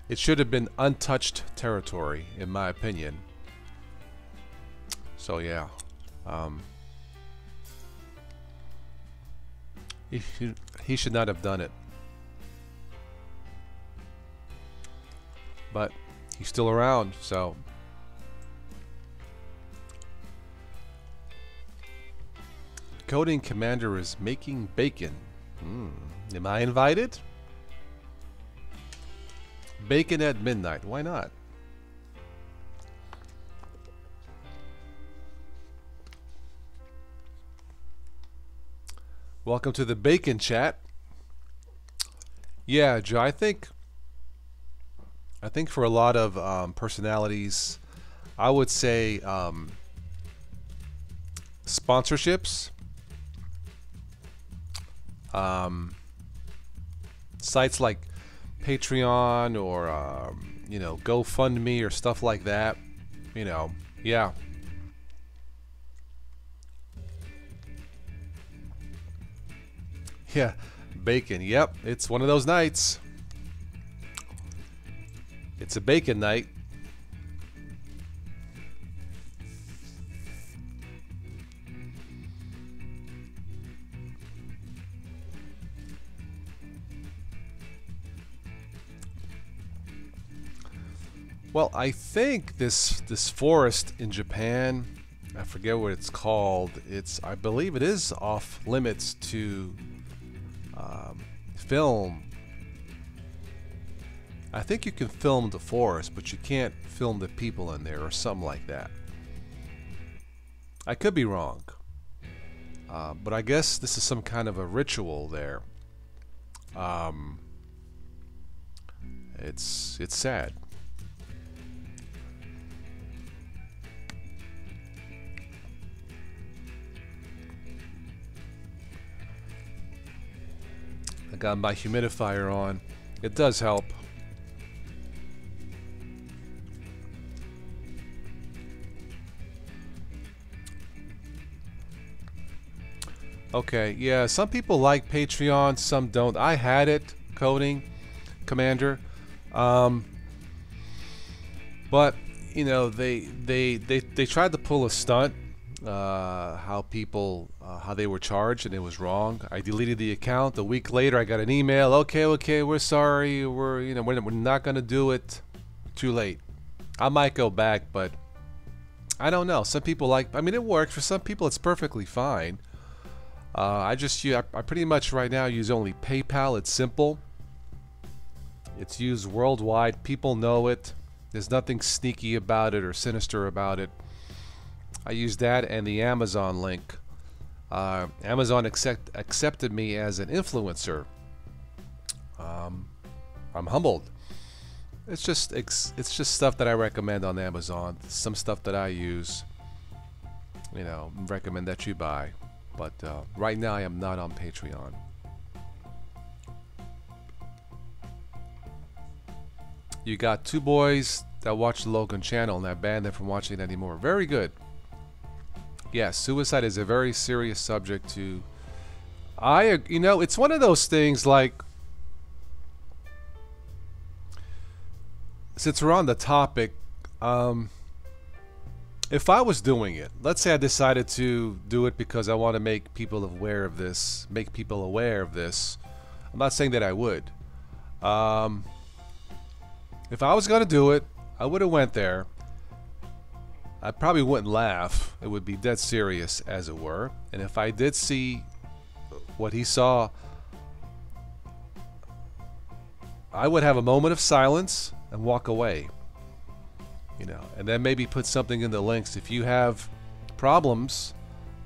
it should have been untouched territory, in my opinion. So yeah, he should not have done it. But he's still around, so. Coding Commander is making bacon. Am I invited? Bacon at midnight. Why not? Welcome to the bacon chat. Yeah, Joe, I think for a lot of personalities, I would say sponsorships, sites like Patreon or you know, GoFundMe or stuff like that. You know, yeah. Yeah, bacon. Yep, it's one of those nights. It's a bacon night. Well, I think this forest in Japan, I forget what it's called. I believe it is off limits to film. I think you can film the forest, but you can't film the people in there or something like that. I could be wrong, but I guess this is some kind of a ritual there. It's sad. I got my humidifier on. It does help. Okay, yeah, some people like Patreon, some don't. I had it, Coding Commander, but you know they tried to pull a stunt. How they were charged, and it was wrong. I deleted the account. A week later, I got an email. Okay, we're sorry. We're not gonna do it. Too late. I might go back, but I don't know. Some people like. I mean, it works for some people. It's perfectly fine. I pretty much right now use only PayPal. It's simple. It's used worldwide. People know it. There's nothing sneaky about it or sinister about it. I use that and the Amazon link. Amazon accepted me as an influencer. I'm humbled. It's just stuff that I recommend on Amazon. Some stuff that I use. You know, recommend that you buy. But right now I am not on Patreon. You got two boys that watch the Logan channel and I banned them from watching it anymore. Very good. Yes, suicide is a very serious subject to... you know, it's one of those things like... Since we're on the topic, if I was doing it, let's say I decided to do it because I want to make people aware of this, I'm not saying that I would. If I was going to do it, I would have went there. I probably wouldn't laugh. It would be dead serious, as it were. And if I did see what he saw, I would have a moment of silence and walk away. You know, and then maybe put something in the links. If you have problems,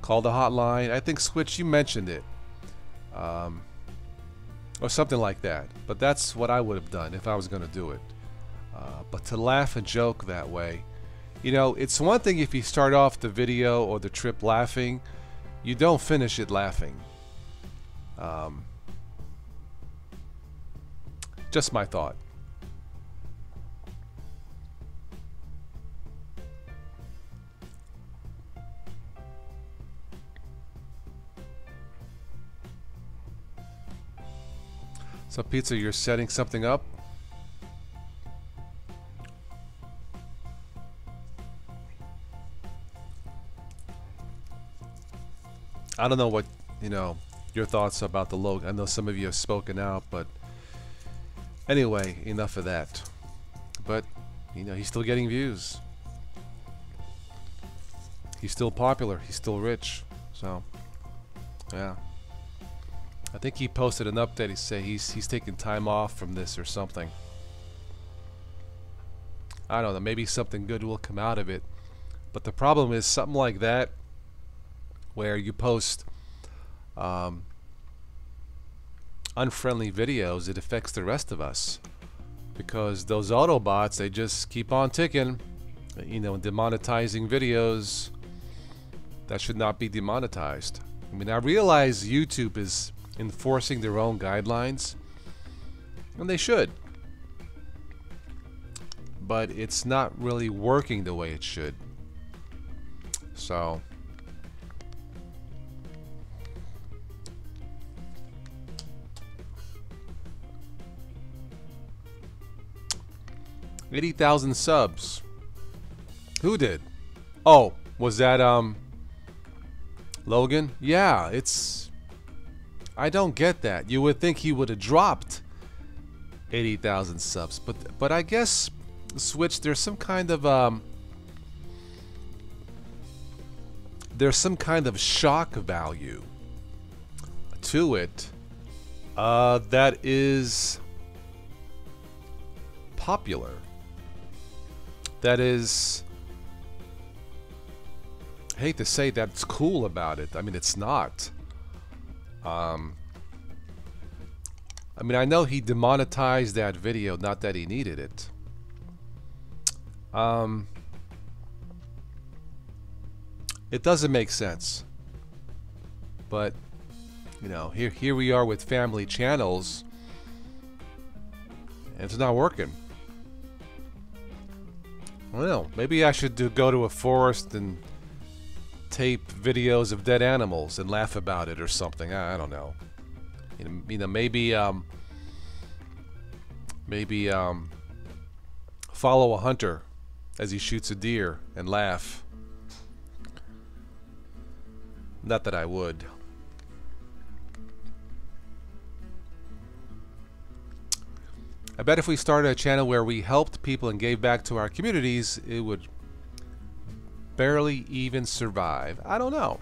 call the hotline. I think Switch, you mentioned it, or something like that. But that's what I would have done if I was going to do it. But to laugh and joke that way, you know, it's one thing if you start off the video or the trip laughing, you don't finish it laughing. Just my thought. So Pizza, you're setting something up? I don't know what, you know, your thoughts about the Logan. I know some of you have spoken out, but anyway, enough of that. But, you know, he's still getting views. He's still popular. He's still rich. So, yeah. I think he posted an update. He said he's taking time off from this or something. I don't know. Maybe something good will come out of it. But the problem is something like that, where you post unfriendly videos, it affects the rest of us, because those Autobots, they just keep on ticking, you know, demonetizing videos. that should not be demonetized. I mean, I realize YouTube is enforcing their own guidelines, and they should, but it's not really working the way it should. So $80,000 subs. Who did? Oh, was that Logan? Yeah, it's, I don't get that. You would think he would have dropped 80,000 subs, but I guess Switch, there's some kind of shock value to it that is popular. That is, I hate to say that's cool about it. I mean, it's not. I mean, I know he demonetized that video, not that he needed it. It doesn't make sense. But, you know, here we are with family channels, and it's not working. Well, maybe I should go to a forest and tape videos of dead animals and laugh about it or something. I don't know. You know, maybe follow a hunter as he shoots a deer and laugh. Not that I would. I bet if we started a channel where we helped people and gave back to our communities, it would barely even survive. I don't know.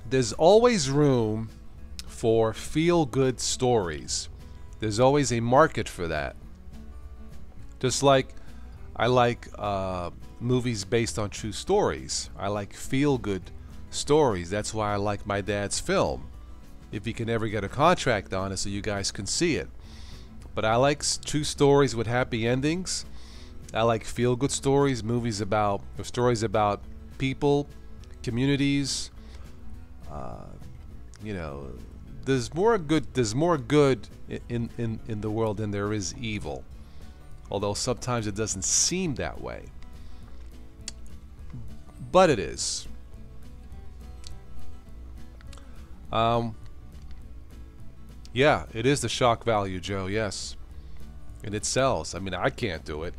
There's always room for feel-good stories. There's always a market for that. Just like I like movies based on true stories. I like feel-good stories. That's why I like My Dad's Film. If he can ever get a contract on it so you guys can see it. But I like true stories with happy endings. I like feel-good stories, movies about, or stories about people, communities. You know, there's more good in the world than there is evil. Although sometimes it doesn't seem that way. But it is. Yeah, it is the shock value, Joe, yes. And it sells. I mean, I can't do it.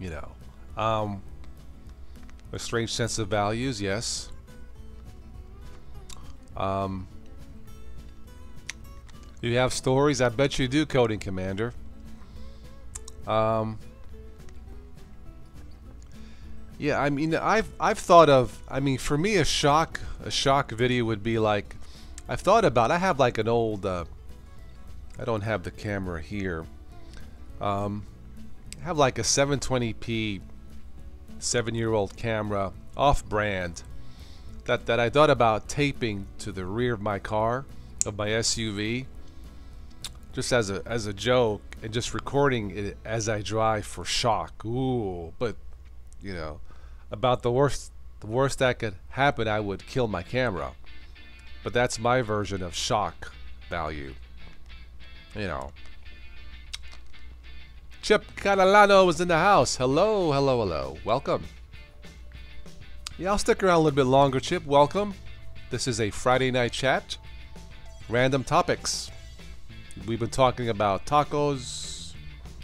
You know. A strange sense of values, yes. You have stories? I bet you do, Coding Commander. Yeah, I mean, I've thought of, I mean, for me a shock video would be like, I've thought about, I have like an old, I don't have the camera here. I have like a 720p 7-year-old camera, off-brand, that I thought about taping to the rear of my car, of my SUV, just as a joke, and just recording it as I drive for shock. Ooh, but you know, about the worst that could happen, I would kill my camera. But that's my version of shock value. You know. Chip Catalano is in the house. Hello, hello, hello. Welcome. Yeah, I'll stick around a little bit longer, Chip. Welcome. This is a Friday night chat. Random topics. We've been talking about tacos,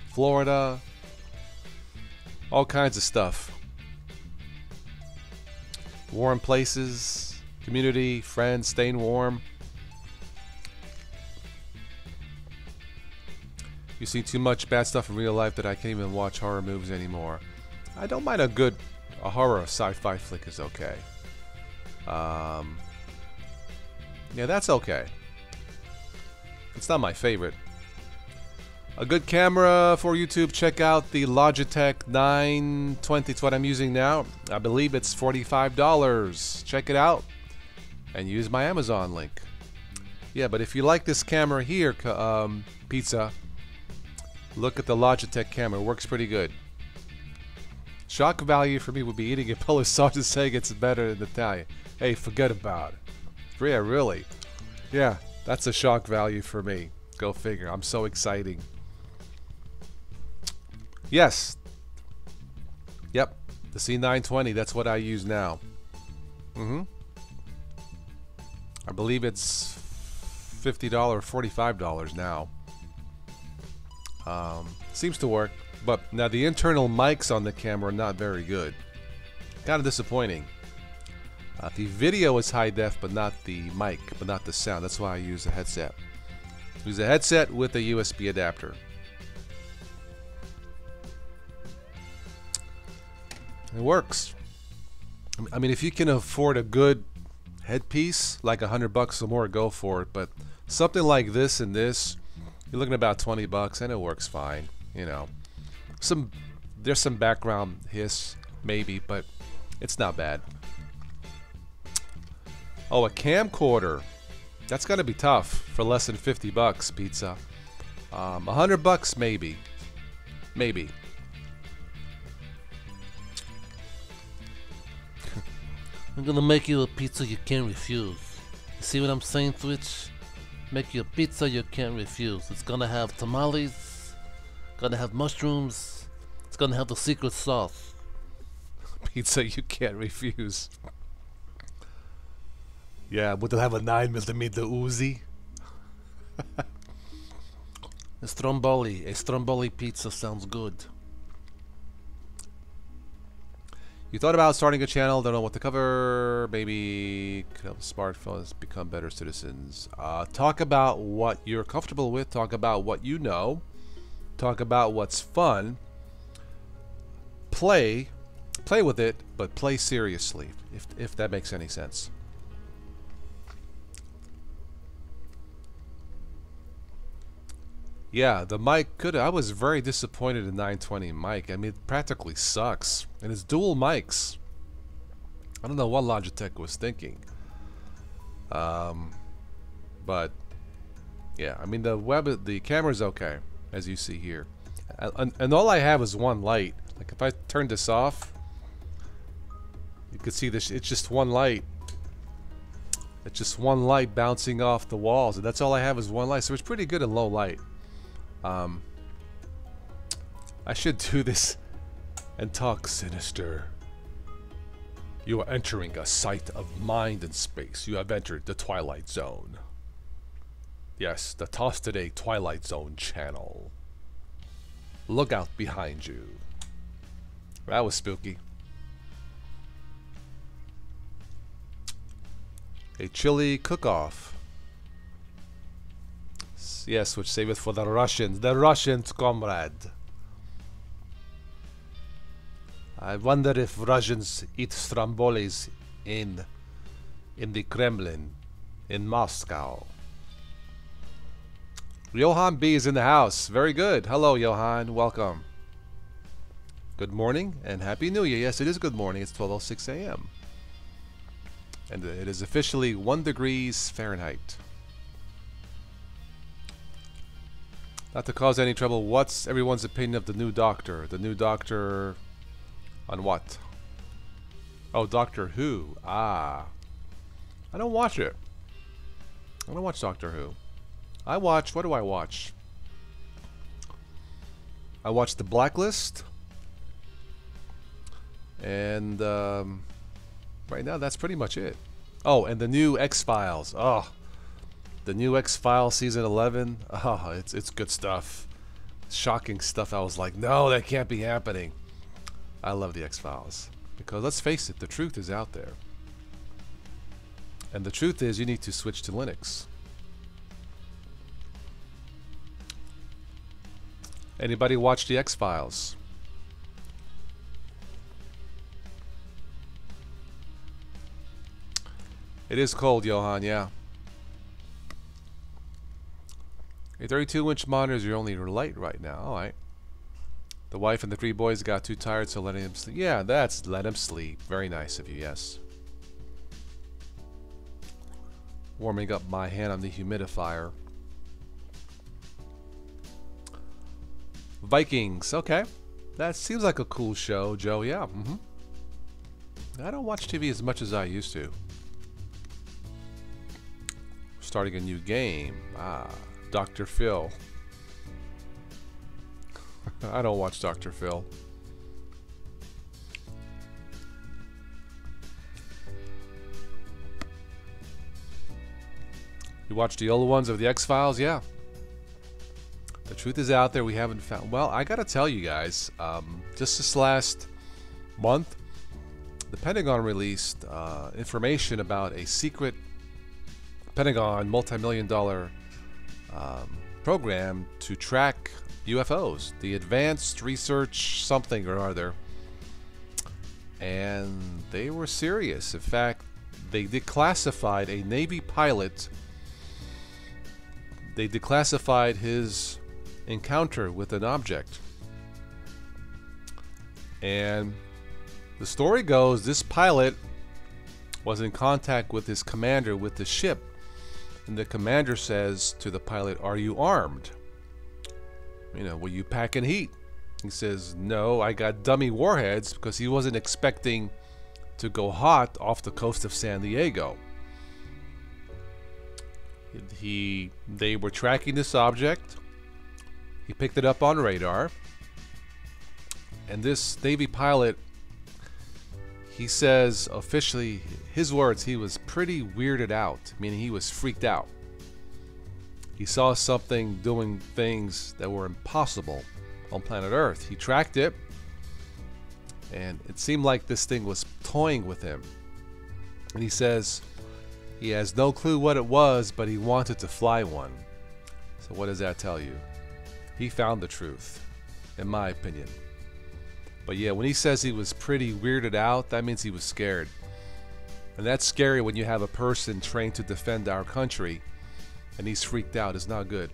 Florida, all kinds of stuff. Warm places, community, friends, staying warm. You see too much bad stuff in real life that I can't even watch horror movies anymore. I don't mind a horror sci-fi flick is okay. Yeah, that's okay. It's not my favorite. A good camera for YouTube, check out the Logitech 920. It's what I'm using now. I believe it's $45. Check it out and use my Amazon link. Yeah, but if you like this camera here, Pizza, look at the Logitech camera. It works pretty good. Shock value for me would be eating a Polish sausage and saying it's better than Italian. Hey, forget about it. Yeah, really. Yeah, that's a shock value for me. Go figure. I'm so exciting. Yes. Yep. The C920. That's what I use now. I believe it's $50 or $45 now. Seems to work. But now the internal mics on the camera are not very good. Kind of disappointing. The video is high def, but not the mic, but not the sound. That's why I use a headset. Use a headset with a USB adapter. It works. I mean, if you can afford a good headpiece, like $100 or more, go for it. But something like this and this, you're looking at about $20, and it works fine. You know, there's some background hiss maybe, but it's not bad. Oh, a camcorder. That's gonna be tough for less than $50, pizza. $100 maybe. Maybe. I'm gonna make you a pizza you can't refuse. You see what I'm saying, Twitch? Make you a pizza you can't refuse. It's gonna have tamales, gonna have mushrooms, it's gonna have the secret sauce. Pizza you can't refuse. Yeah, would it have a 9mm Uzi? A Stromboli pizza sounds good. You thought about starting a channel, don't know what to cover, maybe could help smartphones become better citizens. Talk about what you're comfortable with, talk about what you know, talk about what's fun, play with it, but play seriously, if that makes any sense. Yeah, the mic I was very disappointed in 920 mic. I mean, it practically sucks. And it's dual mics. I don't know what Logitech was thinking. But yeah, I mean the camera's okay, as you see here. And all I have is one light. Like if I turn this off, you can see this, it's just one light. It's just one light bouncing off the walls, and that's all I have is one light. So it's pretty good in low light. I should do this and talk sinister. You are entering a site of mind and space. You have entered the Twilight Zone. Yes, the Toss Today Twilight Zone channel. Look out behind you. That was spooky. A chili cook-off. Yes, which save it for the Russians, comrade. I wonder if Russians eat Strombolis in the Kremlin, in Moscow. Johan B is in the house. Very good. Hello, Johan. Welcome. Good morning and Happy New Year. Yes, it is good morning. It's 12:06 a.m. And it is officially 1 degrees Fahrenheit. Not to cause any trouble, what's everyone's opinion of the new Doctor? The new Doctor on what? Oh, Doctor Who. Ah. I don't watch it. I don't watch Doctor Who. I watch, what do I watch? I watch The Blacklist. And right now that's pretty much it. Oh, and the new X-Files. Oh. The new X-Files season 11. Oh, it's good stuff. Shocking stuff. I was like, no, that can't be happening. I love the X-Files. Because let's face it, the truth is out there. And the truth is you need to switch to Linux. Anybody watch the X-Files? It is cold, Johan, yeah. A 32-inch monitor is your only light right now. Alright. The wife and the 3 boys got too tired, so letting him sleep. Yeah, that's let him sleep. Very nice of you, yes. Warming up my hand on the humidifier. Vikings, okay. That seems like a cool show, Joe. Yeah. I don't watch TV as much as I used to. Starting a new game. Dr. Phil. I don't watch Dr. Phil. You watch the old ones of the X-Files? Yeah. The truth is out there. We haven't found... Well, I gotta tell you guys, just this last month, the Pentagon released information about a secret Pentagon multi-million-dollar program to track UFOs, the Advanced Research something or other. And they were serious. In fact, they declassified a Navy pilot. They declassified his encounter with an object. And the story goes, this pilot was in contact with his commander with the ship. And the commander says to the pilot, "Are you armed? You know, will you pack in heat?" He says, "No, I got dummy warheads," because he wasn't expecting to go hot off the coast of San Diego. They were tracking this object. He picked it up on radar. And this Navy pilot, he says officially, his words, he was pretty weirded out, meaning he was freaked out. He saw something doing things that were impossible on planet Earth. He tracked it, and it seemed like this thing was toying with him. And he says he has no clue what it was, but he wanted to fly one. So what does that tell you? He found the truth, in my opinion. But yeah, when he says he was pretty weirded out, that means he was scared. And that's scary when you have a person trained to defend our country and he's freaked out. It's not good.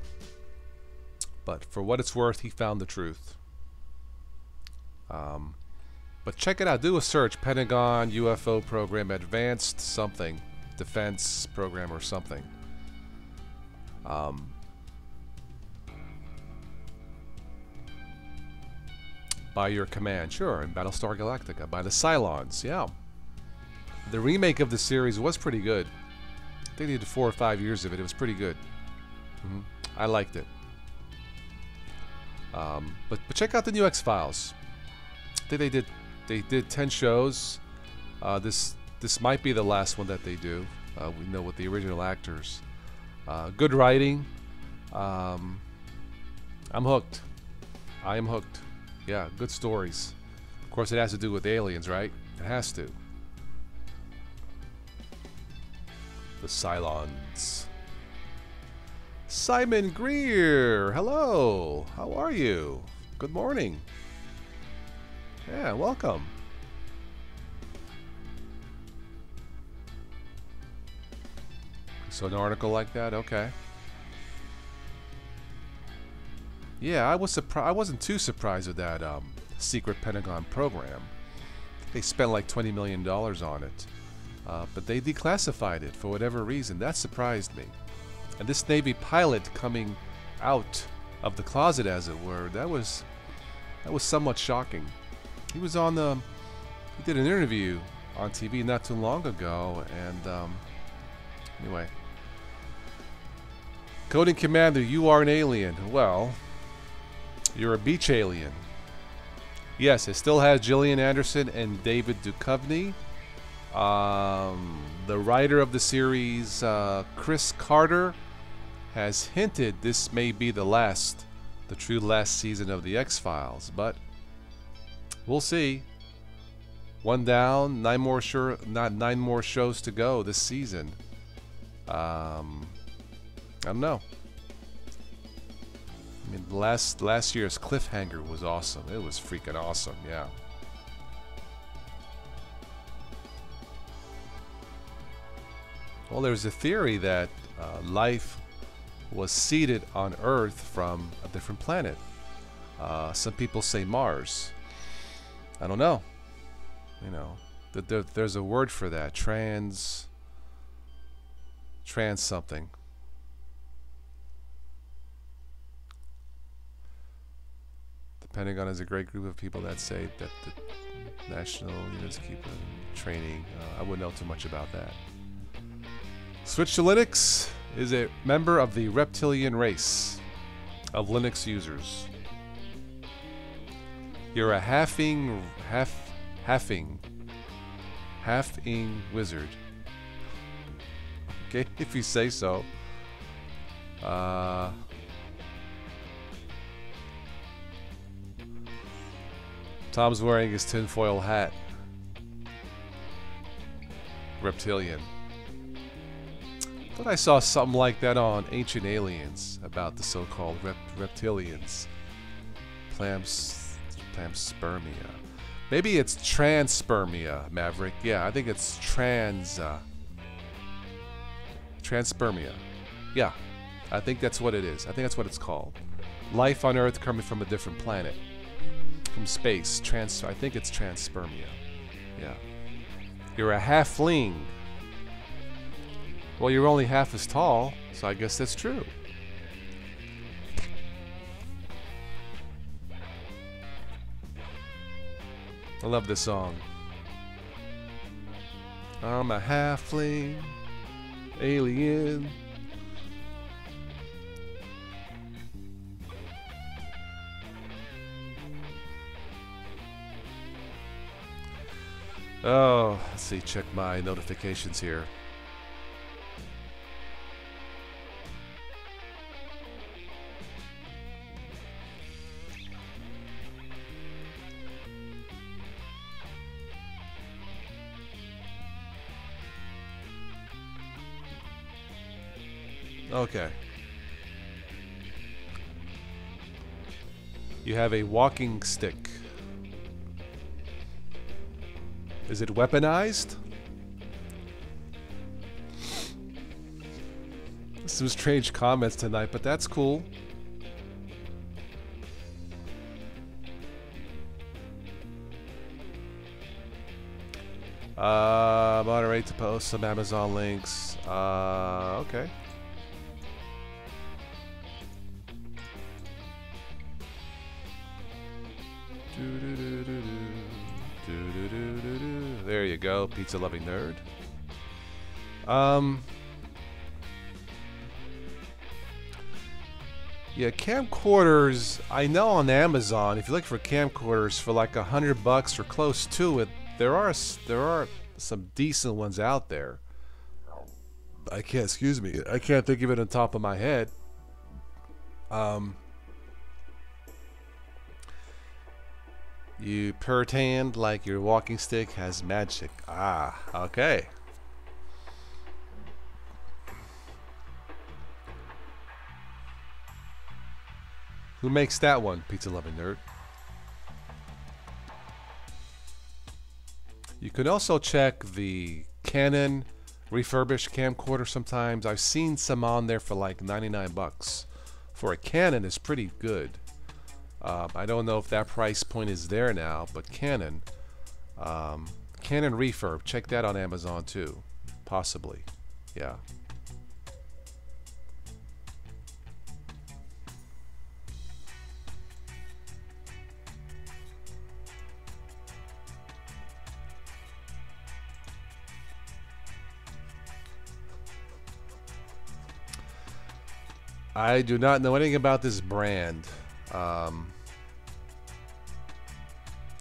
But for what it's worth, he found the truth. But check it out. Do a search. Pentagon UFO program, advanced something. Defense program or something. By your command. Sure, in Battlestar Galactica. By the Cylons. Yeah. The remake of the series was pretty good. I think they did 4 or 5 years of it. It was pretty good. I liked it. But check out the new X-Files. I think they did 10 shows. This might be the last one that they do. We know with the original actors. Good writing. I'm hooked. I am hooked. Yeah, good stories. Of course, it has to do with aliens, right? It has to. The Cylons. Simon Greer, hello. How are you? Good morning. Yeah, welcome. So an article like that, okay. Yeah, I was surprised. I wasn't too surprised with that secret Pentagon program. They spent like $20 million on it. But they declassified it for whatever reason. That surprised me. And this Navy pilot coming out of the closet, as it were, that was somewhat shocking. He was on he did an interview on TV not too long ago, and anyway. Coding Commander, you are an alien. Well, you're a beach alien. Yes, it still has Gillian Anderson and David Duchovny. The writer of the series, Chris Carter, has hinted this may be the true last season of the X-Files, but we'll see. One down, nine more shows to go this season. I don't know. I mean, last year's cliffhanger was awesome. It was freaking awesome, yeah. Well, there's a theory that life was seeded on Earth from a different planet. Some people say Mars. I don't know. You know, there's a word for that. Trans something. The Pentagon is a great group of people that say that the national units keep training. I wouldn't know too much about that. Switch to Linux is a member of the reptilian race of Linux users. You're a half-ing wizard. Okay, if you say so. Tom's wearing his tinfoil hat. Reptilian. Thought I saw something like that on Ancient Aliens about the so-called reptilians. Panspermia. Maybe it's transpermia, Maverick. Yeah, I think it's transpermia. Yeah, I think that's what it is. I think that's what it's called. Life on Earth coming from a different planet. From space. I think it's transpermia. Yeah. You're a halfling. Well, you're only half as tall, so I guess that's true. I love this song. I'm a halfling, alien. Oh, let's see, check my notifications here. Okay. You have a walking stick. Is it weaponized? Some strange comments tonight, but that's cool. Moderate to post some Amazon links. Okay. There you go, pizza loving nerd. Yeah, camcorders. I know on Amazon, if you look for camcorders for like $100 or close to it, there are some decent ones out there. I can't. Excuse me. I can't think of it on top of my head. You pretend like your walking stick has magic. Ah, okay. Who makes that one, pizza loving nerd? You can also check the Canon refurbished camcorder sometimes. I've seen some on there for like 99 bucks. For a Canon is pretty good. I don't know if that price point is there now, but Canon refurb, check that on Amazon too, possibly. Yeah. I do not know anything about this brand.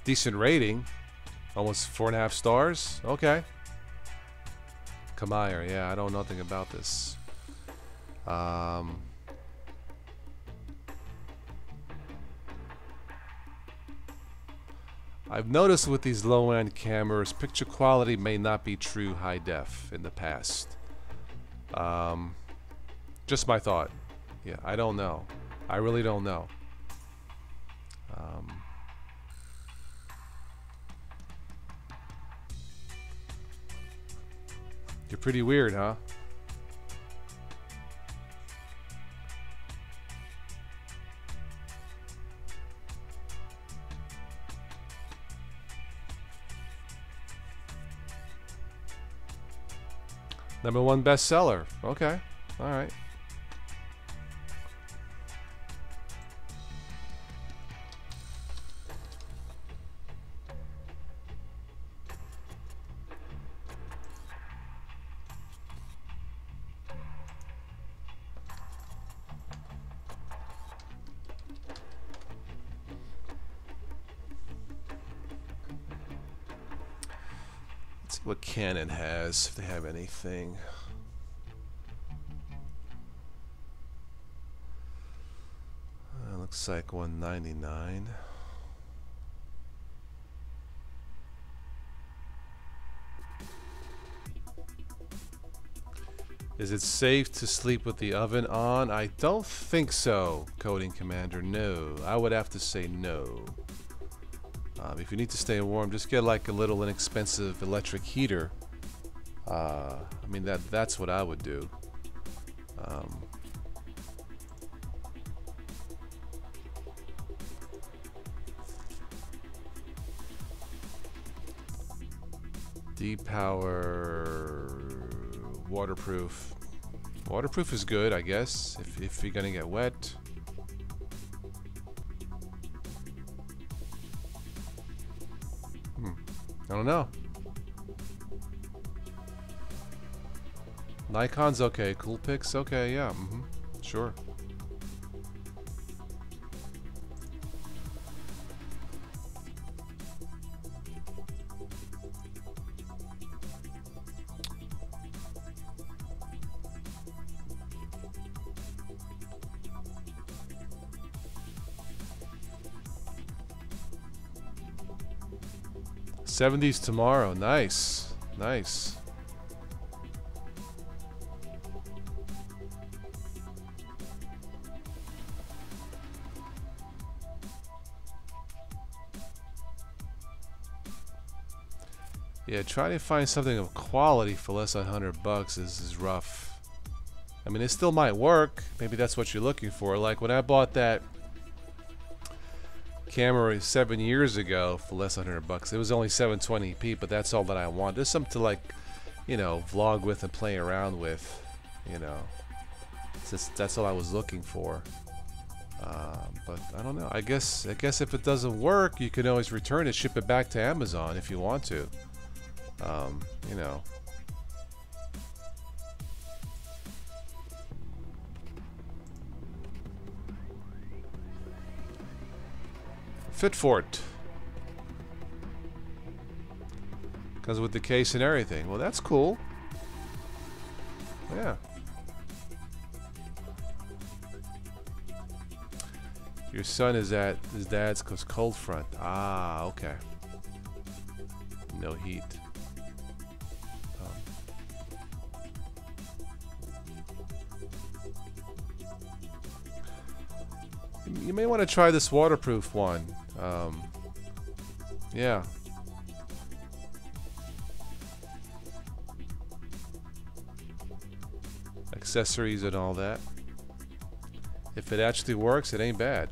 Decent rating, almost 4.5 stars. Okay. Kamayer, yeah, I don't know nothing about this. I've noticed with these low-end cameras, picture quality may not be true high def in the past. Just my thought. Yeah, I don't know. I really don't know. You're pretty weird, huh? #1 bestseller. Okay. All right. what Canon has, if they have anything. Looks like 199. Is it safe to sleep with the oven on? I don't think so, Coding Commander. No, I would have to say no. If you need to stay warm, just get like a little inexpensive electric heater. I mean, that's what I would do. D-Power waterproof. Waterproof is good, I guess, if you're gonna get wet. I don't know. Nikon's okay. Coolpix, okay, yeah, sure. '70s tomorrow. Nice. Nice. Yeah, trying to find something of quality for less than $100 is rough. I mean, it still might work. Maybe that's what you're looking for. Like when I bought that camera 7 years ago for less than $100. It was only 720p, but that's all that I want. There's something to, like, you know, vlog with and play around with, you know. That's all I was looking for. But I don't know. I guess if it doesn't work, you can always return it, ship it back to Amazon if you want to. You know. Fitfort. Comes with the case and everything. Well, that's cool. Yeah. Your son is at his dad's cause cold front. Ah, okay. No heat. You may want to try this waterproof one. Yeah. Accessories and all that. If it actually works, it ain't bad.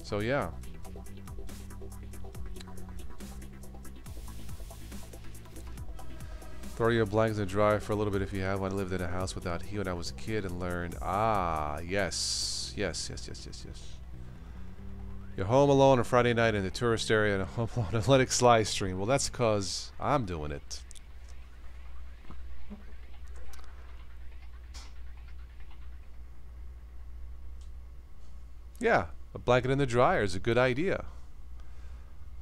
So yeah. Throw your blankets in the dryer for a little bit if you have one. I lived in a house without heat when I was a kid and learned. Ah, yes. Yes. You're home alone on Friday night in the tourist area and a home alone and let it live stream. Well, that's because I'm doing it. Yeah, a blanket in the dryer is a good idea.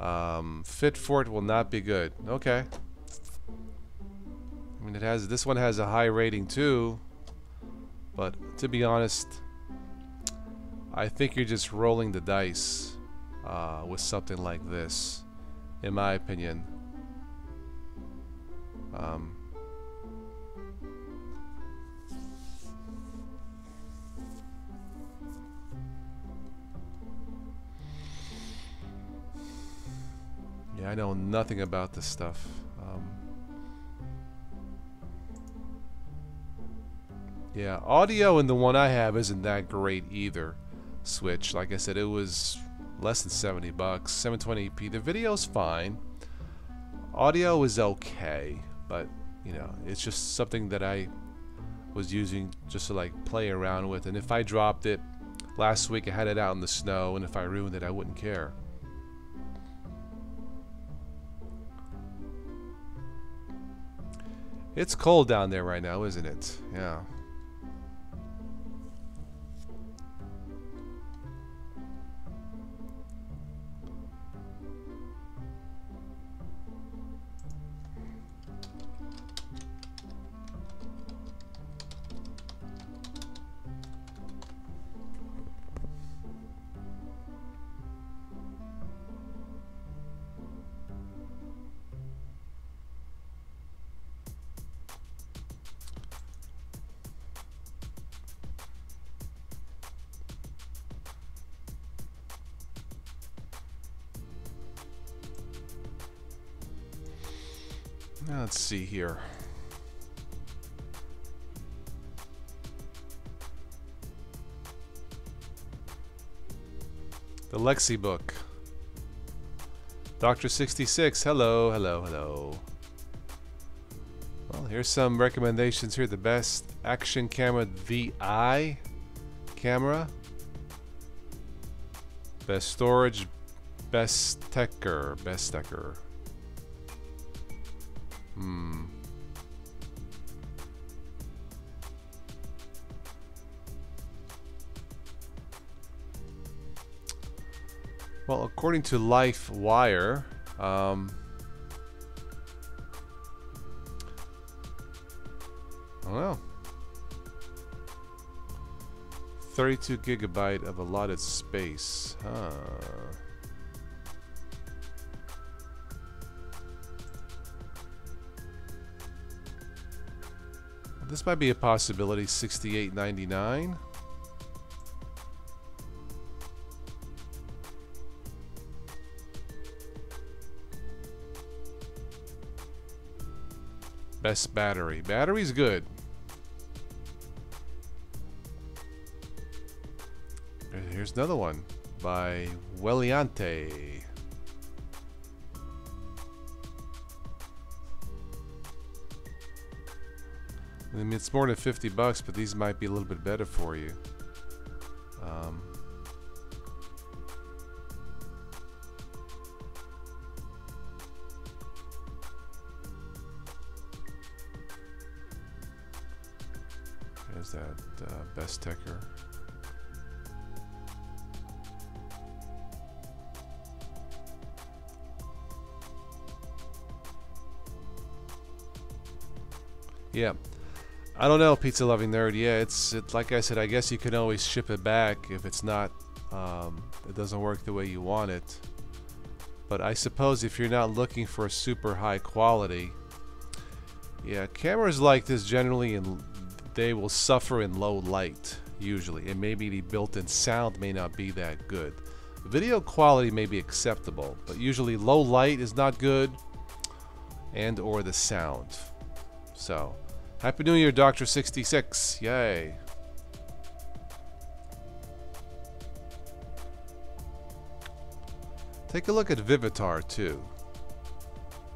Fitfort will not be good. Okay. I mean, this one has a high rating too, but to be honest, I think you're just rolling the dice with something like this, in my opinion. Yeah, I know nothing about this stuff. Yeah, audio in the one I have isn't that great either. Switch, like I said, it was less than $70, 720p. The video's fine. Audio is okay, but you know, it's just something that I was using just to like play around with. And if I dropped it last week, I had it out in the snow, and if I ruined it, I wouldn't care. It's cold down there right now, isn't it? Yeah. Now let's see here. The Lexi book. Dr. 66, hello, hello, hello. Well, here's some recommendations here. The best action camera, the Eye camera. Best storage, best Tecker. Well, according to LifeWire, I don't know. 32 gigabyte of allotted space. Huh. This might be a possibility. $68.99. Best battery. Battery's good. Here's another one by Weliante. I mean, it's more than 50 bucks, but these might be a little bit better for you. There's that Best Tecker. Yeah, I don't know, Pizza Loving Nerd. Yeah, it's like I said. I guess you can always ship it back if it's not, it doesn't work the way you want it. But I suppose if you're not looking for a super high quality, yeah, cameras like this generally they will suffer in low light usually, and maybe the built-in sound may not be that good. Video quality may be acceptable, but usually low light is not good, and or the sound. So, Happy New Year, Dr. 66. Yay. Take a look at Vivitar, too.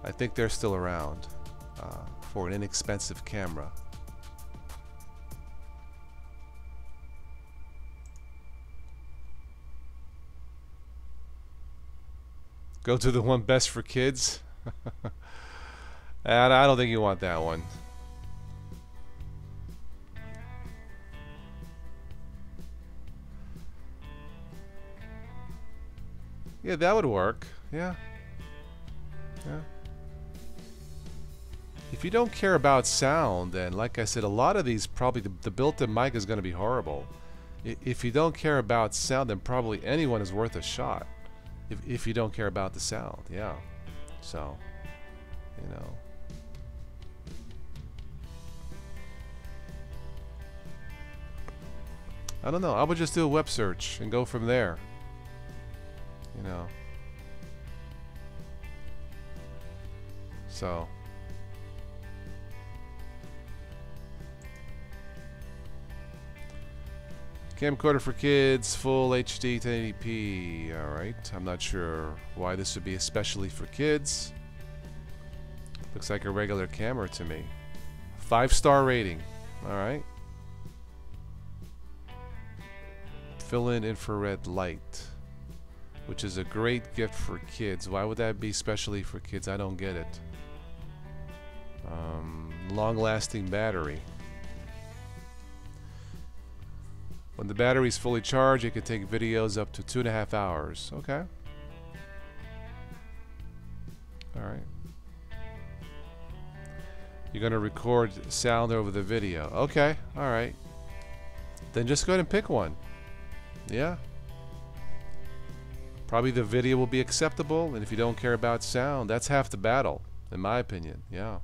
I think they're still around for an inexpensive camera. Go to the one best for kids. And I don't think you want that one. Yeah, that would work. Yeah. Yeah. If you don't care about sound, then like I said, a lot of these probably the built-in mic is going to be horrible. If you don't care about sound, then probably anyone is worth a shot. If you don't care about the sound, yeah. So, you know. I don't know. I would just do a web search and go from there. You know. So. Camcorder for kids, full HD 1080p. Alright. I'm not sure why this would be especially for kids. Looks like a regular camera to me. 5-star rating. Alright. Fill-in infrared light, which is a great gift for kids. Why would that be specially for kids? I don't get it. Long-lasting battery. When the battery is fully charged, it can take videos up to 2.5 hours. Okay. Alright. You're going to record sound over the video. Okay. Alright. Then just go ahead and pick one. Yeah. Probably the video will be acceptable, and if you don't care about sound, that's half the battle, in my opinion. Yeah.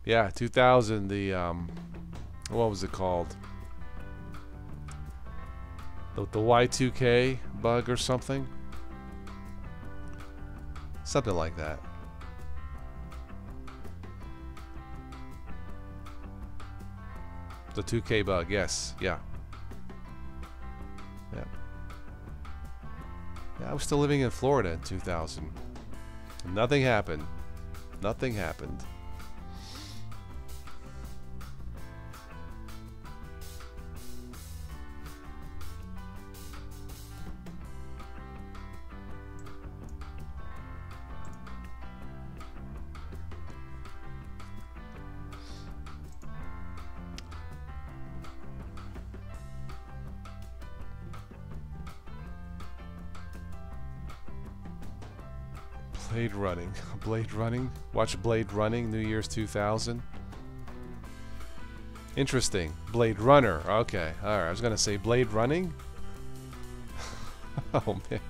Yeah, 2000, the, what was it called? The Y2K bug or something? Something like that. The 2K bug, yes, yeah. Yeah. Yeah, I was still living in Florida in 2000. Nothing happened. Nothing happened. Blade Running. Blade Running? Watch Blade Running, New Year's 2000. Interesting. Blade Runner. Okay. Alright, I was gonna say Blade Running? Oh, man.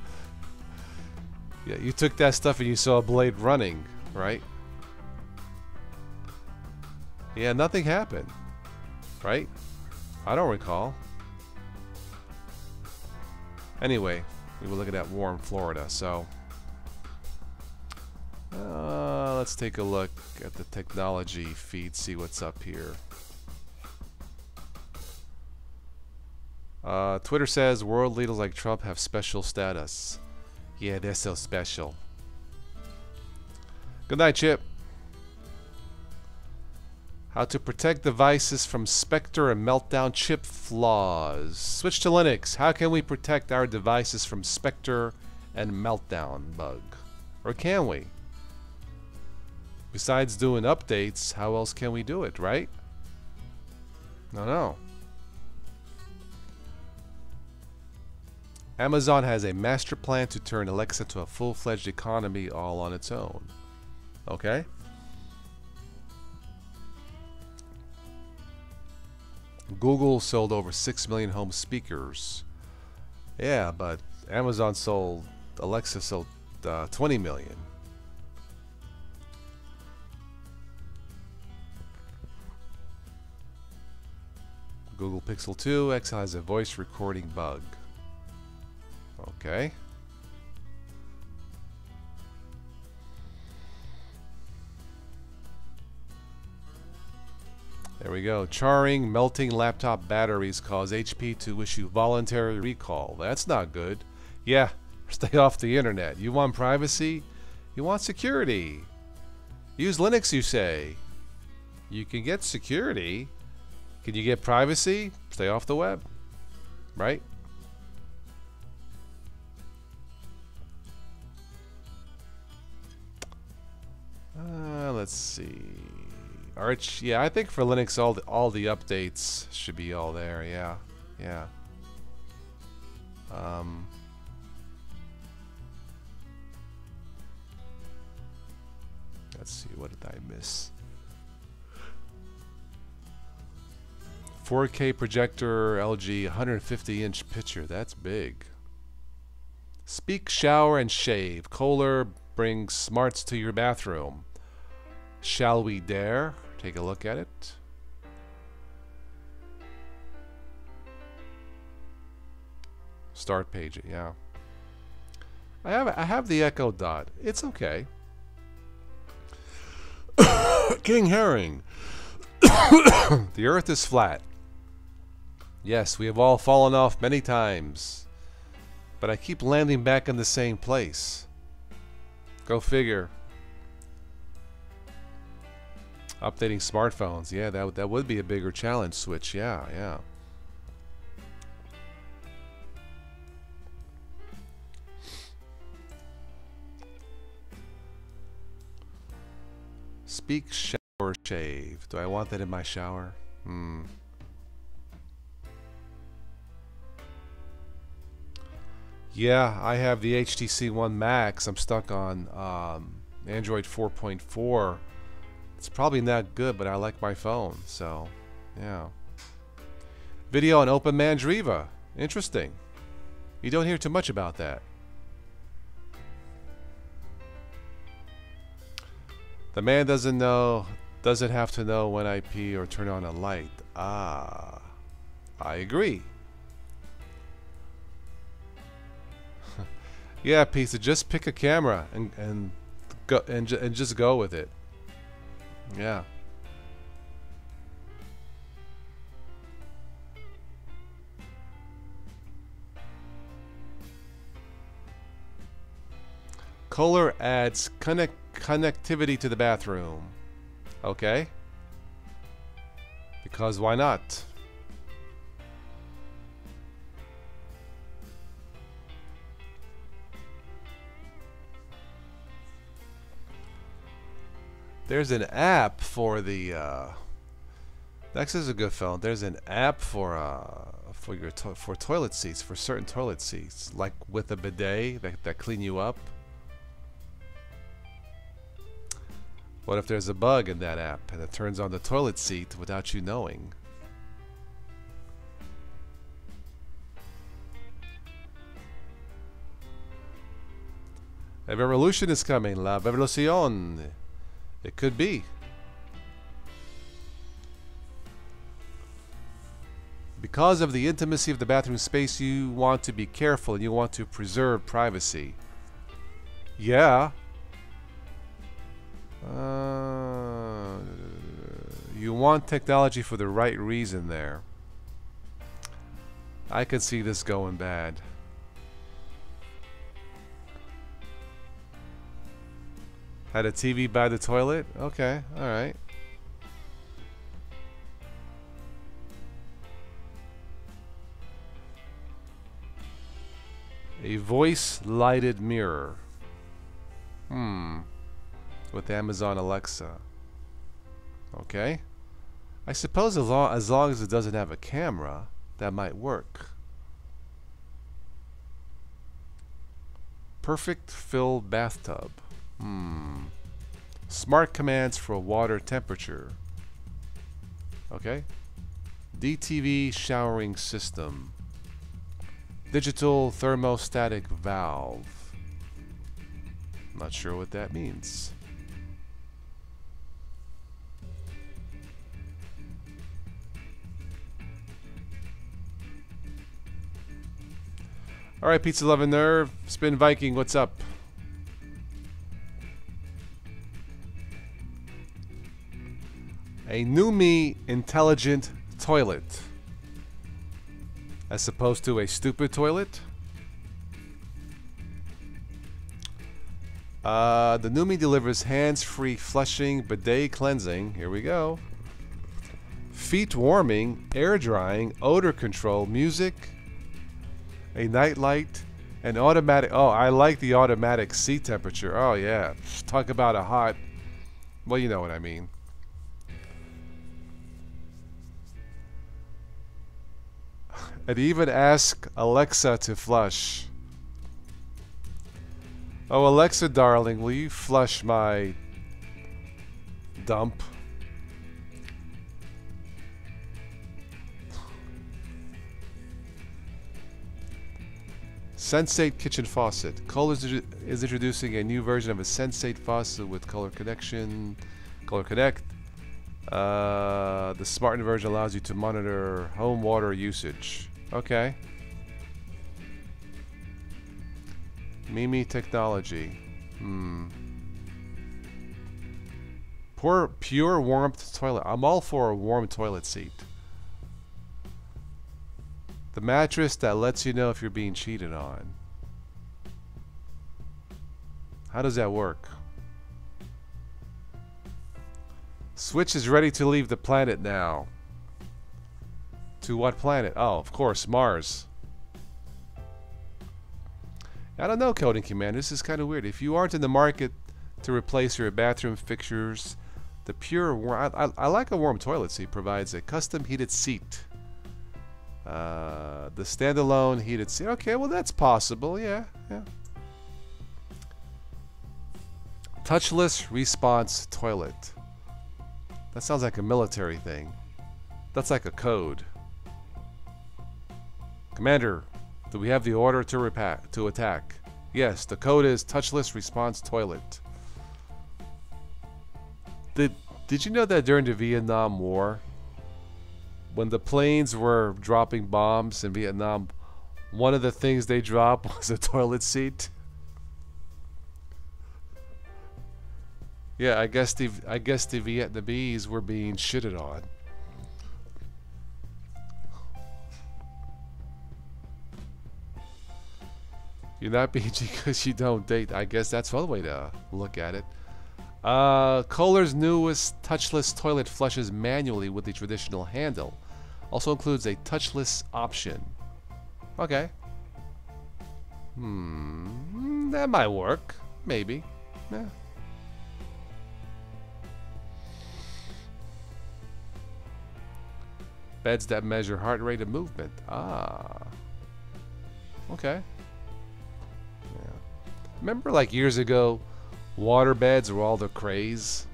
Yeah, you took that stuff and you saw Blade Running, right? Yeah, nothing happened. Right? I don't recall. Anyway, we were looking at warm Florida, so... let's take a look at the technology feed, see what's up here. Twitter says world leaders like Trump have special status. Yeah, they're so special. Good night, Chip. How to protect devices from Spectre and Meltdown chip flaws. Switch to Linux. How can we protect our devices from Spectre and Meltdown bug? Or can we? Besides doing updates, how else can we do it, right? No. Amazon has a master plan to turn Alexa to a full-fledged economy all on its own. Okay? Google sold over 6 million home speakers. Yeah, but Alexa sold 20 million. Google Pixel 2 XL has a voice recording bug. Okay. There we go. Charring, melting laptop batteries cause HP to issue voluntary recall. That's not good. Yeah, stay off the internet. You want privacy? You want security. Use Linux, you say. You can get security. Can you get privacy? Stay off the web. Right? Let's see. Arch, yeah, I think for Linux all the updates should be all there. Yeah. Let's see, what did I miss? 4K projector, LG, 150-inch picture. That's big. Speak, shower, and shave. Kohler brings smarts to your bathroom. Shall we dare? Take a look at it. Start page, yeah. I have the Echo Dot. It's okay. King Herring. The Earth is flat. Yes, we have all fallen off many times, but I keep landing back in the same place. Go figure. Updating smartphones, yeah, that would be a bigger challenge. Switch, yeah. Speak, shower, shave. Do I want that in my shower? Yeah, I have the HTC One Max. I'm stuck on Android 4.4. It's probably not good, but I like my phone, so yeah. Video on Open Mandriva. Interesting. You don't hear too much about that. The man doesn't have to know when I pee or turn on a light. Ah, I agree. Yeah, Pizza, just pick a camera and go and just go with it. Yeah. Kohler adds connectivity to the bathroom. Okay. Because why not? There's an app for the Next is a good phone. There's an app for your for toilet seats, for certain toilet seats, like with a bidet that clean you up. What if there's a bug in that app and it turns on the toilet seat without you knowing? A revolution is coming, la revolución. It could be. Because of the intimacy of the bathroom space, you want to be careful and you want to preserve privacy. Yeah. You want technology for the right reason there. I could see this going bad. Had a TV by the toilet? Okay, alright. A voice-lighted mirror. With Amazon Alexa. Okay. I suppose as long as it doesn't have a camera, that might work. Perfect fill bathtub. Smart commands for water temperature. Okay. DTV showering system. Digital thermostatic valve. Not sure what that means. Alright, Pizza Loving Nerve. Spin Viking, what's up? A NuMe intelligent toilet. As opposed to a stupid toilet. The NuMe delivers hands-free flushing, bidet cleansing. Here we go. Feet warming, air drying, odor control, music, a night light, and automatic. Oh, I like the automatic seat temperature. Oh yeah, talk about a hot. Well, you know what I mean. And even ask Alexa to flush. Oh, Alexa, darling, will you flush my dump? Sensate kitchen faucet. Kohler is introducing a new version of a Sensate faucet with Kohler connection. Kohler Connect. The Smarten version allows you to monitor home water usage. Okay. Mimi technology. Pure warmth toilet. I'm all for a warm toilet seat. The mattress that lets you know if you're being cheated on. How does that work? Switch is ready to leave the planet now. To what planet? Oh, of course, Mars. I don't know, Coding Commander. This is kind of weird. If you aren't in the market to replace your bathroom fixtures, the I like a warm toilet seat. Provides a custom heated seat. The standalone heated seat. Okay, well that's possible. Yeah. Touchless response toilet. That sounds like a military thing. That's like a code. Commander, do we have the order to attack? Yes, the code is touchless response toilet. Did you know that during the Vietnam War, when the planes were dropping bombs in Vietnam, one of the things they dropped was a toilet seat? Yeah, I guess the Vietnamese were being shitted on. You're not BG because you don't date. I guess that's one way to look at it. Kohler's newest touchless toilet flushes manually with the traditional handle. Also includes a touchless option. Okay. That might work. Maybe. Yeah. Beds that measure heart rate and movement. Ah. Okay. Yeah. Remember like years ago, water beds were all the craze?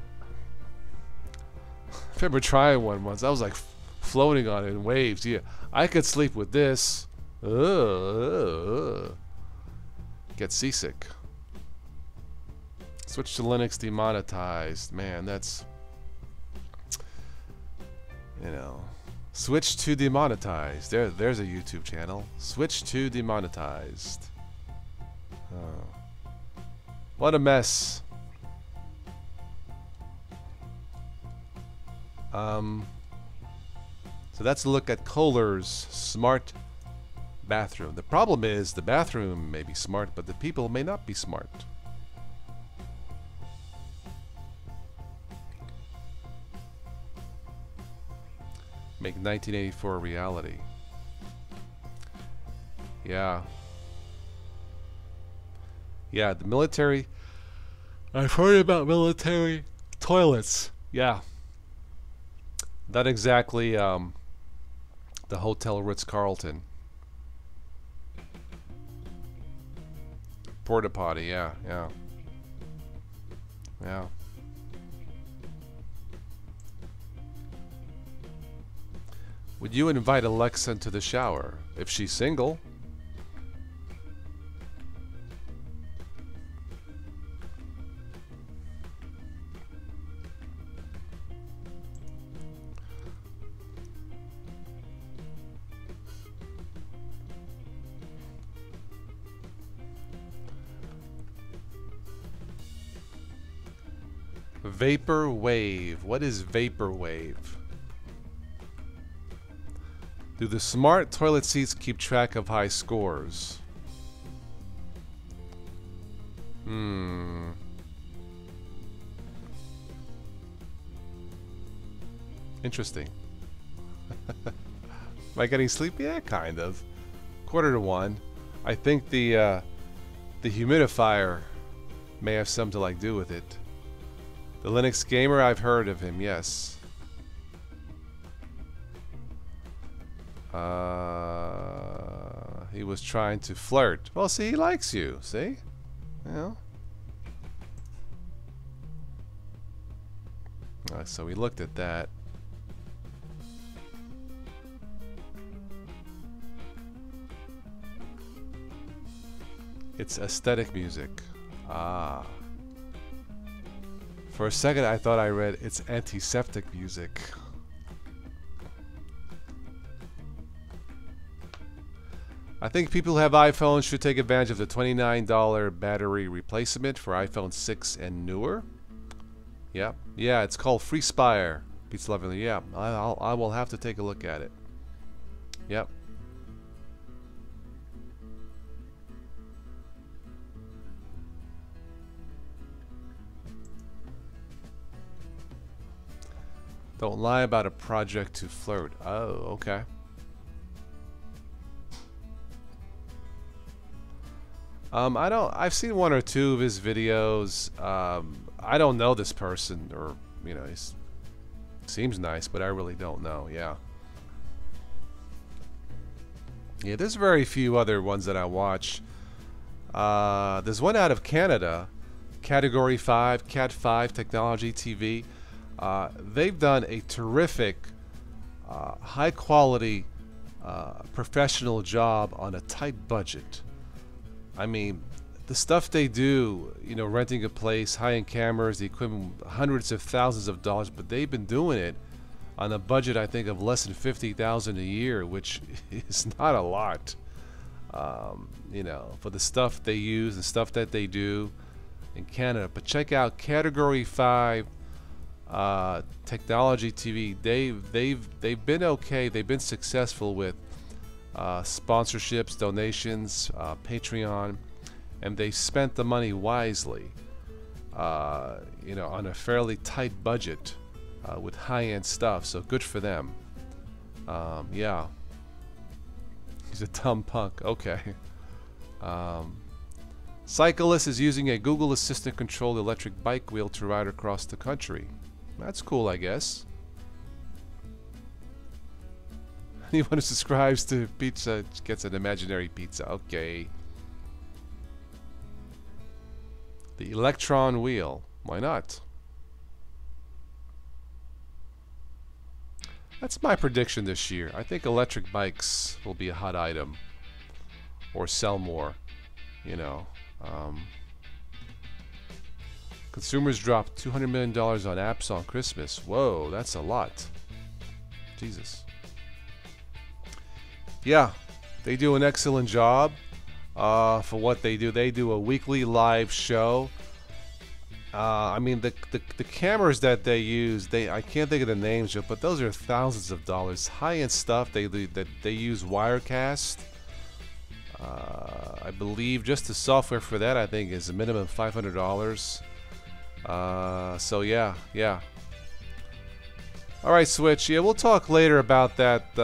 I remember trying one once. I was like floating on it in waves. Yeah. I could sleep with this. Get seasick. Switch to Linux demonetized. Man, that's... You know... Switch to demonetized. There's a YouTube channel. Switch to demonetized. Oh. What a mess. So that's a look at Kohler's smart bathroom. The problem is the bathroom may be smart, but the people may not be smart. Make 1984 a reality. Yeah. Yeah, the military. I've heard about military toilets. Yeah. Not exactly the Hotel Ritz-Carlton. Porta potty, yeah. Yeah. Would you invite Alexa into the shower? If she's single. Vaporwave. What is Vaporwave? Do the smart toilet seats keep track of high scores? Interesting. Am I getting sleepy? Yeah, kind of. 1:45. I think the humidifier may have something to do with it. The Linux Gamer, I've heard of him, yes. He was trying to flirt. Well, see, he likes you, see? You know? So we looked at that. It's aesthetic music. Ah. For a second I thought I read it's antiseptic music. I think people who have iPhones should take advantage of the $29 battery replacement for iPhone 6 and newer. Yep. Yeah, it's called FreeSpire. Pete's lovingly. Yeah, I will have to take a look at it. Yep. Don't lie about a project to flirt. Oh, okay. I've seen one or two of his videos. I don't know this person, or, you know, he seems nice, but I really don't know, yeah. Yeah, there's very few other ones that I watch. There's one out of Canada, Category 5, Cat 5 Technology TV. They've done a terrific, high quality, professional job on a tight budget. I mean, the stuff they do, you know, renting a place, high-end cameras, the equipment, hundreds of thousands of dollars, but they've been doing it on a budget, I think, of less than $50,000 a year, which is not a lot, you know, for the stuff they use, the stuff that they do. in Canada. But check out Category 5 Technology TV. They've been okay. They've been successful with sponsorships, donations, Patreon, and they spent the money wisely. On a fairly tight budget with high-end stuff. So good for them. Yeah. He's a dumb punk. Okay. Cyclist is using a Google Assistant controlled electric bike wheel to ride across the country. That's cool, I guess. Anyone who subscribes to pizza gets an imaginary pizza. Okay. The Electron wheel. Why not? That's my prediction this year. I think electric bikes will be a hot item. Or sell more. Consumers dropped $200 million on apps on Christmas. Whoa, that's a lot. Jesus. Yeah, they do an excellent job for what they do. They do a weekly live show. I mean, the cameras that they use, I can't think of the names of, but those are thousands of dollars. High-end stuff. They use Wirecast. I believe just the software for that, I think, is a minimum $500. So yeah. All right, Switch. Yeah, we'll talk later about that.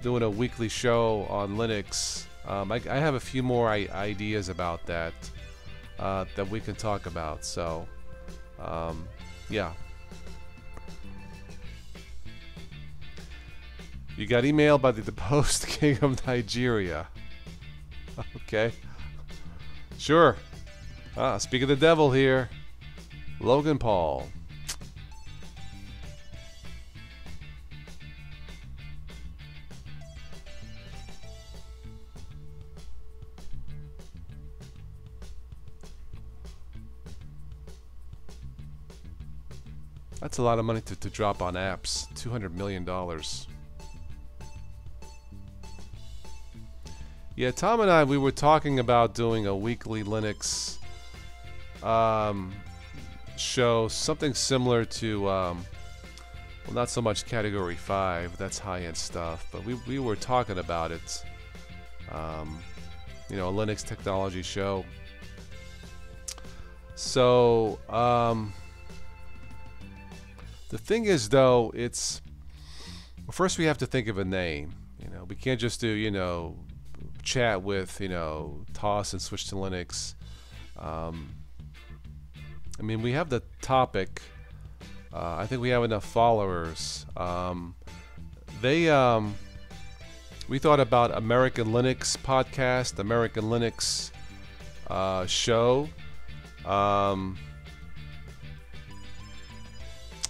Doing a weekly show on Linux. I have a few more ideas about that that we can talk about. So, yeah. You got emailed by the deposed king of Nigeria. Okay. Sure. Speak of the devil here. Logan Paul. That's a lot of money to drop on apps. $200 million. Yeah, Tom and I, we were talking about doing a weekly Linux show, something similar to, well, not so much Category 5, that's high-end stuff, but we were talking about it. A Linux technology show. So, the thing is, though, well, first we have to think of a name. We can't just do, chat with, Toss and switch to Linux. I mean, we have the topic. I think we have enough followers. We thought about American Linux podcast, American Linux show.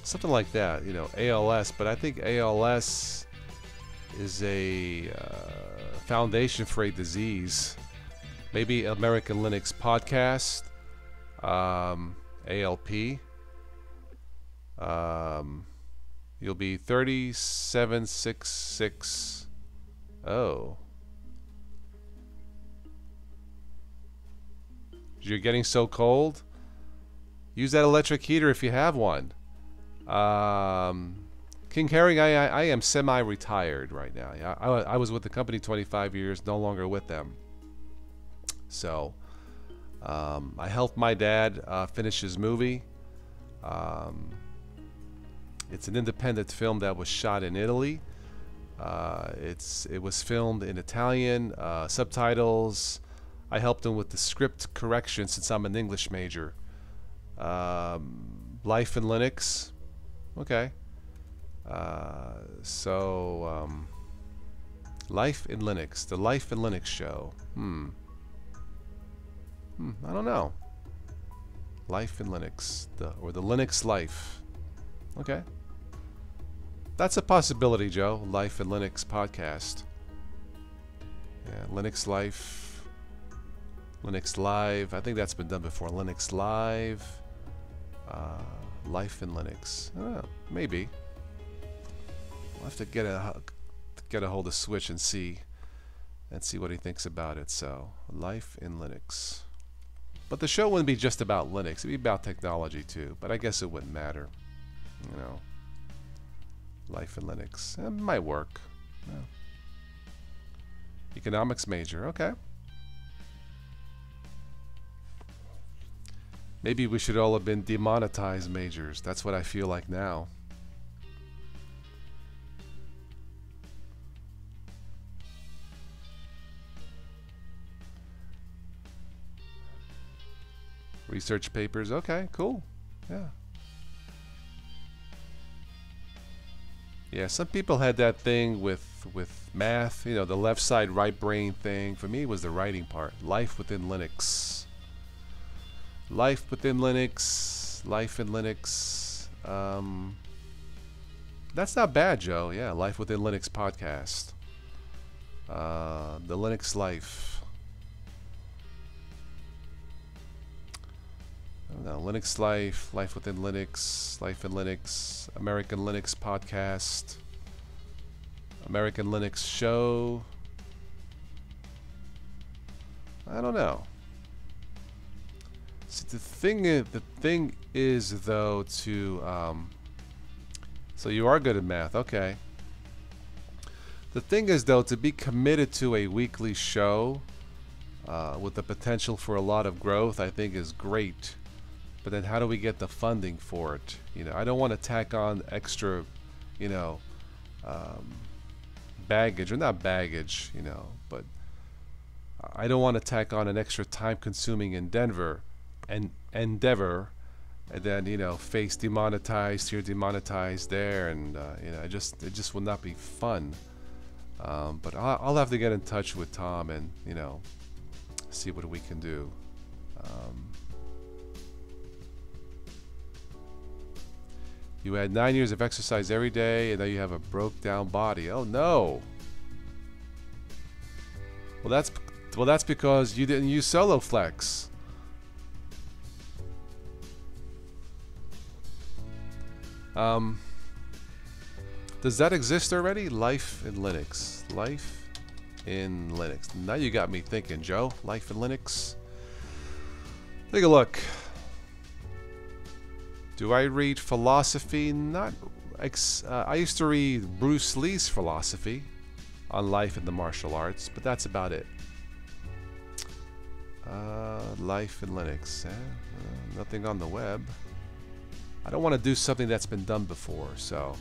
Something like that, ALS. But I think ALS is a foundation for a disease. Maybe American Linux podcast, ALP. You'll be 3766. Oh. You're getting so cold? Use that electric heater if you have one. King Herring, I am semi-retired right now. I was with the company 25 years, no longer with them. So, I helped my dad finish his movie. It's an independent film that was shot in Italy. It was filmed in Italian, subtitles. I helped him with the script correction since I'm an English major. Life in Linux. Okay. Life in Linux. The Life in Linux show. I don't know. Life in Linux. Or the Linux Life. Okay. That's a possibility, Joe. Life in Linux podcast. Yeah, Linux Life. Linux Live. I think that's been done before. Linux Live. Life in Linux. Maybe. We'll have to get a hold of Switch and see what he thinks about it. So, Life in Linux. But the show wouldn't be just about Linux. It'd be about technology too. But I guess it wouldn't matter. You know, life in Linux. It might work. Yeah. Economics major. Okay. Maybe we should all have been demonetized majors. That's what I feel like now. Research papers. Okay, cool. Yeah. Yeah, some people had that thing with math, you know, the left side right brain thing. For me, it was the writing part. Life within Linux. Life within Linux. Life in Linux. That's not bad, Joe. Yeah, Life Within Linux podcast. The Linux Life. I don't know, Linux Life, Life Within Linux, Life in Linux, American Linux podcast, American Linux show. I don't know. See, the thing is though to so you are good at math, okay. The thing is though to be committed to a weekly show with the potential for a lot of growth, I think is great. But then how do we get the funding for it? You know, I don't want to tack on extra, you know, baggage, or not baggage, you know, but I don't want to tack on an extra time-consuming endeavor, and then, you know, face demonetized here, demonetized there, and you know, it just will not be fun. But I'll have to get in touch with Tom and, you know, see what we can do. You had 9 years of exercise every day, and now you have a broke down body. Oh no! Well, that's because you didn't use Solo Flex. Does that exist already? Life in Linux. Life in Linux. Now you got me thinking, Joe. Life in Linux. Take a look. Do I read philosophy? Not. I used to read Bruce Lee's philosophy on life in the martial arts, but that's about it. Life in Linux. Nothing on the web. I don't want to do something that's been done before, so.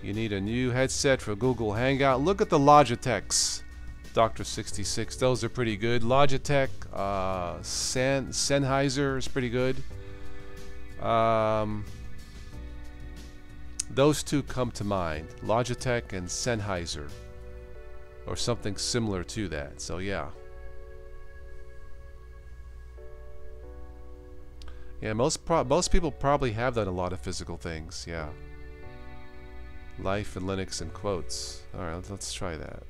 You need a new headset for Google Hangout. Look at the Logitechs. Dr. 66, those are pretty good. Logitech, Sennheiser is pretty good. Those two come to mind, Logitech and Sennheiser, or something similar to that. So yeah. Yeah, most people probably have done a lot of physical things. Yeah. Life in Linux in quotes. All right, let's try that.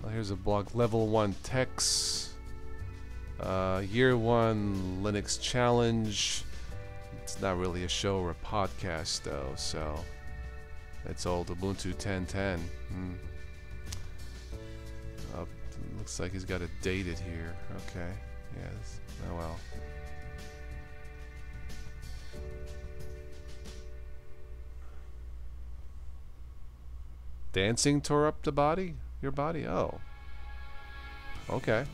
Well, here's a blog. Level 1 techs. Year 1 Linux challenge. It's not really a show or a podcast though, so it's old Ubuntu 10.10. Looks like he's got it dated here. Okay, yes. Oh well. Dancing tore up the body? Your body? Oh. Okay.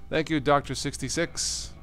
Thank you, Dr. 66.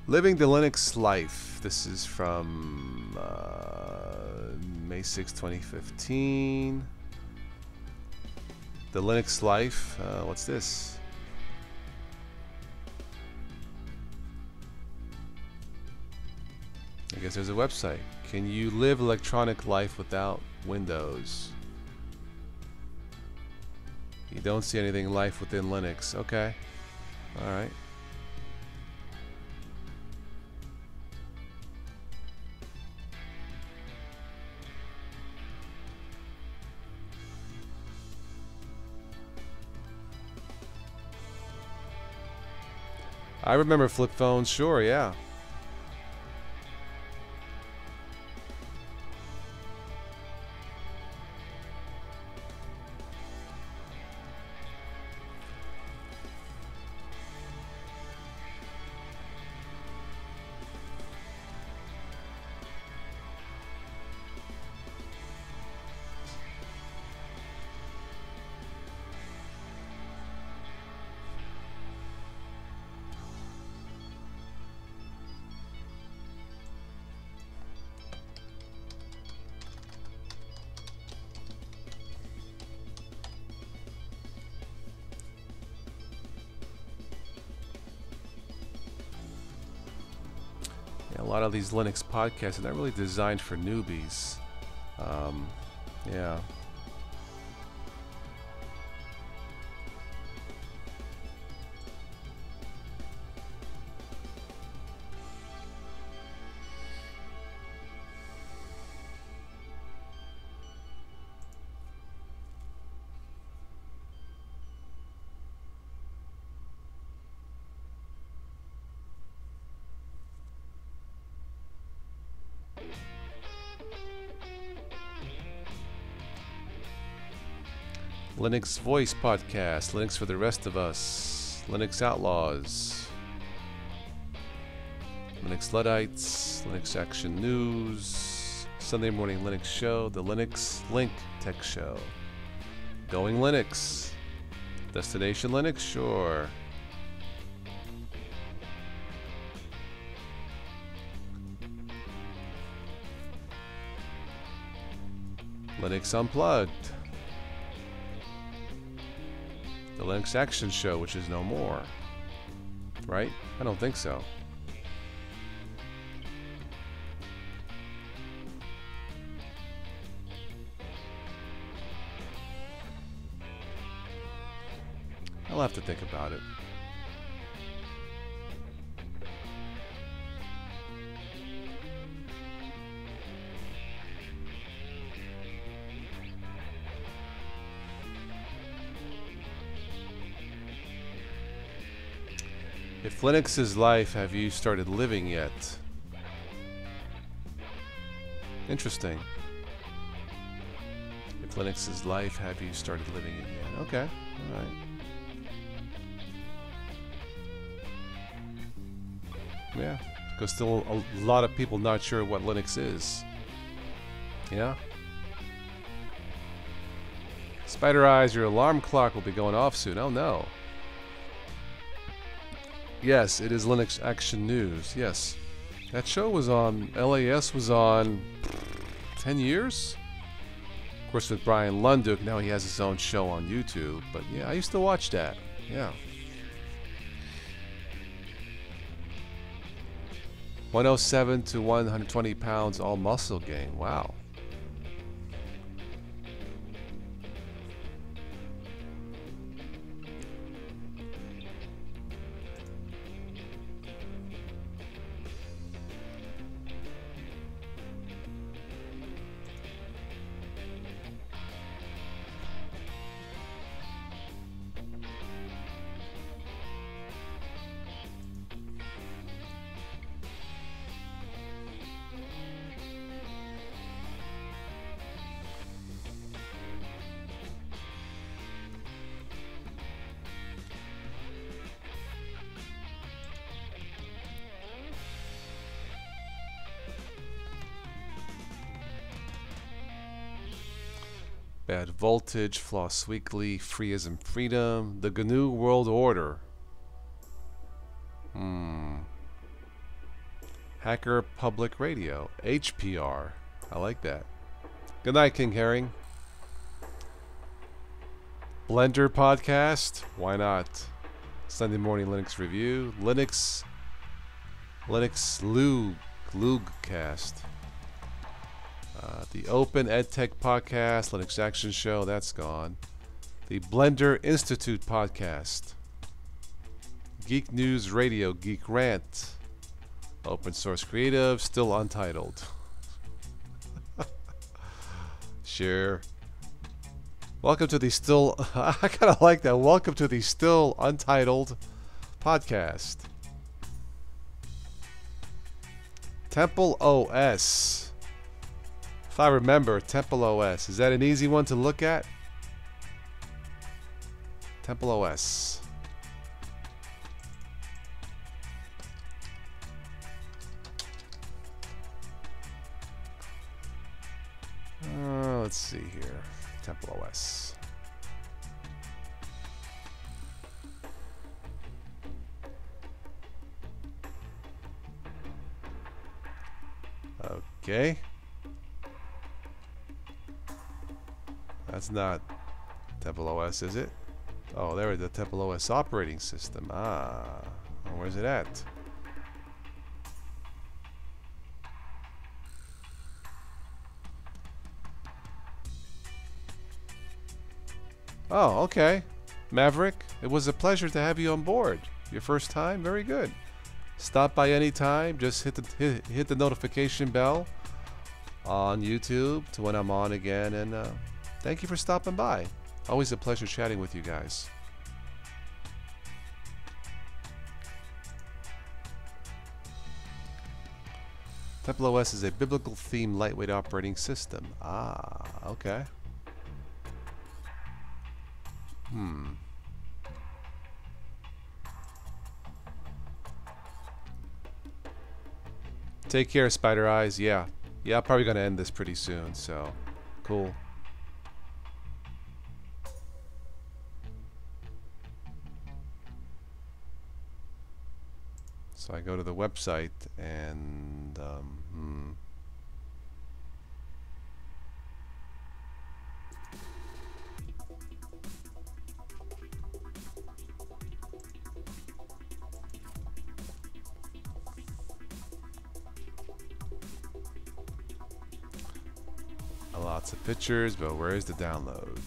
Living the Linux Life. This is from May 6, 2015. The Linux Life. What's this? I guess there's a website. Can you live electronic life without Windows? You don't see anything life within Linux. Okay. Alright. I remember flip phones, sure, yeah. A lot of these Linux podcasts are not really designed for newbies. Yeah. Linux Voice Podcast, Linux for the Rest of Us, Linux Outlaws, Linux Luddites, Linux Action News, Sunday Morning Linux Show, the Linux Link Tech Show, Going Linux, Destination Linux, sure. Linux Unplugged. The Linux Action Show, which is no more. Right? I don't think so. I'll have to think about it. If Linux is life, have you started living yet? Interesting. If Linux is life, have you started living it yet? Okay, alright. Yeah, because still a lot of people not sure what Linux is. Yeah? Spider Eyes, your alarm clock will be going off soon. Oh no. Yes, it is Linux Action News. Yes. That show was on, LAS was on 10 years? Of course with Brian Lunduk, now he has his own show on YouTube. But yeah, I used to watch that. Yeah. 107 to 120 pounds, all muscle gain. Wow. Bad Voltage, Floss Weekly, Free as in Freedom, The GNU World Order. Hacker Public Radio, HPR. I like that. Good night, King Herring. Blender Podcast, why not? Sunday Morning Linux Review, Linux Lugcast. The Open EdTech Podcast, Linux Action Show, that's gone. The Blender Institute Podcast. Geek News Radio, Geek Rant. Open Source Creative, still untitled. Sure. Welcome to the still... I kind of like that. Welcome to the still untitled podcast. Temple OS. If I remember, Temple OS. Is that an easy one to look at? Temple OS. Let's see here. Temple OS. Okay. That's not Temple OS, is it? Oh, there is the Temple OS operating system. Ah, where's it at? Oh, okay. Maverick, it was a pleasure to have you on board. Your first time? Very good. Stop by any time. Just hit the notification bell on YouTube to when I'm on again. And thank you for stopping by. Always a pleasure chatting with you guys. Temple OS is a biblical theme lightweight operating system. Ah, okay. Take care, Spider Eyes. Yeah, I'm probably gonna end this pretty soon. So, cool. So I go to the website and lots of pictures, but where's the download?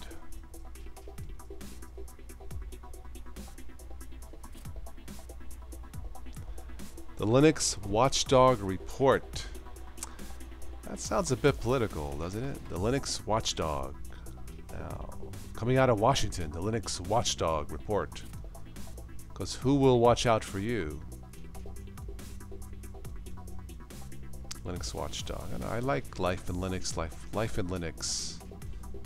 The Linux Watchdog Report. That sounds a bit political, doesn't it? The Linux Watchdog. Now, coming out of Washington, the Linux Watchdog Report. Because who will watch out for you? Linux Watchdog. And I like Life in Linux, Life in Linux.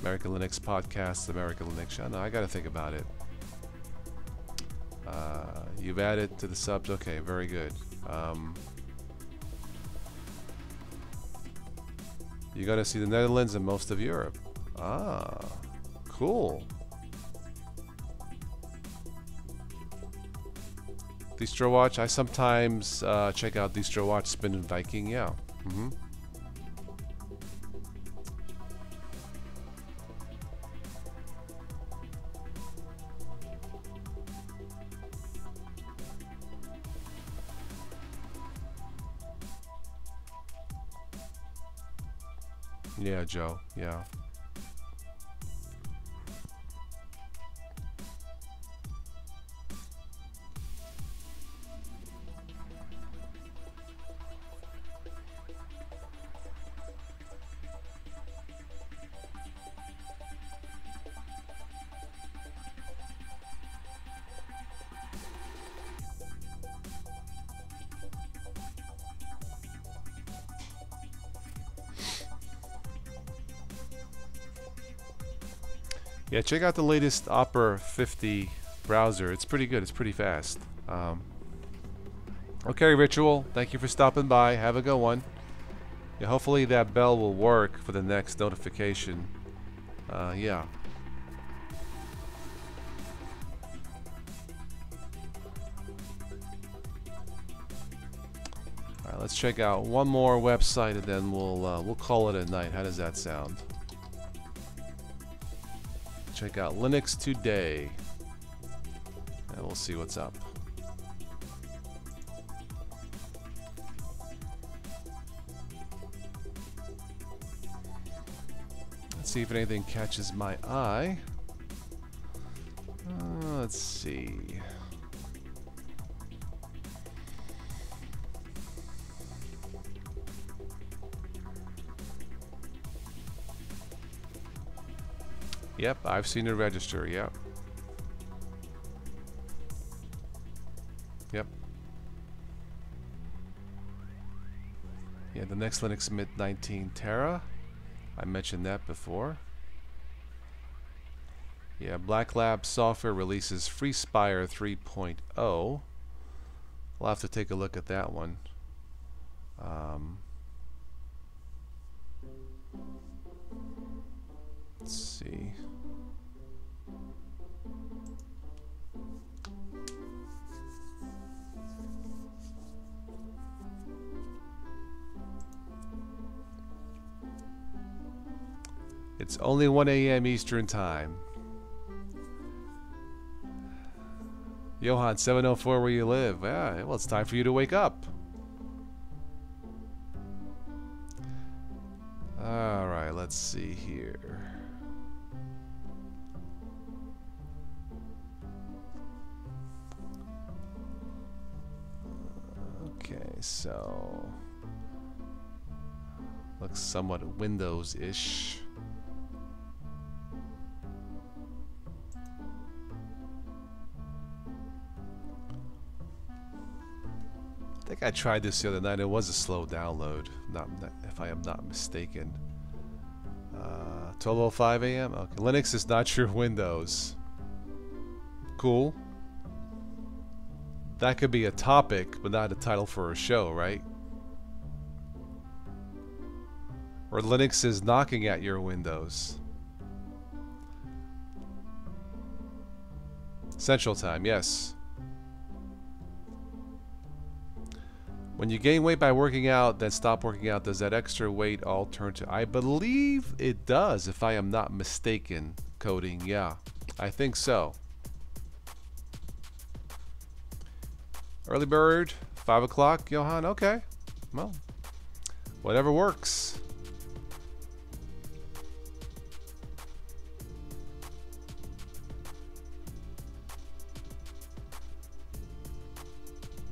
American Linux Podcasts, American Linux. I know, I gotta think about it. You've added to the subs. Okay, very good. You're gonna see the Netherlands and most of Europe. Ah, cool. DistroWatch. I sometimes check out DistroWatch, Spin and Viking. Yeah. Yeah, Joe. Yeah. Yeah, check out the latest Opera 50 browser. It's pretty good. It's pretty fast. Okay, Ritual. Thank you for stopping by. Have a good one. Yeah, hopefully that bell will work for the next notification. Yeah. Alright, Let's check out one more website and then we'll call it a night. How does that sound? Check out Linux Today, and we'll see what's up. Let's see if anything catches my eye. Let's see. Yep, I've seen it register, yep. Yep. Yeah, the next Linux Mint 19 Tera. I mentioned that before. Yeah, Black Lab Software releases FreeSpire 3.0. I'll have to take a look at that one. Let's see. It's only 1 a.m. Eastern Time. Johan, 704 where you live. Yeah, well, it's time for you to wake up. Alright, let's see here. Okay, so looks somewhat Windows-ish. I think I tried this the other night. It was a slow download, if I am not mistaken. 12:05 a.m. Okay, Linux is not your Windows. Cool. That could be a topic, but not a title for a show, right? Or Linux is knocking at your Windows. Central Time, yes. When you gain weight by working out, then stop working out, does that extra weight all turn to... I believe it does, if I am not mistaken, Coding. Yeah, I think so. Early bird, 5 o'clock, Johan. Okay. Well, whatever works.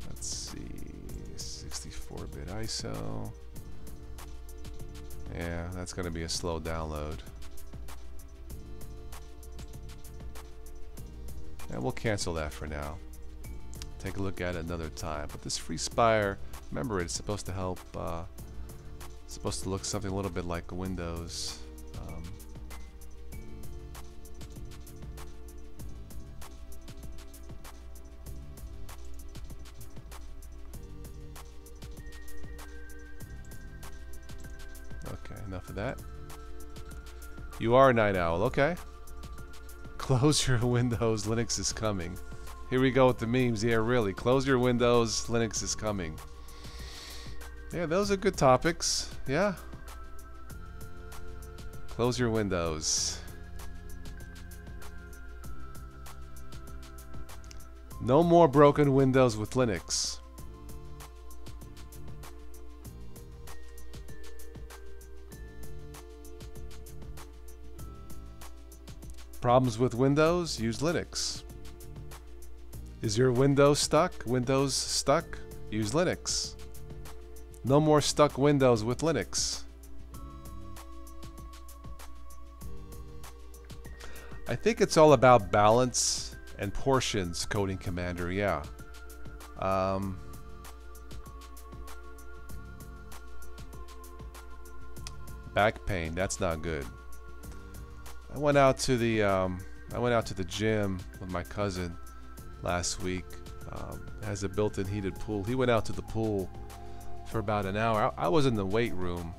Let's see. 64-bit ISO. Yeah, that's going to be a slow download. And we'll cancel that for now. Take a look at it another time. But this FreeSpire, remember, it's supposed to help. It's supposed to look something a little bit like Windows. Okay, enough of that. You are a night owl. Okay. Close your windows. Linux is coming. Here we go with the memes. Yeah, really. Close your windows. Linux is coming. Yeah, those are good topics. Yeah. Close your windows. No more broken windows with Linux. Problems with Windows? Use Linux. Is your Windows stuck? Windows stuck? Use Linux. No more stuck Windows with Linux. I think it's all about balance and portions, Coding Commander, yeah. Back pain, that's not good. I went out to the gym with my cousin last week. It has a built-in heated pool. He went out to the pool for about an hour. I was in the weight room.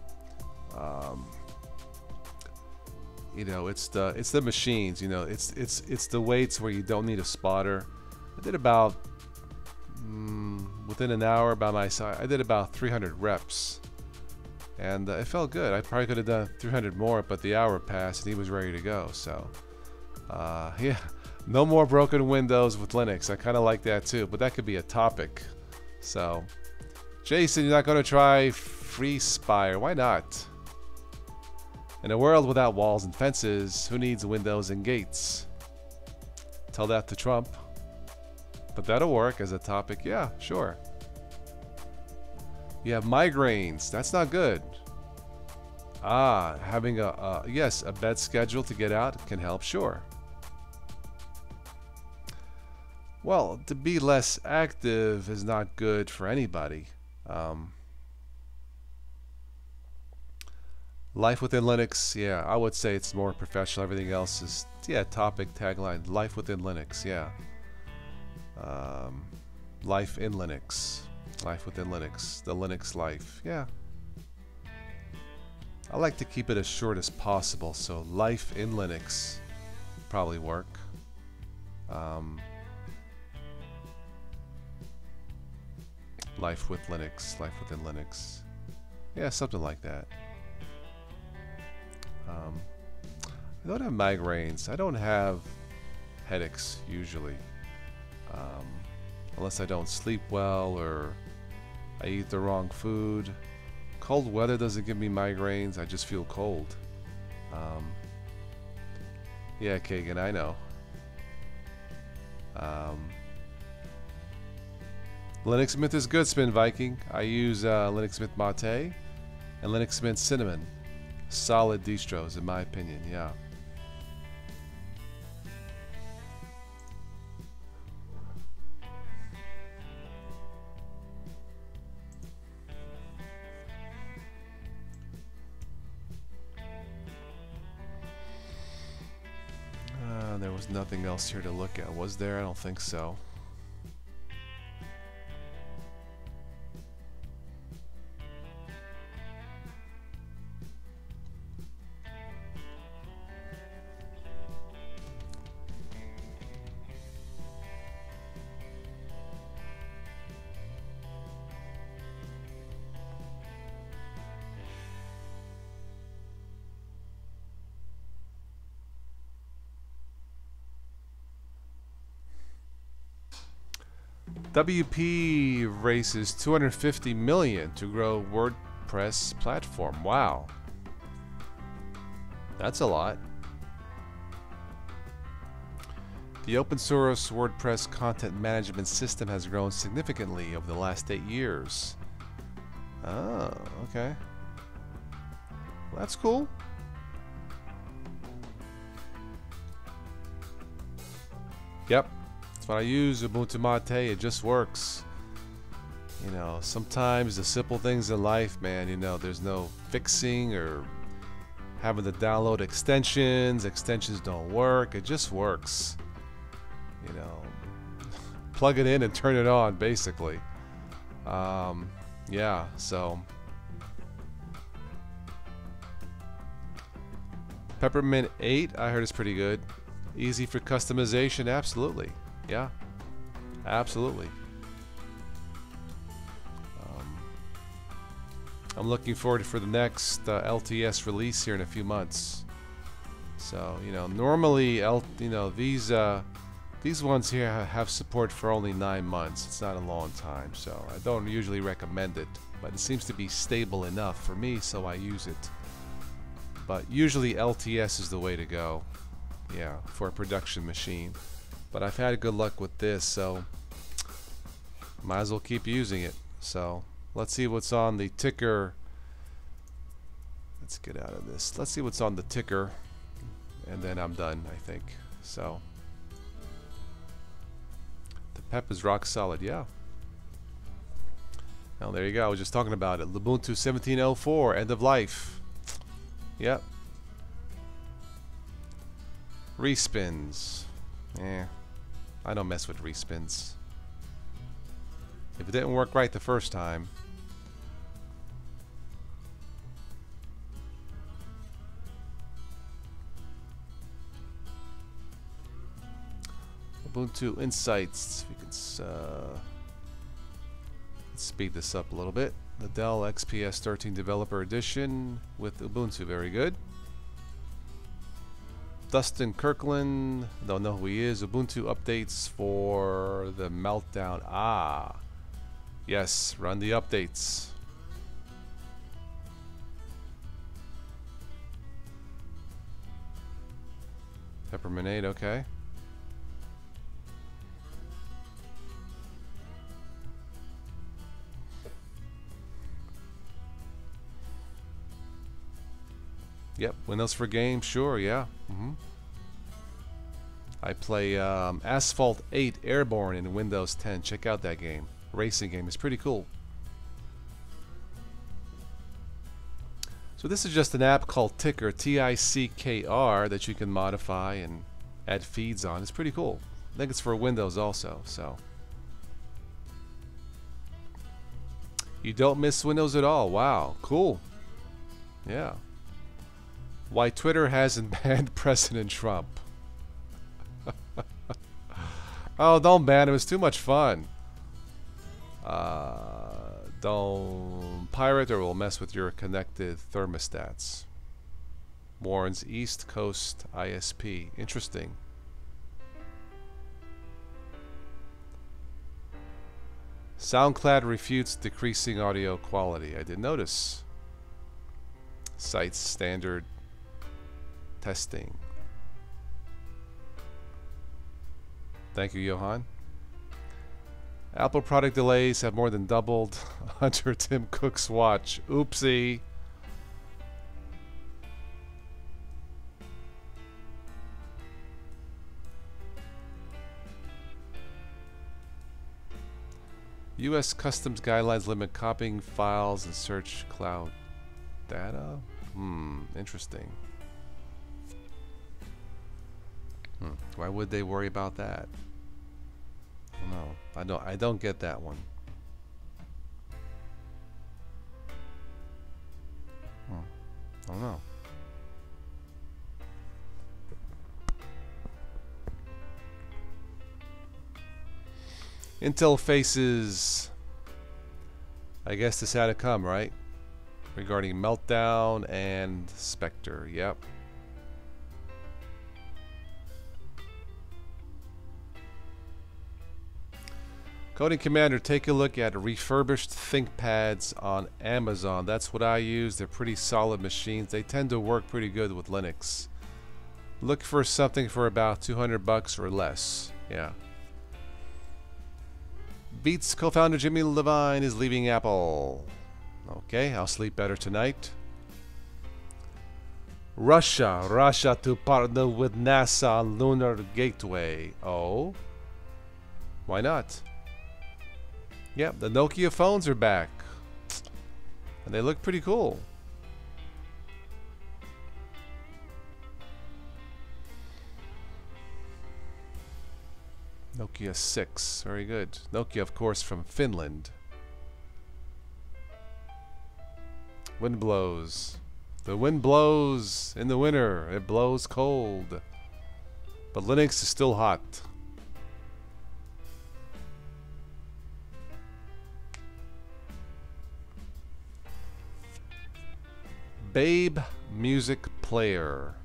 You know, it's the machines. You know, it's the weights where you don't need a spotter. I did about within an hour by my side. I did about 300 reps, and it felt good. I probably could have done 300 more, but the hour passed and he was ready to go. So yeah, no more broken windows with Linux. I kind of like that too, but that could be a topic. So Jason, you're not going to try FreeSpire? Why not? In a world without walls and fences, who needs windows and gates? Tell that to Trump. But that'll work as a topic. Yeah, sure. You have migraines. That's not good. Having yes, a bed schedule to get out can help. Sure. Well, to be less active is not good for anybody. Life within Linux, yeah, I would say it's more professional. Everything else is, yeah, topic, tagline. Life within Linux, yeah. Life in Linux. Life within Linux. The Linux life, yeah. I like to keep it as short as possible, so life in Linux probably work. Life with Linux, life within Linux. Yeah, something like that. I don't have migraines. I don't have headaches usually, unless I don't sleep well or I eat the wrong food. Cold weather doesn't give me migraines. I just feel cold. Yeah, Kagan, I know. Linux Mint is good, Spin Viking. I use Linux Mint Mate and Linux Mint Cinnamon. Solid distros, in my opinion, yeah. There was nothing else here to look at, was there? I don't think so. WP raises $250 million to grow WordPress platform. Wow. That's a lot. The open source WordPress content management system has grown significantly over the last 8 years. Oh, okay. Well, that's cool. Yep. That's what I use, Ubuntu Mate. It just works. You know, sometimes the simple things in life, man, you know, there's no fixing or having to download extensions. Extensions don't work. It just works. You know, plug it in and turn it on, basically. Yeah, so Peppermint 8, I heard is pretty good. Easy for customization, absolutely. Yeah, absolutely. I'm looking forward for the next LTS release here in a few months. So, you know, normally, these ones here have support for only 9 months. It's not a long time, so I don't usually recommend it. But it seems to be stable enough for me, so I use it. But usually LTS is the way to go. Yeah, for a production machine. But I've had good luck with this, so might as well keep using it. So let's see what's on the ticker. Let's get out of this. Let's see what's on the ticker, and then I'm done, I think. So the PEP is rock solid, yeah. Now there you go. I was just talking about it. Ubuntu 17.04, end of life. Yep. Respins. Yeah. I don't mess with respins. If it didn't work right the first time. Ubuntu Insights. We can Let's speed this up a little bit. The Dell XPS 13 Developer Edition with Ubuntu. Very good. Dustin Kirkland, don't know who he is. Ubuntu updates for the Meltdown. Ah, yes, run the updates. Pepperminade, okay. Yep, Windows for games, sure, yeah. I play Asphalt 8 Airborne in Windows 10. Check out that game. Racing game. It's pretty cool. So this is just an app called Tickr, T-I-C-K-R, that you can modify and add feeds on. It's pretty cool. I think it's for Windows also, so. You don't miss Windows at all. Wow, cool. Yeah. Why Twitter hasn't banned President Trump. Oh, don't ban him. It's too much fun. Don't pirate or we'll mess with your connected thermostats. Warren's East Coast ISP. Interesting. SoundCloud refutes decreasing audio quality. I did notice. Cites standard testing. Thank you, Johan. Apple product delays have more than doubled under Tim Cook's watch. Oopsie. U.S. Customs guidelines limit copying files and search cloud data. Interesting. Why would they worry about that? No, I don't get that one. I don't know. Intel faces, I guess this had to come, right? Regarding Meltdown and Spectre. Yep. Coding Commander, take a look at refurbished ThinkPads on Amazon. That's what I use. They're pretty solid machines. They tend to work pretty good with Linux. Look for something for about $200 or less. Yeah. Beats co-founder Jimmy Levine is leaving Apple. Okay, I'll sleep better tonight. Russia to partner with NASA on Lunar Gateway. Oh? Why not? Yep, the Nokia phones are back. And they look pretty cool. Nokia 6, very good. Nokia, of course, from Finland. Wind blows. The wind blows in the winter. It blows cold. But Linux is still hot. Babe Music Player.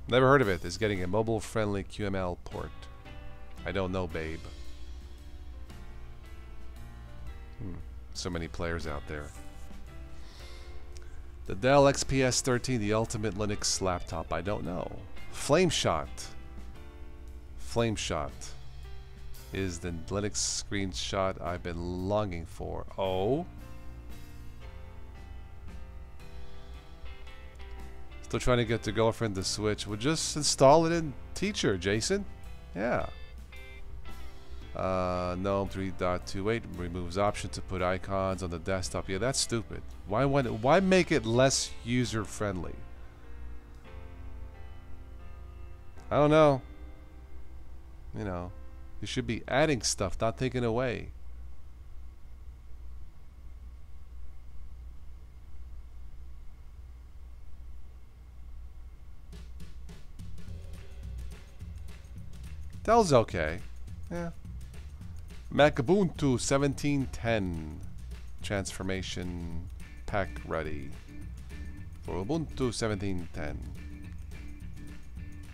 Never heard of it. It's getting a mobile-friendly QML port. I don't know, Babe. So many players out there. The Dell XPS 13, the ultimate Linux laptop. I don't know. Flameshot. Flameshot is the Linux screenshot I've been longing for. Oh? Still trying to get the girlfriend to switch. Well, just install it in Teacher, Jason. Yeah. GNOME 3.28 removes option to put icons on the desktop. Yeah, that's stupid. Why make it less user friendly? I don't know. You know, you should be adding stuff, not taking away. Dell's okay. Yeah. Mac Ubuntu 17.10 transformation pack ready for Ubuntu 17.10.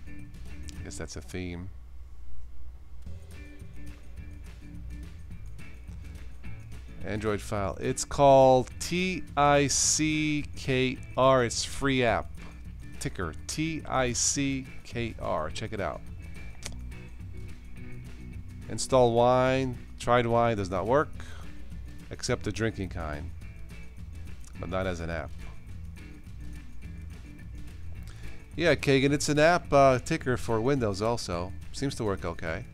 I guess that's a theme. Android file. It's called TICKR. It's free app. Ticker TICKR. Check it out. Install Wine. Tried Wine. Does not work. Except the drinking kind. But not as an app. Yeah, Kagan. It's an app ticker for Windows also. Seems to work okay.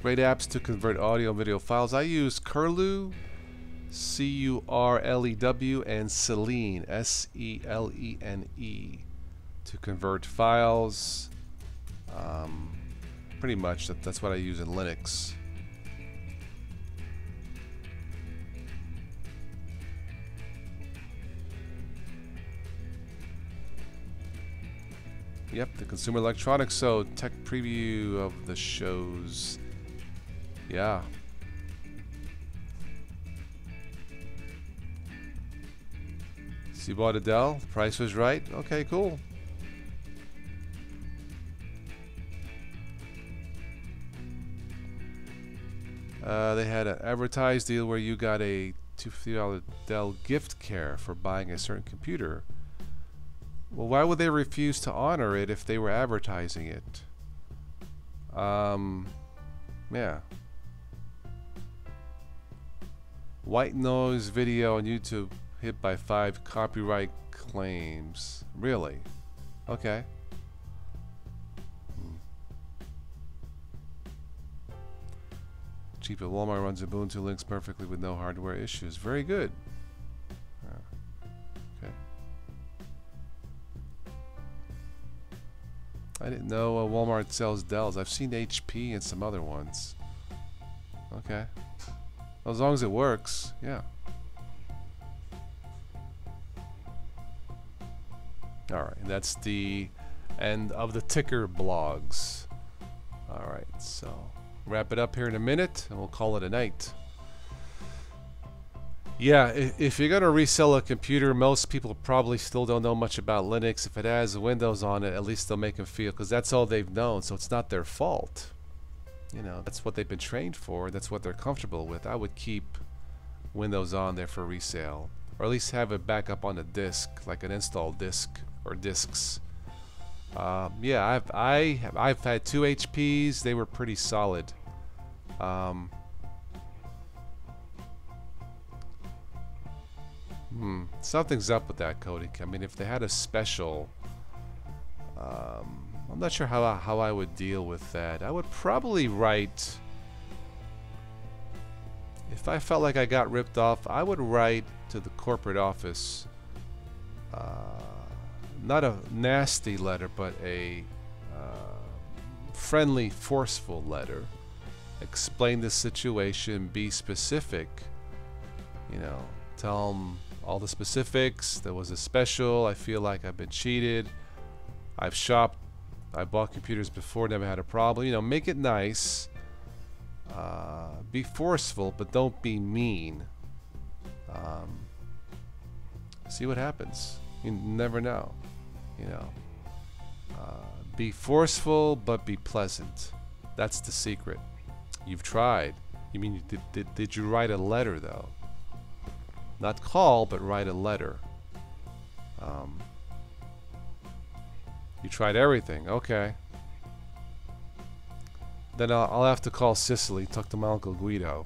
Great apps to convert audio and video files. I use Curlew, C-U-R-L-E-W, and Selene, S-E-L-E-N-E, to convert files. Pretty much that's what I use in Linux. Yep, the Consumer Electronics Show tech preview of the shows. Yeah. So you bought a Dell? The price was right? Okay, cool. They had an advertised deal where you got a $250 Dell gift card for buying a certain computer. Well, why would they refuse to honor it if they were advertising it? Yeah. White noise video on YouTube hit by 5 copyright claims. Really? Okay. Cheap at Walmart, runs Ubuntu Linux perfectly with no hardware issues. Very good. Okay. I didn't know Walmart sells Dells. I've seen HP and some other ones. Okay. As long as it works, yeah. Alright, that's the end of the ticker blogs. Alright, so wrap it up here in a minute and we'll call it a night. Yeah, if you're going to resell a computer, most people probably still don't know much about Linux. If it has Windows on it, at least they'll make them feel, because that's all they've known, so it's not their fault. You know, that's what they've been trained for. That's what they're comfortable with. I would keep Windows on there for resale, or at least have it back up on the disk, like an install disk or disks. Yeah, I've had 2 HPs. They were pretty solid. Something's up with that, Cody. I mean, if they had a special, I'm not sure how I would deal with that. I would probably write, if I felt like I got ripped off, I would write to the corporate office, not a nasty letter, but a friendly, forceful letter. Explain the situation, be specific, you know, tell them all the specifics. There was a special, I feel like I've been cheated, I've shopped, I bought computers before, never had a problem. You know, make it nice. Be forceful, but don't be mean. See what happens. You never know. You know. Be forceful, but be pleasant. That's the secret. You've tried. You mean, did you write a letter, though? Not call, but write a letter. You tried everything. Okay. Then I'll have to call Sicily, talk to my Uncle Guido.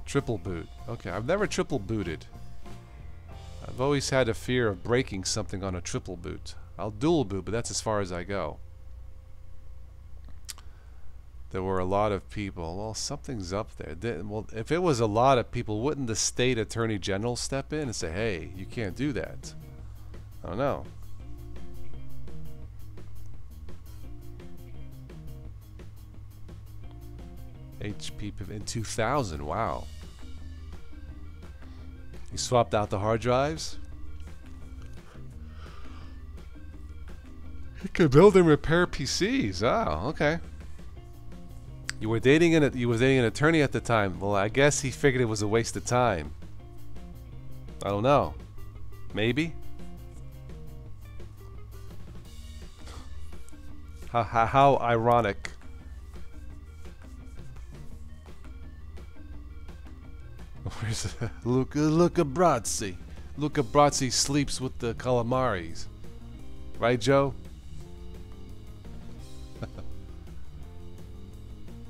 Triple boot. Okay, I've never triple booted. I've always had a fear of breaking something on a triple boot. I'll dual boot, but that's as far as I go. There were a lot of people. Well, something's up there. Well, if it was a lot of people, wouldn't the state attorney general step in and say, hey, you can't do that? I don't know. HP in 2000. Wow. You swapped out the hard drives? You can build and repair PCs. Oh, okay. You were dating an attorney at the time. Well, I guess he figured it was a waste of time. I don't know. Maybe. How ironic. Where's Luca Brasi? Luca Brasi sleeps with the calamaris. Right, Joe?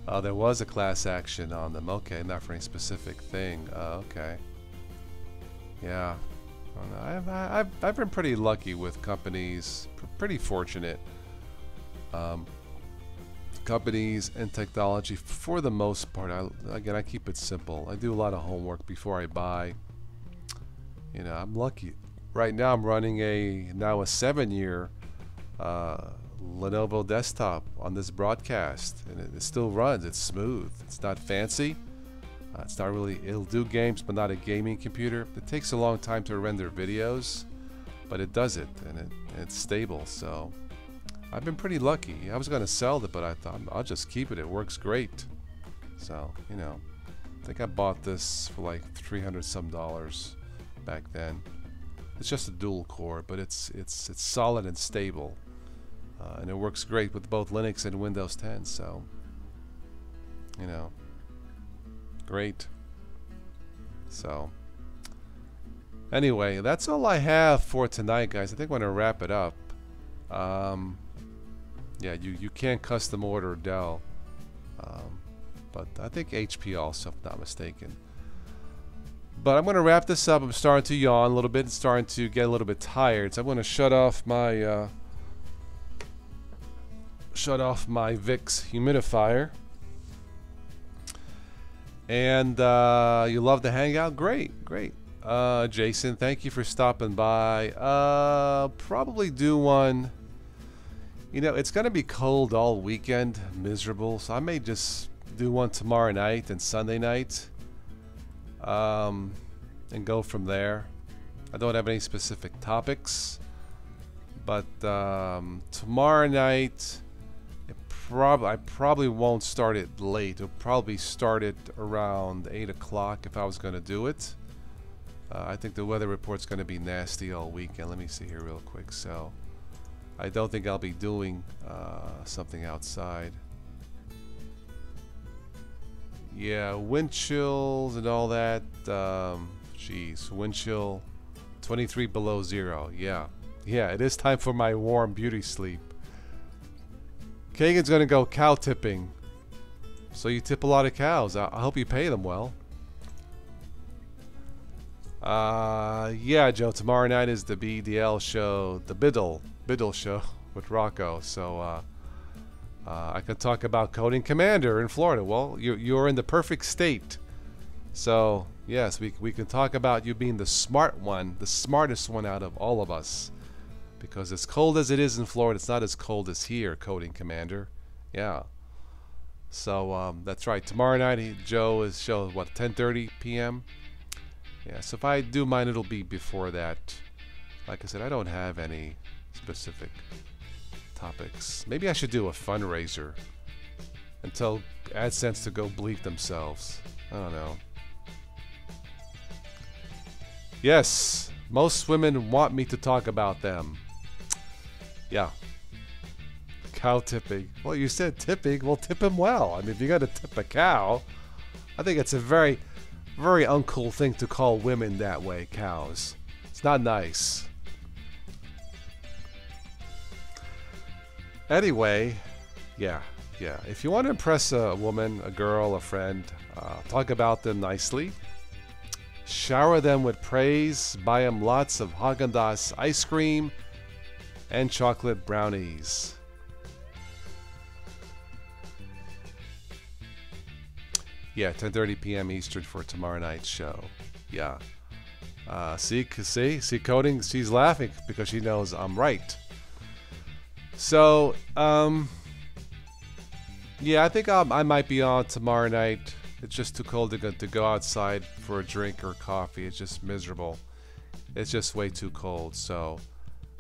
Oh, there was a class action on them. Okay, not for any specific thing. Okay. Yeah. I've been pretty lucky with companies. Pretty fortunate. Companies and technology for the most part. I keep it simple. I do a lot of homework before I buy. You know, I'm lucky. Right now I'm running a 7-year Lenovo desktop on this broadcast, and it still runs. It's smooth. It's not fancy. It's not really. It'll do games, but not a gaming computer. It takes a long time to render videos, but it does it, and it's stable. So I've been pretty lucky. I was gonna sell it, but I thought I'll just keep it. It works great. So, you know, I think I bought this for like $300 some back then. It's just a dual core, but it's solid and stable, and it works great with both Linux and Windows 10. So, you know, great. So, anyway, that's all I have for tonight, guys. I think I'm gonna wrap it up. Yeah, you can't custom order Dell, but I think HP also, if not mistaken. But I'm going to wrap this up. I'm starting to yawn a little bit. It's starting to get a little bit tired, so I'm going to shut off my Vicks humidifier. And you love the hangout? Great. Jason, thank you for stopping by. Probably do one. You know, it's going to be cold all weekend, miserable, so I may just do one tomorrow night and Sunday night, and go from there. I don't have any specific topics, but tomorrow night, I probably won't start it late. It'll probably start it around 8 o'clock if I was going to do it. I think the weather report's going to be nasty all weekend. Let me see here real quick. So I don't think I'll be doing something outside. Yeah, wind chills and all that. Jeez, wind chill 23 below zero. Yeah, it is time for my warm beauty sleep. Kagan's gonna go cow tipping. So you tip a lot of cows. I hope you pay them well. Yeah, Joe, tomorrow night is the BDL show, the Biddle show with Rocco. So I could talk about Coding Commander in Florida. Well, you're in the perfect state. So yes, we can talk about you being the smart one, the smartest one out of all of us. Because as cold as it is in Florida, it's not as cold as here, Coding Commander. Yeah. So that's right. Tomorrow night, Joe is show what 10:30 p.m. Yeah. So if I do mine, it'll be before that. Like I said, I don't have any specific topics. Maybe I should do a fundraiser and tell AdSense to go bleep themselves. I don't know. Yes, most women want me to talk about them. Yeah. Cow tipping. Well, you said tipping. Well, tip him well. I mean, if you're going to tip a cow, I think it's a very, very uncool thing to call women that way, cows. It's not nice. Anyway, yeah. If you want to impress a woman, a girl, a friend, talk about them nicely. Shower them with praise. Buy them lots of Häagen-Dazs ice cream and chocolate brownies. Yeah, 10:30 p.m. Eastern for tomorrow night's show. Yeah. See, Coding. She's laughing because she knows I'm right. So, Yeah, I think I might be on tomorrow night. It's just too cold to go outside for a drink or coffee. It's just miserable. It's just way too cold. So,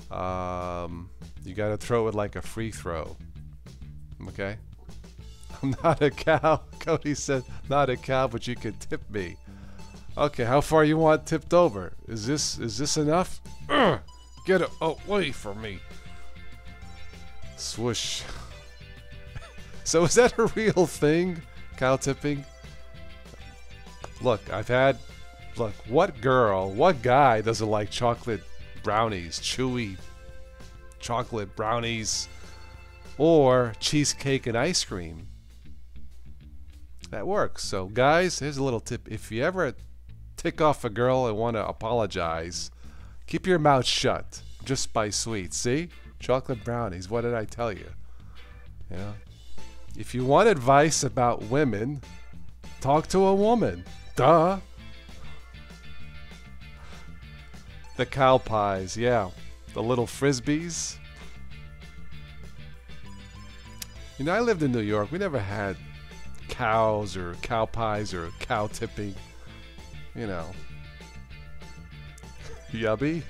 you gotta throw it like a free throw. Okay? I'm not a cow. Cody said, not a cow, but you can tip me. Okay, how far you want tipped over? Is this enough? Ugh, get it away from me. Swoosh. So is that a real thing? Cow tipping? Look, what girl, what guy doesn't like chocolate brownies, chewy chocolate brownies, or cheesecake and ice cream? That works. So guys, here's a little tip. If you ever tick off a girl and want to apologize, keep your mouth shut. Just buy sweets. See? Chocolate brownies. What did I tell you? You know? If you want advice about women, talk to a woman. Duh. The cow pies, yeah. The little frisbees. You know, I lived in New York. We never had cows or cow pies or cow tipping. You know. Yubby?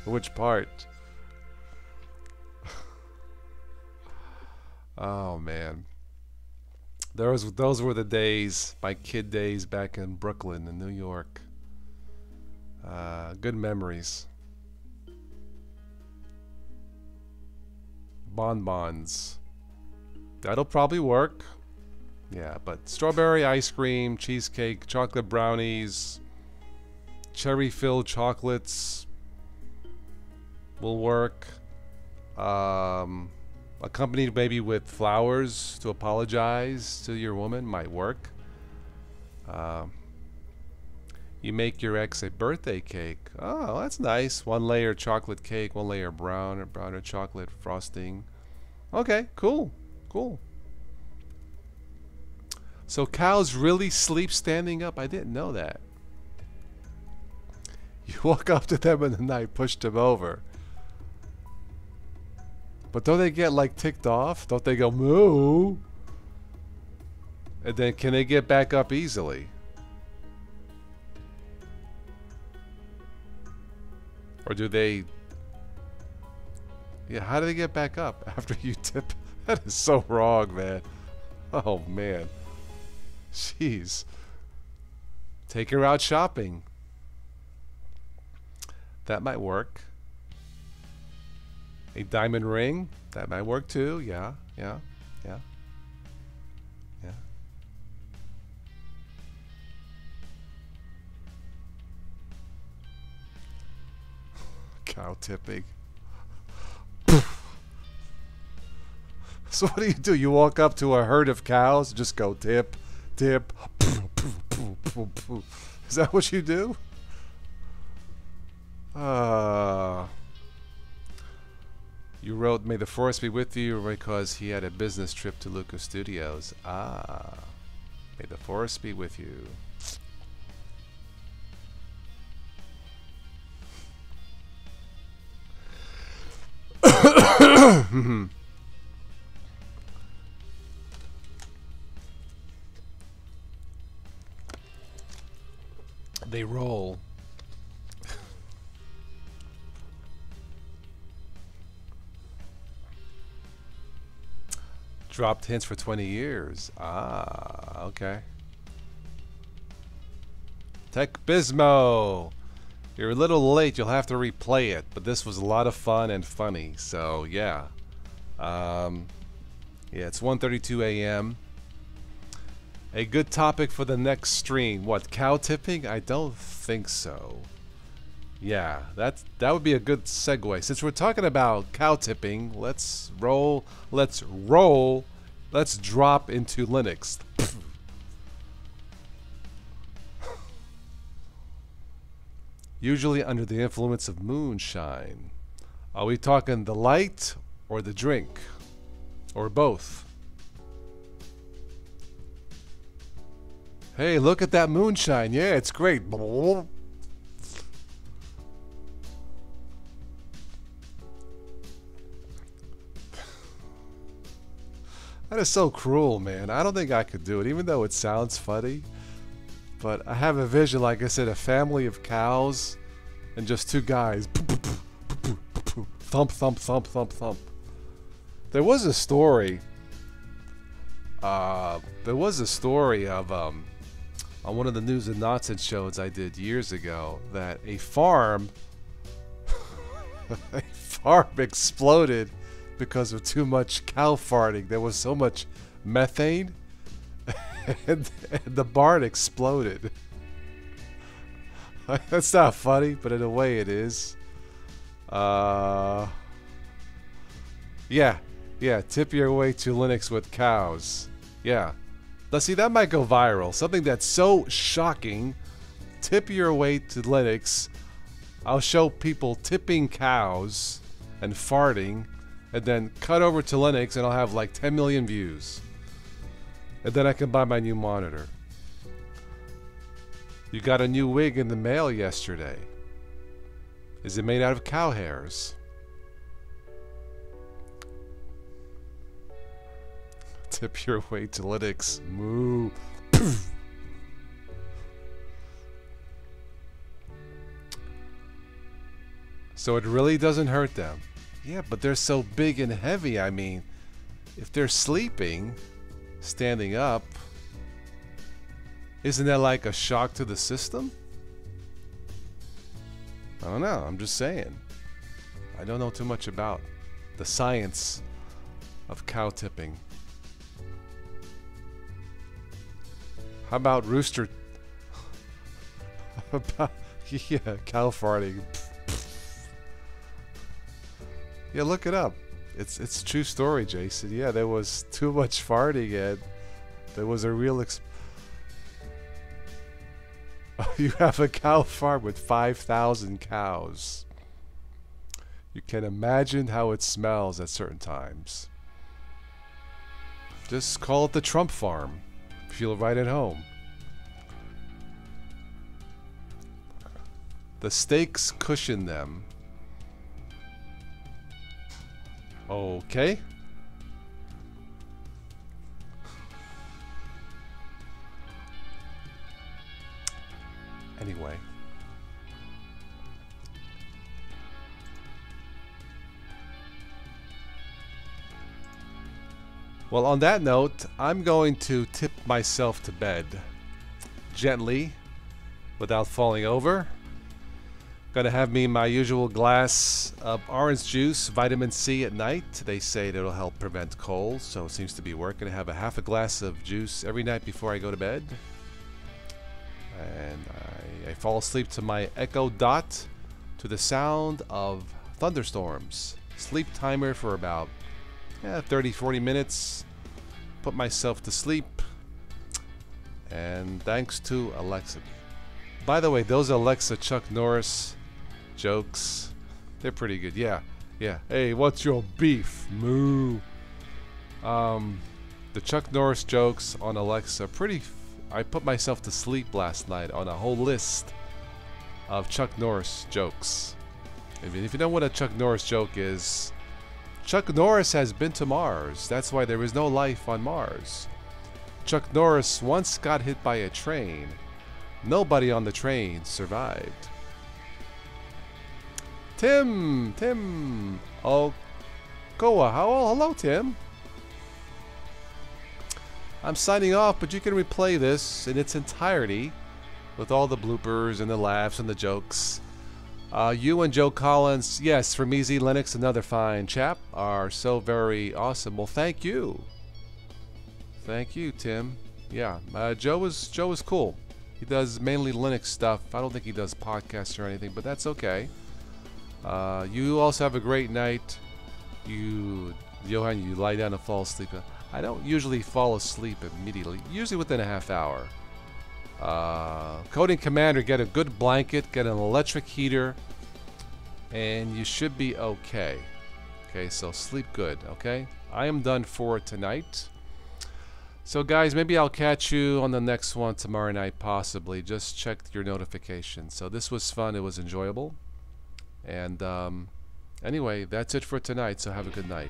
Which part? Oh man. Those were the days, my kid days back in Brooklyn and New York. Good memories. Bonbons. That'll probably work. Yeah, but strawberry ice cream, cheesecake, chocolate brownies, cherry-filled chocolates will work. Accompanied maybe with flowers to apologize to your woman might work. You make your ex a birthday cake. Oh, that's nice. 1 layer chocolate cake, 1 layer brown or chocolate frosting. Okay, cool. Cool. So cows really sleep standing up? I didn't know that. You walk up to them in the night, push them over. But don't they get like ticked off? Don't they go moo? And then can they get back up easily? Or do they... Yeah, how do they get back up after you tip? That is so wrong, man. Oh, man. Jeez. Take her out shopping. That might work. A diamond ring? That might work too. Yeah, yeah, yeah. Yeah. Cow tipping. So what do? You walk up to a herd of cows, just go tip, tip. Is that what you do? You wrote, "May the force be with you," because he had a business trip to Lucas Studios. Ah, may the force be with you. They roll. Dropped hints for 20 years. Ah, okay. Tech Bismo. You're a little late. You'll have to replay it, but this was a lot of fun and funny. So yeah, yeah. It's 1:32 a.m. A good topic for the next stream. What, cow tipping? I don't think so. Yeah, that would be a good segue. Since we're talking about cow tipping, let's roll. Let's drop into Linux. Usually under the influence of moonshine. Are we talking the light or the drink? Or both? Hey, look at that moonshine. Yeah, it's great. That is so cruel, man. I don't think I could do it, even though it sounds funny. But I have a vision, like I said, a family of cows and just two guys. Thump, thump, thump, thump, thump. There was a story. Of on one of the news and nonsense shows I did years ago that a farm exploded because of too much cow farting. There was so much methane, and the barn exploded. That's not funny, but in a way it is. Yeah, tip your way to Linux with cows. Yeah. Now see, that might go viral. Something that's so shocking. Tip your way to Linux. I'll show people tipping cows and farting, and then cut over to Linux and I'll have like 10 million views. And then I can buy my new monitor. You got a new wig in the mail yesterday. Is it made out of cow hairs? Tip your way to Linux. Moo. So it really doesn't hurt them. Yeah, but they're so big and heavy. I mean, if they're sleeping, standing up, isn't that like a shock to the system? I don't know. I'm just saying. I don't know too much about the science of cow tipping. How about rooster? Yeah, cow farting. Yeah, look it up. It's a true story, Jason. Yeah, there was too much farting and there was a real You have a cow farm with 5,000 cows. You can imagine how it smells at certain times. Just call it the Trump farm. Feel right at home. The steaks cushion them. Okay. Anyway. Well, on that note, I'm going to tip myself to bed gently without falling over. Gonna have me my usual glass of orange juice, vitamin C at night. They say it'll help prevent colds, so it seems to be working. I have a half a glass of juice every night before I go to bed. And I fall asleep to my Echo Dot to the sound of thunderstorms. Sleep timer for about 30-40 minutes. Put myself to sleep. And thanks to Alexa. By the way, those Alexa Chuck Norris jokes, they're pretty good. Yeah. Hey, what's your beef? Moo. The Chuck Norris jokes on Alexa, I put myself to sleep last night on a whole list of Chuck Norris jokes. I mean, if you know what a Chuck Norris joke is, Chuck Norris has been to Mars. That's why there is no life on Mars. Chuck Norris once got hit by a train. Nobody on the train survived. Tim. Oh, Koa. Hello, Tim. I'm signing off, but you can replay this in its entirety with all the bloopers and the laughs and the jokes. You and Joe Collins, yes, from Easy Linux, another fine chap, are so very awesome. Well, thank you. Thank you, Tim. Yeah, Joe is cool. He does mainly Linux stuff. I don't think he does podcasts or anything, but that's okay. You also have a great night. Johan, you lie down and fall asleep. I don't usually fall asleep immediately, usually within a half hour. Coding Commander, get a good blanket, get an electric heater, and you should be okay. Okay, so sleep good, okay? I am done for tonight. So guys, maybe I'll catch you on the next one tomorrow night, possibly. Just check your notifications. So this was fun, it was enjoyable. And anyway, that's it for tonight, so have a good night.